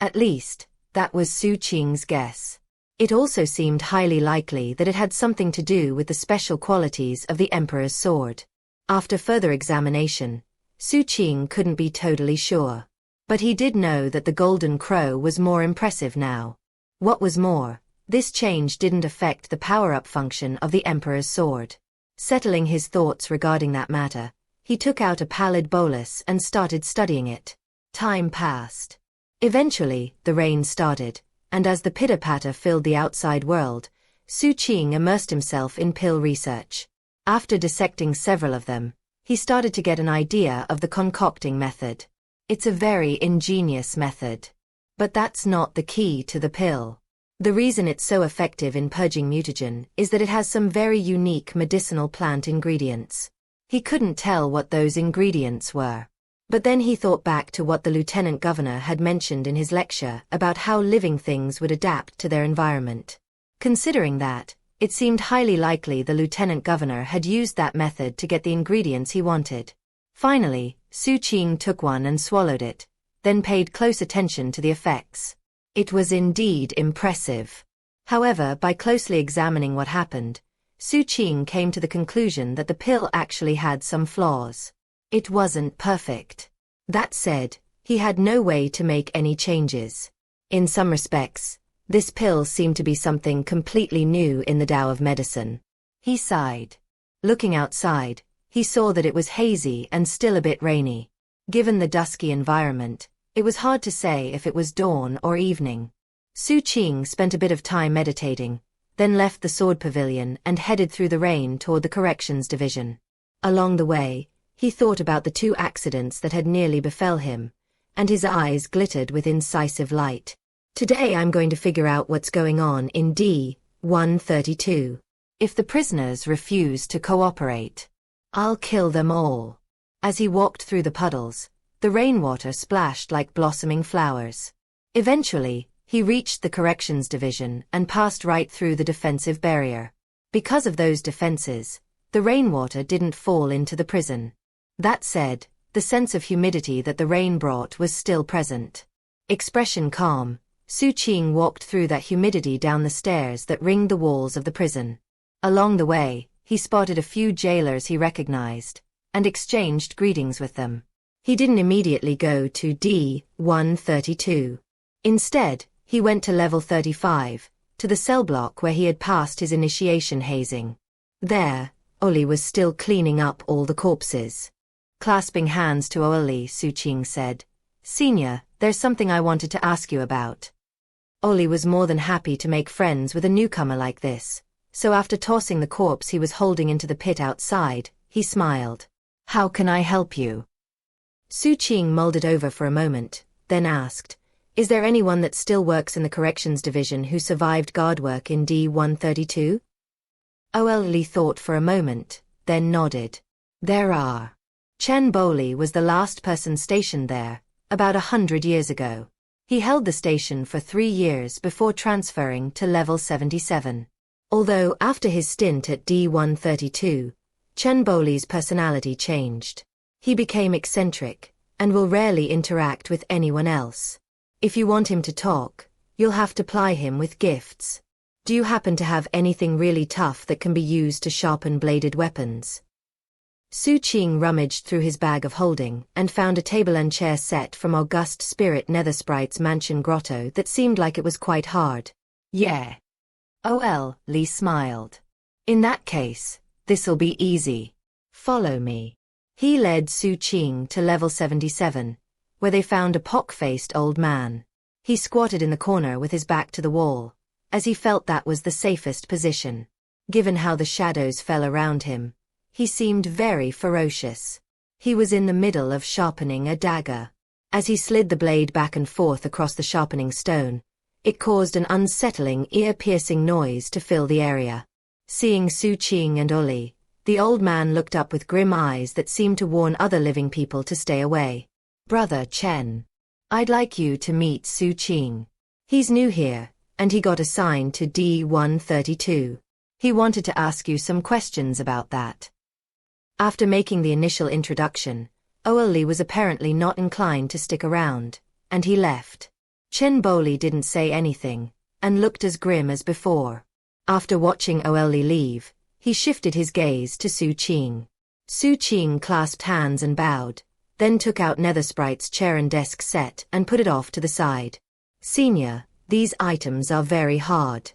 At least, that was Xu Qing's guess. It also seemed highly likely that it had something to do with the special qualities of the Emperor's sword. After further examination, Xu Qing couldn't be totally sure. But he did know that the golden crow was more impressive now. What was more, this change didn't affect the power-up function of the Emperor's sword. Settling his thoughts regarding that matter, he took out a pallid bolus and started studying it. Time passed. Eventually, the rain started, and as the pitter-patter filled the outside world, Xu Qing immersed himself in pill research. After dissecting several of them, he started to get an idea of the concocting method. It's a very ingenious method. But that's not the key to the pill. The reason it's so effective in purging mutagen is that it has some very unique medicinal plant ingredients. He couldn't tell what those ingredients were. But then he thought back to what the lieutenant governor had mentioned in his lecture about how living things would adapt to their environment. Considering that, it seemed highly likely the lieutenant governor had used that method to get the ingredients he wanted. Finally, Xu Qing took one and swallowed it, then paid close attention to the effects. It was indeed impressive. However, by closely examining what happened, Xu Qing came to the conclusion that the pill actually had some flaws. It wasn't perfect. That said, he had no way to make any changes. In some respects, this pill seemed to be something completely new in the Tao of medicine. He sighed. Looking outside, he saw that it was hazy and still a bit rainy. Given the dusky environment, it was hard to say if it was dawn or evening. Xu Qing spent a bit of time meditating, then left the sword pavilion and headed through the rain toward the corrections division. Along the way, he thought about the 2 accidents that had nearly befell him, and his eyes glittered with incisive light. Today I'm going to figure out what's going on in D-132. If the prisoners refuse to cooperate, I'll kill them all. As he walked through the puddles, the rainwater splashed like blossoming flowers. Eventually, he reached the corrections division and passed right through the defensive barrier. Because of those defenses, the rainwater didn't fall into the prison. That said, the sense of humidity that the rain brought was still present. Expression calm, Xu Qing walked through that humidity down the stairs that ringed the walls of the prison. Along the way, he spotted a few jailers he recognized, and exchanged greetings with them. He didn't immediately go to D-132. Instead, he went to level 35, to the cell block where he had passed his initiation hazing. There, Oli was still cleaning up all the corpses. Clasping hands to Oli, Xu Qing said, "Senior, there's something I wanted to ask you about." Oli was more than happy to make friends with a newcomer like this, so after tossing the corpse he was holding into the pit outside, he smiled. "How can I help you?" Xu Qing mulled it over for a moment, then asked, "Is there anyone that still works in the corrections division who survived guard work in D-132? Oli thought for a moment, then nodded. "There are. Chen Boli was the last person stationed there, about 100 years ago. He held the station for 3 years before transferring to level 77. Although after his stint at D-132, Chen Boli's personality changed. He became eccentric, and will rarely interact with anyone else. If you want him to talk, you'll have to ply him with gifts. Do you happen to have anything really tough that can be used to sharpen bladed weapons?" Xu Qing rummaged through his bag of holding and found a table and chair set from August Spirit Nethersprite's mansion grotto that seemed like it was quite hard. "Yeah." Li smiled. "In that case, this'll be easy. Follow me." He led Xu Qing to level 77, where they found a pock-faced old man. He squatted in the corner with his back to the wall, as he felt that was the safest position. Given how the shadows fell around him, he seemed very ferocious. He was in the middle of sharpening a dagger. As he slid the blade back and forth across the sharpening stone, it caused an unsettling, ear-piercing noise to fill the area. Seeing Xu Qing and Oli, the old man looked up with grim eyes that seemed to warn other living people to stay away. "Brother Chen, I'd like you to meet Xu Qing. He's new here, and he got assigned to D-132. He wanted to ask you some questions about that." After making the initial introduction, Oli was apparently not inclined to stick around, and he left. Chen Boli didn't say anything, and looked as grim as before. After watching Oli leave, he shifted his gaze to Xu Qing. Xu Qing clasped hands and bowed, then took out Nethersprite's chair and desk set and put it off to the side. "Senior, these items are very hard."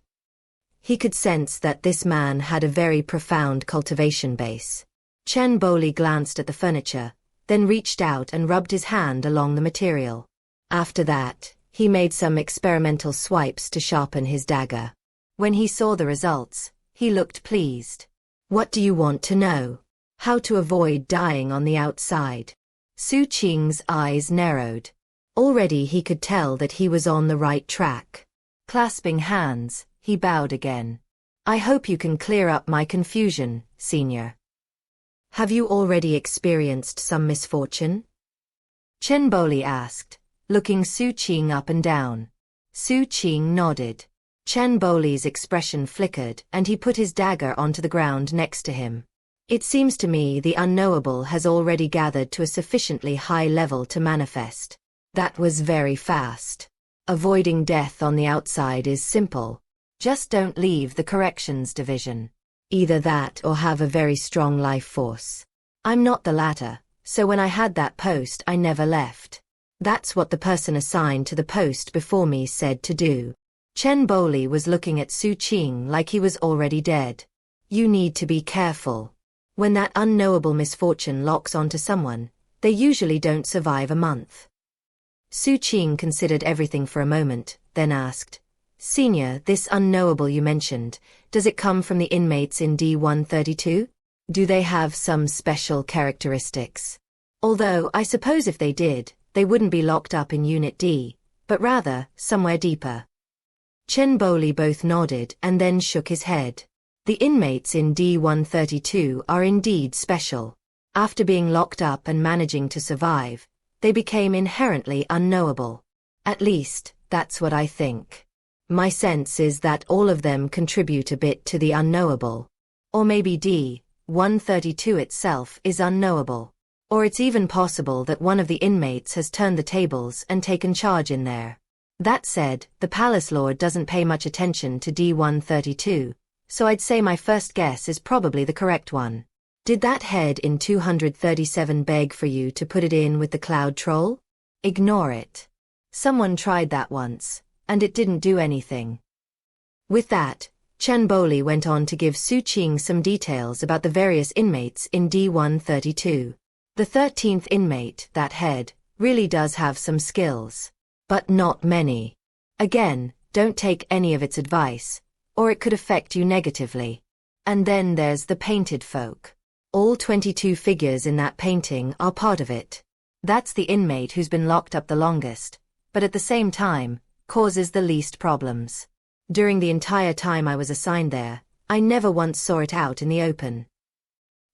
He could sense that this man had a very profound cultivation base. Chen Boli glanced at the furniture, then reached out and rubbed his hand along the material. After that, he made some experimental swipes to sharpen his dagger. When he saw the results, he looked pleased. "What do you want to know?" "How to avoid dying on the outside." Xu Qing's eyes narrowed. Already he could tell that he was on the right track. Clasping hands, he bowed again. "I hope you can clear up my confusion, Senior. Have you already experienced some misfortune?" Chen Boli asked, looking Xu Qing up and down. Xu Qing nodded. Chen Boli's expression flickered and he put his dagger onto the ground next to him. "It seems to me the unknowable has already gathered to a sufficiently high level to manifest." That was very fast. Avoiding death on the outside is simple. Just don't leave the corrections division. Either that or have a very strong life force. I'm not the latter, so when I had that post I never left. That's what the person assigned to the post before me said to do. Chen Boli was looking at Xu Qing like he was already dead. "You need to be careful. When that unknowable misfortune locks onto someone, they usually don't survive a month. Xu Qing considered everything for a moment, then asked, Senior, this unknowable you mentioned, does it come from the inmates in D132? Do they have some special characteristics? Although, I suppose if they did, they wouldn't be locked up in Unit D, but rather, somewhere deeper. Chen Boli both nodded and then shook his head. The inmates in D132 are indeed special. After being locked up and managing to survive, they became inherently unknowable. At least, that's what I think. My sense is that all of them contribute a bit to the unknowable. Or maybe D132 itself is unknowable. Or it's even possible that one of the inmates has turned the tables and taken charge in there. That said, the Palace Lord doesn't pay much attention to D132, so I'd say my first guess is probably the correct one. Did that head in 237 beg for you to put it in with the cloud troll? Ignore it. Someone tried that once, and it didn't do anything. With that, Chen Boli went on to give Xu Qing some details about the various inmates in D132. The 13th inmate, that head, really does have some skills. But not many. Again, don't take any of its advice, or it could affect you negatively. And then there's the painted folk. All 22 figures in that painting are part of it. That's the inmate who's been locked up the longest, but at the same time, causes the least problems. During the entire time I was assigned there, I never once saw it out in the open.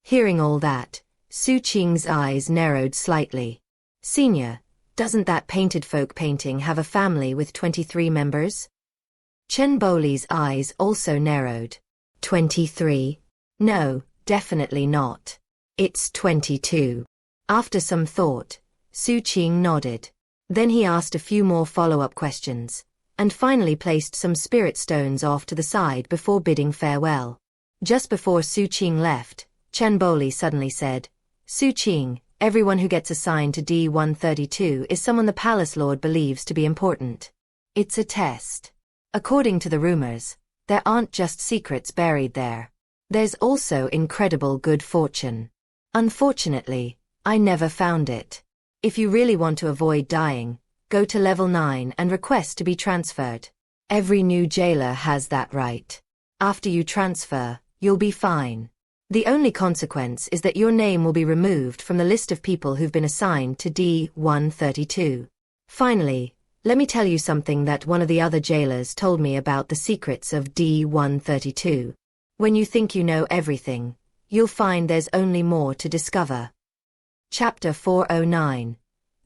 Hearing all that, Xu Qing's eyes narrowed slightly. Senior, doesn't that painted folk painting have a family with 23 members? Chen Boli's eyes also narrowed. 23? No, definitely not. It's 22. After some thought, Xu Qing nodded. Then he asked a few more follow-up questions, and finally placed some spirit stones off to the side before bidding farewell. Just before Xu Qing left, Chen Boli suddenly said, Xu Qing, everyone who gets assigned to D132 is someone the Palace Lord believes to be important. It's a test. According to the rumors, there aren't just secrets buried there. There's also incredible good fortune. Unfortunately, I never found it. If you really want to avoid dying, go to level 9 and request to be transferred. Every new jailer has that right. After you transfer, you'll be fine. The only consequence is that your name will be removed from the list of people who've been assigned to D132. Finally, let me tell you something that one of the other jailers told me about the secrets of D132. When you think you know everything, you'll find there's only more to discover. Chapter 409.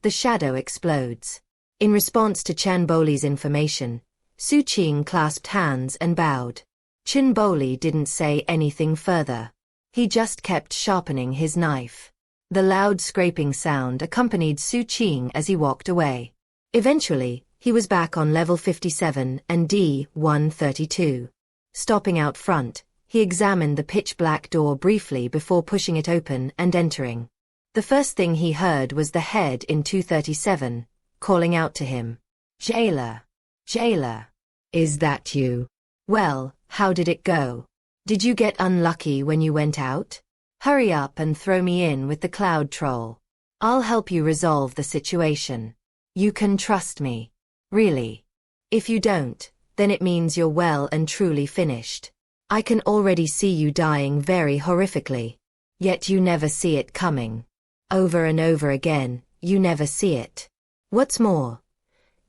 The Shadow Explodes. In response to Chen Boli's information, Xu Qing clasped hands and bowed. Chen Boli didn't say anything further. He just kept sharpening his knife. The loud scraping sound accompanied Xu Qing as he walked away. Eventually, he was back on level 57 and D132. Stopping out front, he examined the pitch-black door briefly before pushing it open and entering. The first thing he heard was the head in 237, calling out to him. Jailer! Jailer! Is that you? Well, how did it go? Did you get unlucky when you went out? Hurry up and throw me in with the cloud troll. I'll help you resolve the situation. You can trust me. Really. If you don't, then it means you're well and truly finished. I can already see you dying very horrifically. Yet you never see it coming. Over and over again, you never see it. What's more,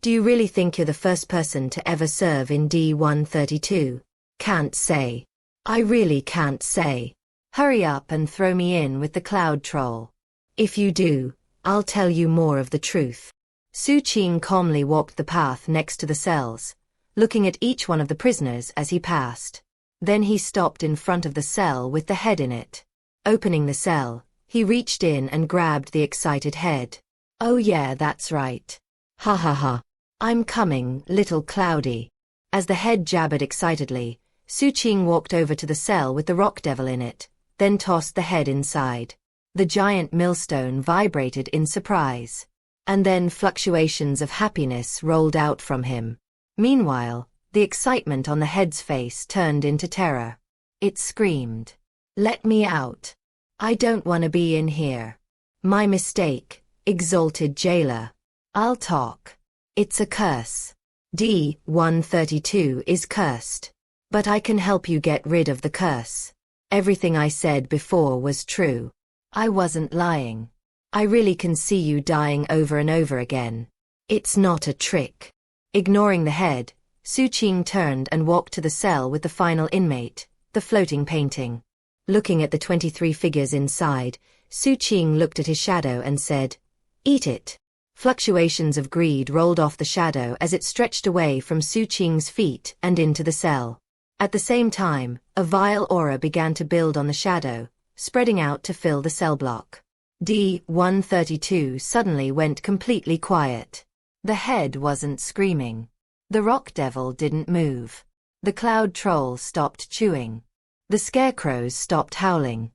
do you really think you're the first person to ever serve in D132? Can't say. I really can't say. Hurry up and throw me in with the cloud troll. If you do, I'll tell you more of the truth. Xu Qing calmly walked the path next to the cells, looking at each one of the prisoners as he passed. Then he stopped in front of the cell with the head in it. Opening the cell, he reached in and grabbed the excited head. Oh yeah, that's right. Ha ha ha. I'm coming, little Cloudy. As the head jabbered excitedly, Xu Qing walked over to the cell with the rock devil in it, then tossed the head inside. The giant millstone vibrated in surprise. And then fluctuations of happiness rolled out from him. Meanwhile, the excitement on the head's face turned into terror. It screamed, "Let me out! I don't want to be in here. My mistake, exalted jailer. I'll talk. It's a curse. D-132 is cursed. But I can help you get rid of the curse. Everything I said before was true. I wasn't lying. I really can see you dying over and over again. It's not a trick. Ignoring the head, Xu Qing turned and walked to the cell with the final inmate, the floating painting. Looking at the 23 figures inside, Xu Qing looked at his shadow and said, "Eat it." Fluctuations of greed rolled off the shadow as it stretched away from Xu Qing's feet and into the cell. At the same time, a vile aura began to build on the shadow, spreading out to fill the cell block. D-132 suddenly went completely quiet. The head wasn't screaming. The rock devil didn't move. The cloud troll stopped chewing. The scarecrows stopped howling.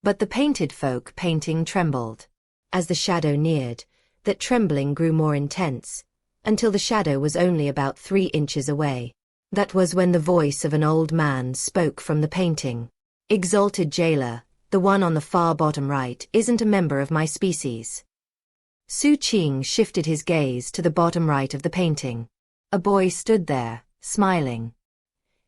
But the painted folk painting trembled. As the shadow neared, that trembling grew more intense, until the shadow was only about 3 inches away. That was when the voice of an old man spoke from the painting. "Exalted jailer, the one on the far bottom right isn't a member of my species." Xu Qing shifted his gaze to the bottom right of the painting. A boy stood there, smiling.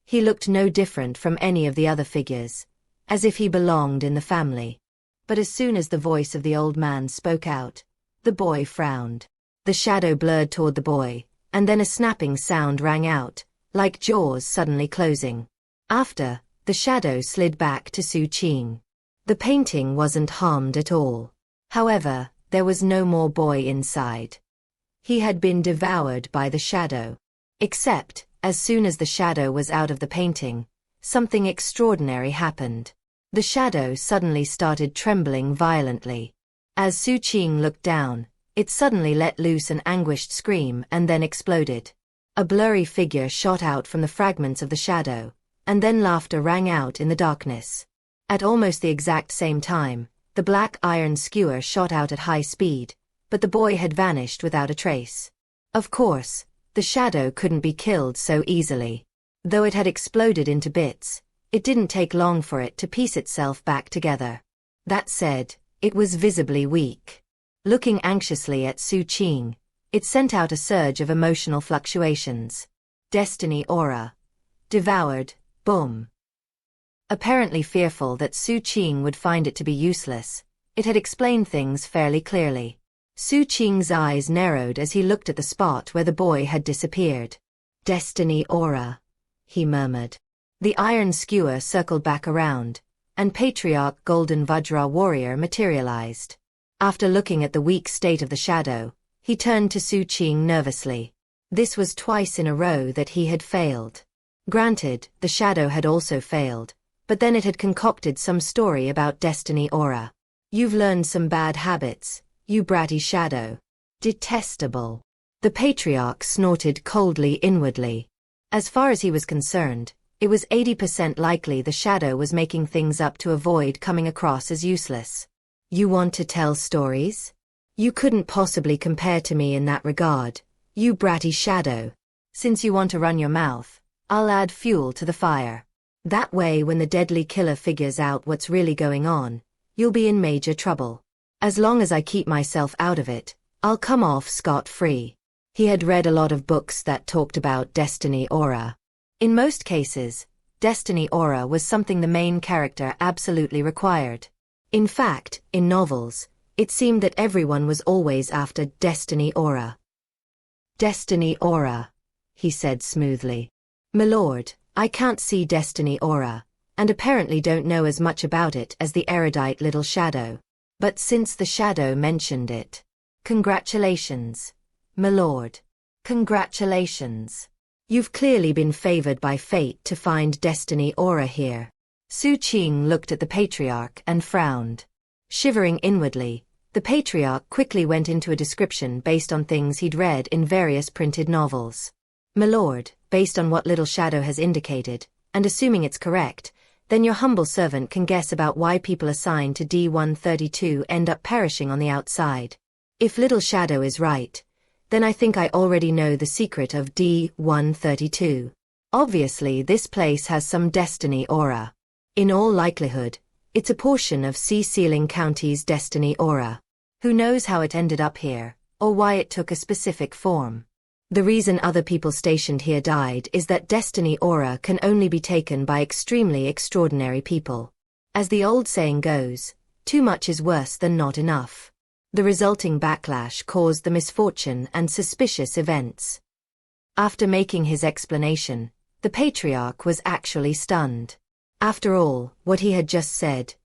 He looked no different from any of the other figures, as if he belonged in the family. But as soon as the voice of the old man spoke out, the boy frowned. The shadow blurred toward the boy, and then a snapping sound rang out, like jaws suddenly closing. After, the shadow slid back to Xu Qing. The painting wasn't harmed at all. However, there was no more boy inside. He had been devoured by the shadow. Except, as soon as the shadow was out of the painting, something extraordinary happened. The shadow suddenly started trembling violently. As Xu Qing looked down, it suddenly let loose an anguished scream and then exploded. A blurry figure shot out from the fragments of the shadow, and then laughter rang out in the darkness. At almost the exact same time, the black iron skewer shot out at high speed, but the boy had vanished without a trace. Of course, the shadow couldn't be killed so easily. Though it had exploded into bits, it didn't take long for it to piece itself back together. That said, it was visibly weak. Looking anxiously at Xu Qing, it sent out a surge of emotional fluctuations. Destiny aura. Devoured, boom. Apparently fearful that Xu Qing would find it to be useless, it had explained things fairly clearly. Xu Qing's eyes narrowed as he looked at the spot where the boy had disappeared. Destiny aura, he murmured. The iron skewer circled back around, and Patriarch Golden Vajra Warrior materialized. After looking at the weak state of the shadow, he turned to Xu Qing nervously. This was twice in a row that he had failed. Granted, the shadow had also failed, but then it had concocted some story about destiny aura. "You've learned some bad habits, you bratty shadow. Detestable." The Patriarch snorted coldly inwardly. As far as he was concerned, it was 80% likely the shadow was making things up to avoid coming across as useless. "You want to tell stories? You couldn't possibly compare to me in that regard, you bratty shadow. Since you want to run your mouth, I'll add fuel to the fire. That way when the deadly killer figures out what's really going on, you'll be in major trouble. As long as I keep myself out of it, I'll come off scot-free." He had read a lot of books that talked about destiny aura. In most cases, destiny aura was something the main character absolutely required. In fact, in novels, it seemed that everyone was always after destiny aura. "Destiny aura," he said smoothly. "Milord, I can't see destiny aura, and apparently don't know as much about it as the erudite little shadow. But since the shadow mentioned it, congratulations, milord. Congratulations. You've clearly been favored by fate to find destiny aura here." Xu Qing looked at the Patriarch and frowned. Shivering inwardly, the Patriarch quickly went into a description based on things he'd read in various printed novels. "Milord, based on what Little Shadow has indicated, and assuming it's correct, then your humble servant can guess about why people assigned to D-132 end up perishing on the outside. If Little Shadow is right, then I think I already know the secret of D-132. Obviously this place has some destiny aura. In all likelihood, It's a portion of Sea Sealing County's destiny aura. Who knows how it ended up here, or why it took a specific form. The reason other people stationed here died is that destiny aura can only be taken by extremely extraordinary people. As the old saying goes, too much is worse than not enough. The resulting backlash caused the misfortune and suspicious events. After making his explanation, the patriarch was actually stunned. After all, what he had just said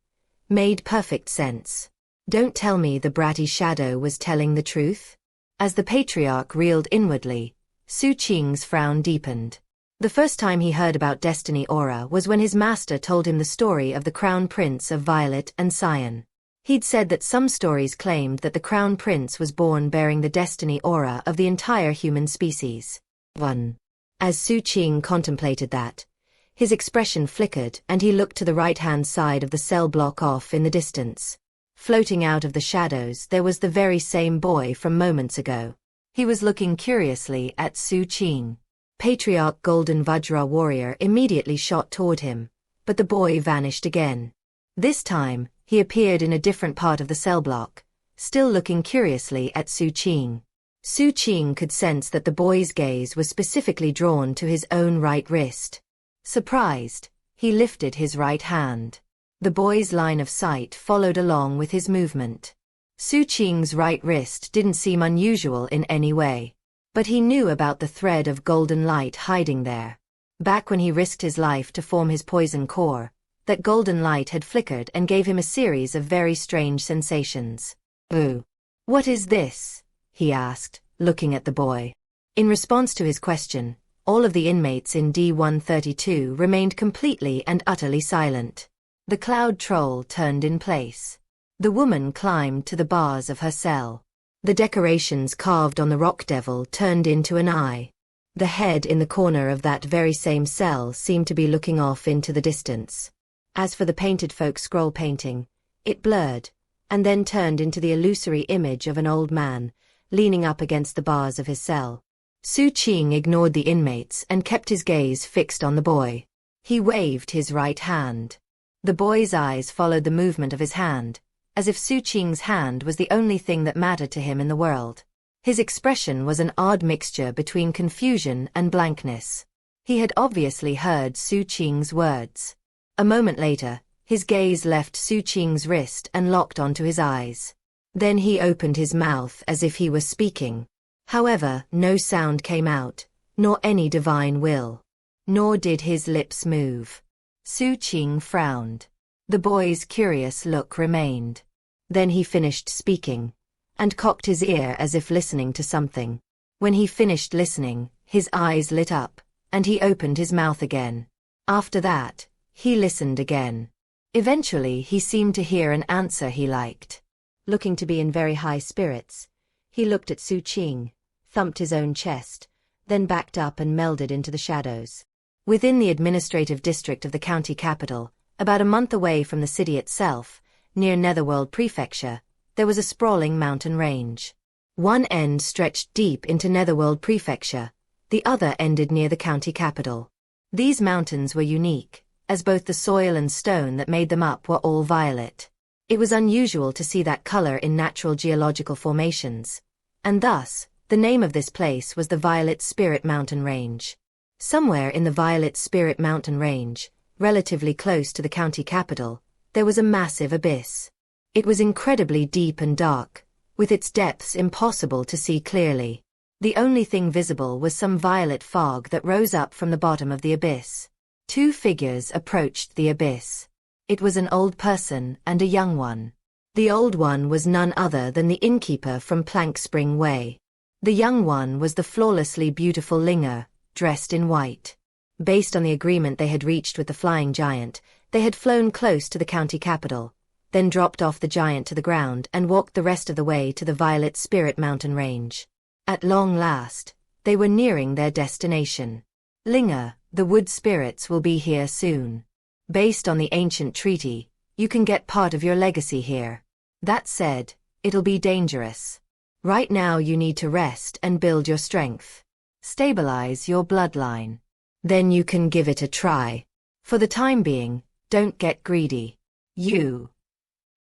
made perfect sense. Don't tell me the bratty shadow was telling the truth? As the patriarch reeled inwardly, Xu Qing's frown deepened. The first time he heard about Destiny Aura was when his master told him the story of the Crown Prince of Violet and Cyan. He'd said that some stories claimed that the Crown Prince was born bearing the Destiny Aura of the entire human species. 1. As Xu Qing contemplated that, his expression flickered and he looked to the right-hand side of the cell block off in the distance. Floating out of the shadows there was the very same boy from moments ago. He was looking curiously at Xu Qing. Patriarch Golden Vajra Warrior immediately shot toward him, but the boy vanished again. This time, he appeared in a different part of the cell block, still looking curiously at Xu Qing. Xu Qing could sense that the boy's gaze was specifically drawn to his own right wrist. Surprised, he lifted his right hand. The boy's line of sight followed along with his movement. Xu Qing's right wrist didn't seem unusual in any way. But he knew about the thread of golden light hiding there. Back when he risked his life to form his poison core, that golden light had flickered and gave him a series of very strange sensations. "Ooh. What is this?" he asked, looking at the boy. In response to his question, all of the inmates in D-132 remained completely and utterly silent. The cloud troll turned in place. The woman climbed to the bars of her cell. The decorations carved on the rock devil turned into an eye. The head in the corner of that very same cell seemed to be looking off into the distance. As for the painted folk scroll painting, it blurred, and then turned into the illusory image of an old man, leaning up against the bars of his cell. Xu Qing ignored the inmates and kept his gaze fixed on the boy. He waved his right hand. The boy's eyes followed the movement of his hand, as if Xu Qing's hand was the only thing that mattered to him in the world. His expression was an odd mixture between confusion and blankness. He had obviously heard Xu Qing's words. A moment later, his gaze left Xu Qing's wrist and locked onto his eyes. Then he opened his mouth as if he were speaking. However, no sound came out, nor any divine will. Nor did his lips move. Xu Qing frowned. The boy's curious look remained. Then he finished speaking, and cocked his ear as if listening to something. When he finished listening, his eyes lit up, and he opened his mouth again. After that, he listened again. Eventually he seemed to hear an answer he liked. Looking to be in very high spirits, he looked at Xu Qing, thumped his own chest, then backed up and melded into the shadows. Within the administrative district of the county capital, about a month away from the city itself, near Netherworld Prefecture, there was a sprawling mountain range. One end stretched deep into Netherworld Prefecture, the other ended near the county capital. These mountains were unique, as both the soil and stone that made them up were all violet. It was unusual to see that color in natural geological formations, and thus, the name of this place was the Violet Spirit Mountain Range. Somewhere in the Violet Spirit Mountain Range, relatively close to the county capital, there was a massive abyss. It was incredibly deep and dark, with its depths impossible to see clearly. The only thing visible was some violet fog that rose up from the bottom of the abyss. Two figures approached the abyss. It was an old person and a young one. The old one was none other than the innkeeper from Plank Spring Way. The young one was the flawlessly beautiful Linger, dressed in white. Based on the agreement they had reached with the flying giant, they had flown close to the county capital, then dropped off the giant to the ground and walked the rest of the way to the Violet Spirit Mountain Range. At long last, they were nearing their destination. Linger, the wood spirits will be here soon. Based on the ancient treaty, you can get part of your legacy here. That said, it'll be dangerous. Right now you need to rest and build your strength. Stabilize your bloodline. Then you can give it a try. For the time being, don't get greedy. You.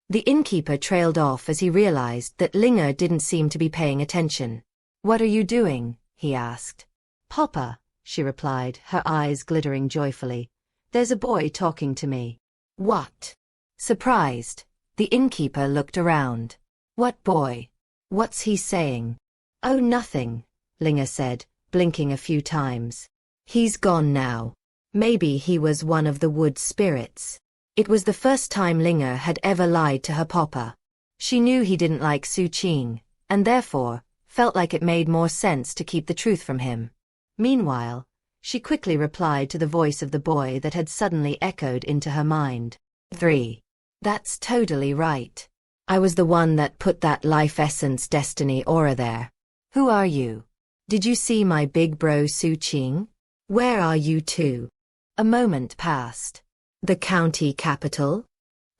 The innkeeper trailed off as he realized that Linga didn't seem to be paying attention. What are you doing? He asked. Papa, she replied, her eyes glittering joyfully. There's a boy talking to me. What? Surprised, the innkeeper looked around. What boy? What's he saying? Oh, nothing, Linga said, blinking a few times. He's gone now. Maybe he was one of the wood spirits. It was the first time Linga had ever lied to her papa. She knew he didn't like Xu Qing, and therefore felt like it made more sense to keep the truth from him. Meanwhile, she quickly replied to the voice of the boy that had suddenly echoed into her mind. 3. That's totally right. I was the one that put that life essence destiny aura there. Who are you? Did you see my big bro Xu Qing? Where are you two? A moment passed. The county capital?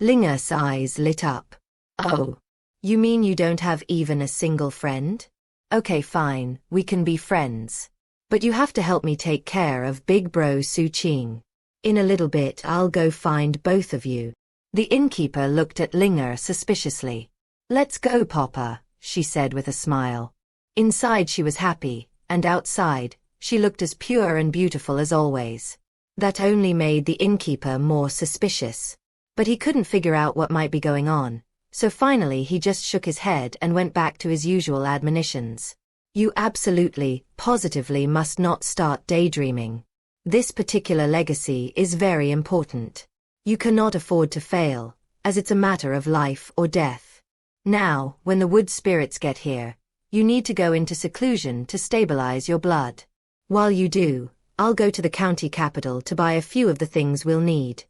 Linga's eyes lit up. Oh. You mean you don't have even a single friend? Okay, fine, we can be friends. But you have to help me take care of big bro Xu Qing. In a little bit I'll go find both of you. The innkeeper looked at Linga suspiciously. Let's go, Papa, she said with a smile. Inside she was happy, and outside, she looked as pure and beautiful as always. That only made the innkeeper more suspicious. But he couldn't figure out what might be going on, so finally he just shook his head and went back to his usual admonitions. You absolutely, positively must not start daydreaming. This particular legacy is very important. You cannot afford to fail, as it's a matter of life or death. Now, when the wood spirits get here, you need to go into seclusion to stabilize your blood. While you do, I'll go to the county capital to buy a few of the things we'll need.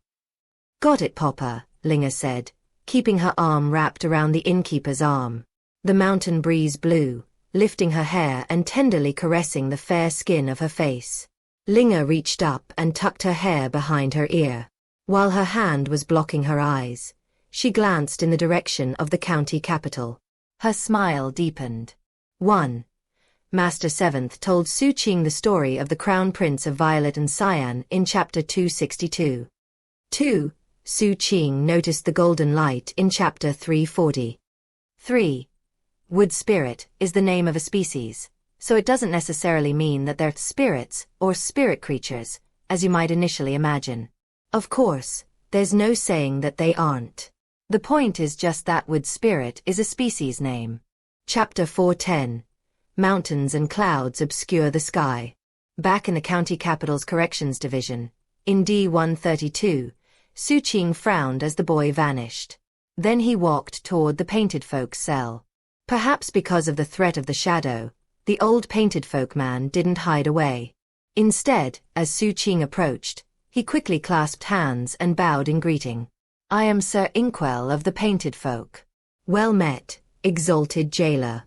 Got it, Papa, Linga said, keeping her arm wrapped around the innkeeper's arm. The mountain breeze blew, lifting her hair and tenderly caressing the fair skin of her face. Linga reached up and tucked her hair behind her ear. While her hand was blocking her eyes, she glanced in the direction of the county capital. Her smile deepened. 1. Master Seventh told Xu Qing the story of the Crown Prince of Violet and Cyan in Chapter 262. 2. Xu Qing noticed the golden light in Chapter 340. 3. Wood spirit is the name of a species, so it doesn't necessarily mean that they're spirits or spirit creatures, as you might initially imagine. Of course, there's no saying that they aren't. The point is just that wood spirit is a species name. Chapter 410. Mountains and clouds obscure the sky. Back in the county capital's corrections division, in D-132, Xu Qing frowned as the boy vanished. Then he walked toward the painted folk's cell. Perhaps because of the threat of the shadow, the old painted folk man didn't hide away. Instead, as Xu Qing approached, he quickly clasped hands and bowed in greeting. I am Sir Inkwell of the Painted Folk. Well met, exalted jailer.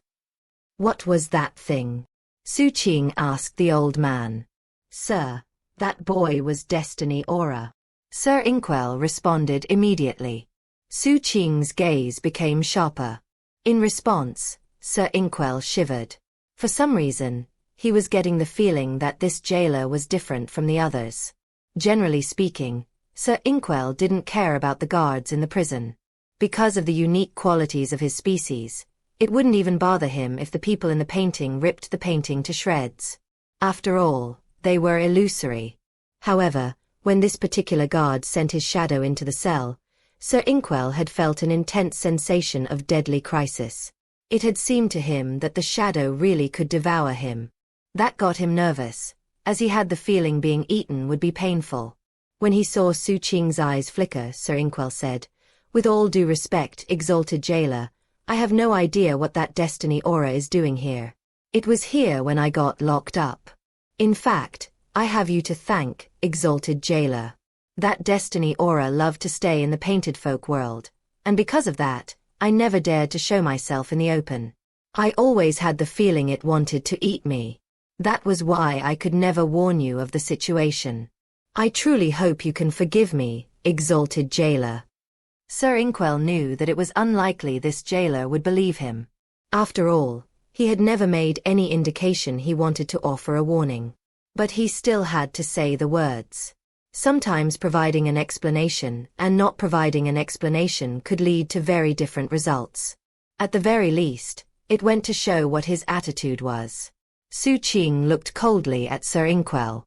What was that thing? Xu Qing asked the old man. Sir, that boy was Destiny Aura. Sir Inkwell responded immediately. Xu Qing's gaze became sharper. In response, Sir Inkwell shivered. For some reason, he was getting the feeling that this jailer was different from the others. Generally speaking, Sir Inkwell didn't care about the guards in the prison. Because of the unique qualities of his species, it wouldn't even bother him if the people in the painting ripped the painting to shreds. After all, they were illusory. However, when this particular guard sent his shadow into the cell, Sir Inkwell had felt an intense sensation of deadly crisis. It had seemed to him that the shadow really could devour him. That got him nervous, as he had the feeling being eaten would be painful. When he saw Xu Qing's eyes flicker, Sir Inkwell said, With all due respect, exalted jailer, I have no idea what that destiny aura is doing here. It was here when I got locked up. In fact, I have you to thank, exalted jailer. That destiny aura loved to stay in the painted folk world, and because of that, I never dared to show myself in the open. I always had the feeling it wanted to eat me. That was why I could never warn you of the situation. I truly hope you can forgive me, exalted jailer. Sir Inkwell knew that it was unlikely this jailer would believe him. After all, he had never made any indication he wanted to offer a warning. But he still had to say the words. Sometimes providing an explanation and not providing an explanation could lead to very different results. At the very least, it went to show what his attitude was. Xu Qing looked coldly at Sir Inkwell.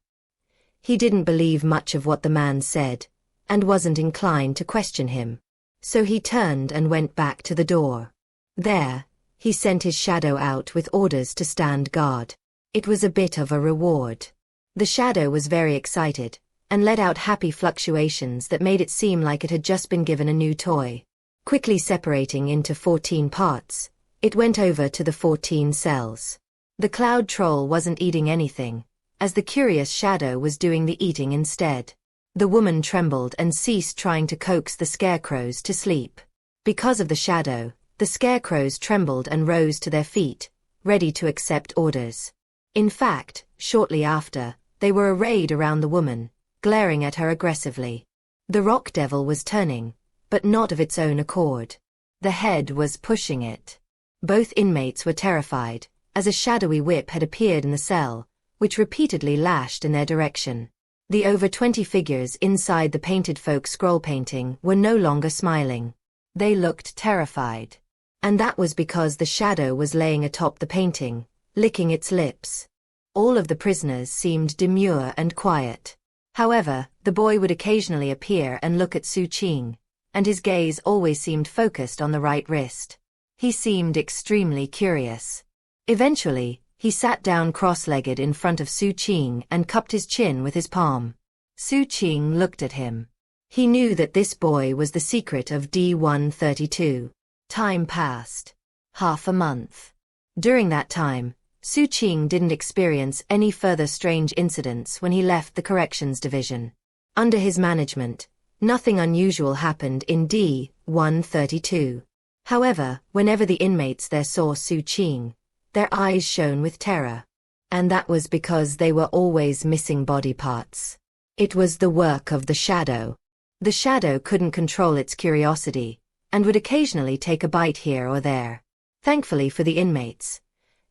He didn't believe much of what the man said, and wasn't inclined to question him. So he turned and went back to the door. There, he sent his shadow out with orders to stand guard. It was a bit of a reward. The shadow was very excited, and let out happy fluctuations that made it seem like it had just been given a new toy. Quickly separating into 14 parts, it went over to the 14 cells. The cloud troll wasn't eating anything, as the curious shadow was doing the eating instead. The woman trembled and ceased trying to coax the scarecrows to sleep. Because of the shadow, the scarecrows trembled and rose to their feet, ready to accept orders. In fact, shortly after, they were arrayed around the woman, glaring at her aggressively. The rock devil was turning, but not of its own accord. The head was pushing it. Both inmates were terrified, as a shadowy whip had appeared in the cell, which repeatedly lashed in their direction. The over 20 figures inside the painted folk scroll painting were no longer smiling. They looked terrified. And that was because the shadow was laying atop the painting, licking its lips. All of the prisoners seemed demure and quiet. However, the boy would occasionally appear and look at Xu Qing, and his gaze always seemed focused on the right wrist. He seemed extremely curious. Eventually, he sat down cross-legged in front of Xu Qing and cupped his chin with his palm. Xu Qing looked at him. He knew that this boy was the secret of D132. Time passed. Half a month. During that time, Xu Qing didn't experience any further strange incidents when he left the corrections division. Under his management, nothing unusual happened in D132. However, whenever the inmates there saw Xu Qing, their eyes shone with terror. And that was because they were always missing body parts. It was the work of the shadow. The shadow couldn't control its curiosity, and would occasionally take a bite here or there. Thankfully for the inmates,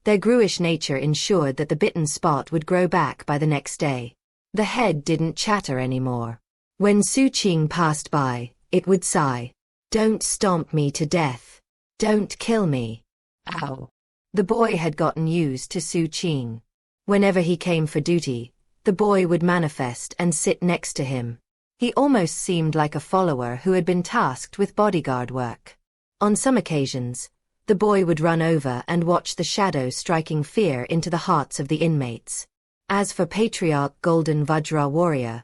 their gruish nature ensured that the bitten spot would grow back by the next day. The head didn't chatter anymore. When Xu Qing passed by, it would sigh. "Don't stomp me to death. Don't kill me. Ow." The boy had gotten used to Xu Qing. Whenever he came for duty, the boy would manifest and sit next to him. He almost seemed like a follower who had been tasked with bodyguard work. On some occasions, the boy would run over and watch the shadow striking fear into the hearts of the inmates. As for Patriarch Golden Vajra Warrior,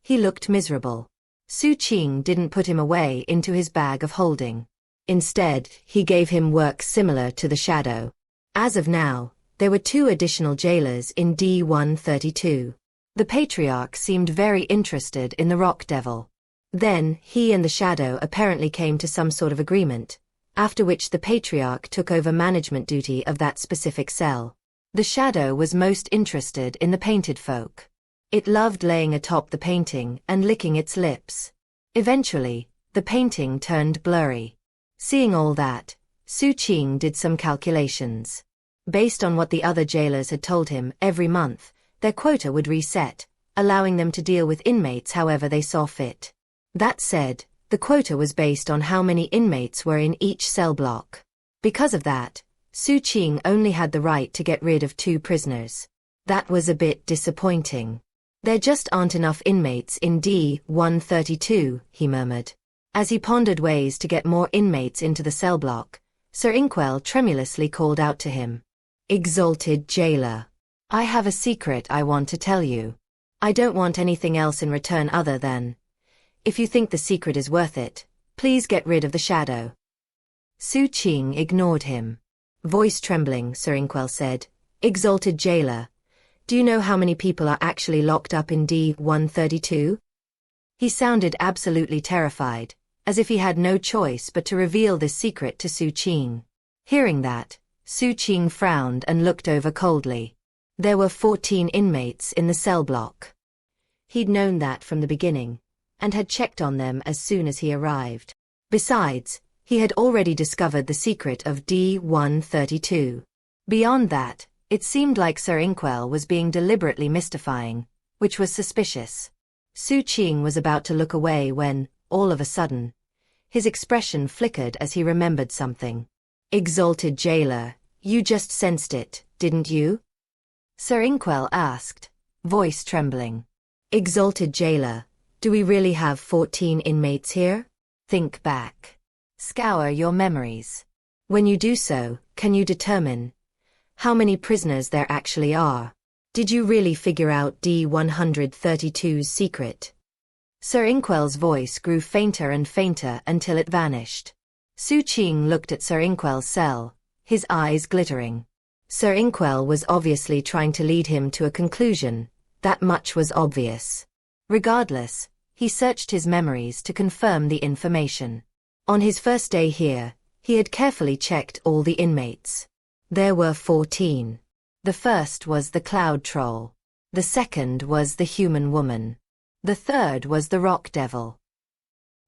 he looked miserable. Xu Qing didn't put him away into his bag of holding. Instead, he gave him work similar to the shadow. As of now, there were 2 additional jailers in D132. The Patriarch seemed very interested in the Rock Devil. Then, he and the shadow apparently came to some sort of agreement, after which the Patriarch took over management duty of that specific cell. The shadow was most interested in the painted folk. It loved laying atop the painting and licking its lips. Eventually, the painting turned blurry. Seeing all that, Xu Qing did some calculations. Based on what the other jailers had told him, every month, their quota would reset, allowing them to deal with inmates however they saw fit. That said, the quota was based on how many inmates were in each cell block. Because of that, Xu Qing only had the right to get rid of 2 prisoners. That was a bit disappointing. "There just aren't enough inmates in D132, he murmured. As he pondered ways to get more inmates into the cell block, Sir Inkwell tremulously called out to him. "Exalted jailer, I have a secret I want to tell you. I don't want anything else in return other than, if you think the secret is worth it, please get rid of the shadow." Xu Qing ignored him. Voice trembling, Sir Inkwell said, "Exalted jailer, do you know how many people are actually locked up in D132? He sounded absolutely terrified, as if he had no choice but to reveal this secret to Xu Qing. Hearing that, Xu Qing frowned and looked over coldly. There were 14 inmates in the cell block. He'd known that from the beginning, and had checked on them as soon as he arrived. Besides, he had already discovered the secret of D132. Beyond that, it seemed like Sir Inkwell was being deliberately mystifying, which was suspicious. Xu Qing was about to look away when, all of a sudden, his expression flickered as he remembered something. Exalted jailer, you just sensed it, didn't you? Sir Inkwell asked, voice trembling. Exalted jailer, do we really have 14 inmates here? Think back. Scour your memories. When you do so, can you determine how many prisoners there actually are? Did you really figure out D-132's secret? Sir Inkwell's voice grew fainter and fainter until it vanished. Xu Qing looked at Sir Inkwell's cell, his eyes glittering. Sir Inkwell was obviously trying to lead him to a conclusion, that much was obvious. Regardless, he searched his memories to confirm the information. On his first day here, he had carefully checked all the inmates. There were 14. The first was the cloud troll. The second was the human woman. The third was the rock devil.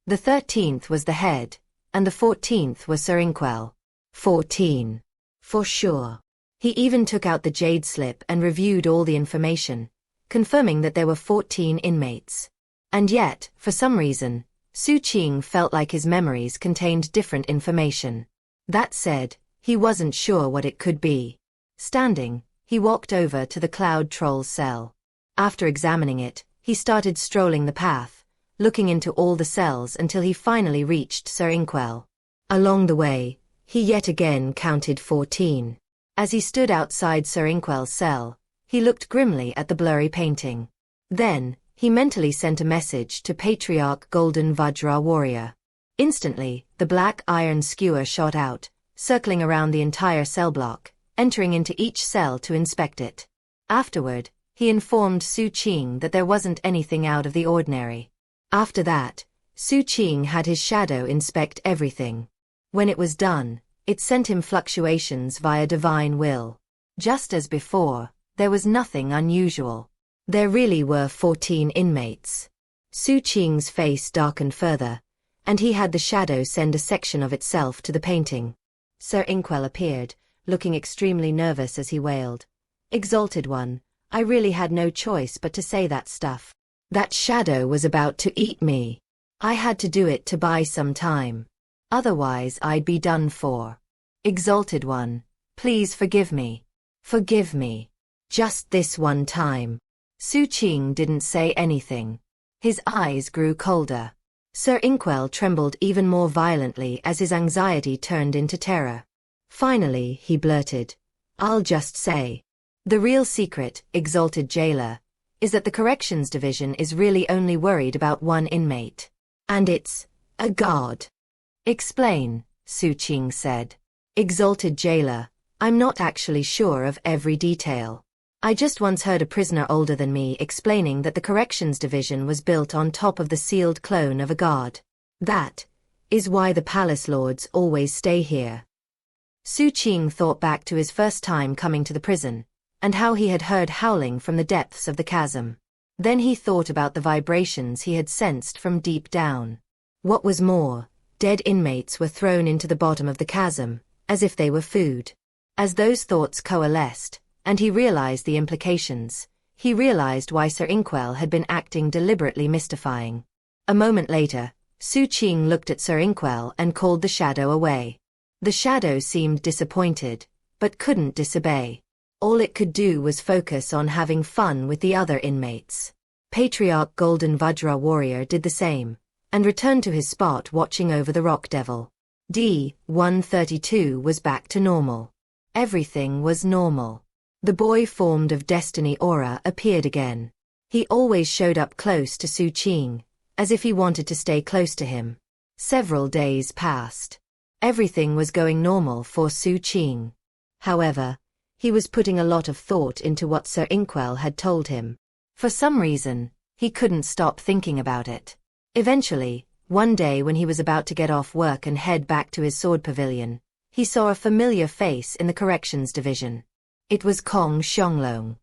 The 13th was the head, and the 14th was Sir Inkwell. 14. For sure. He even took out the jade slip and reviewed all the information, confirming that there were 14 inmates. And yet, for some reason, Xu Qing felt like his memories contained different information. That said, he wasn't sure what it could be. Standing, he walked over to the cloud troll's cell. After examining it, he started strolling the path, looking into all the cells until he finally reached Sir Inkwell. Along the way, he yet again counted 14. As he stood outside Sir Inkwell's cell, he looked grimly at the blurry painting. Then, he mentally sent a message to Patriarch Golden Vajra Warrior. Instantly, the black iron skewer shot out, circling around the entire cell block, entering into each cell to inspect it. Afterward, he informed Xu Qing that there wasn't anything out of the ordinary. After that, Xu Qing had his shadow inspect everything. When it was done, it sent him fluctuations via divine will. Just as before, there was nothing unusual. There really were 14 inmates. Xu Qing's face darkened further, and he had the shadow send a section of itself to the painting. Sir Inkwell appeared, looking extremely nervous as he wailed. Exalted one, I really had no choice but to say that stuff. That shadow was about to eat me. I had to do it to buy some time. Otherwise I'd be done for. Exalted one, please forgive me. Forgive me. Just this one time. Xu Qing didn't say anything. His eyes grew colder. Sir Inkwell trembled even more violently as his anxiety turned into terror. Finally, he blurted, I'll just say. The real secret, exalted jailer, is that the corrections division is really only worried about one inmate. And it's a god. Explain, Xu Qing said. Exalted jailer, I'm not actually sure of every detail. I just once heard a prisoner older than me explaining that the corrections division was built on top of the sealed clone of a god. That is why the palace lords always stay here. Xu Qing thought back to his first time coming to the prison, and how he had heard howling from the depths of the chasm. Then he thought about the vibrations he had sensed from deep down. What was more, dead inmates were thrown into the bottom of the chasm, as if they were food. As those thoughts coalesced, and he realized the implications, he realized why Sir Inkwell had been acting deliberately mystifying. A moment later, Xu Qing looked at Sir Inkwell and called the shadow away. The shadow seemed disappointed, but couldn't disobey. All it could do was focus on having fun with the other inmates. Patriarch Golden Vajra Warrior did the same, and returned to his spot watching over the rock devil. D-132 was back to normal. Everything was normal. The boy formed of destiny aura appeared again. He always showed up close to Xu Qing, as if he wanted to stay close to him. Several days passed. Everything was going normal for Xu Qing. However, he was putting a lot of thought into what Sir Inkwell had told him. For some reason, he couldn't stop thinking about it. Eventually, one day when he was about to get off work and head back to his sword pavilion, he saw a familiar face in the corrections division. It was Kong Xianglong.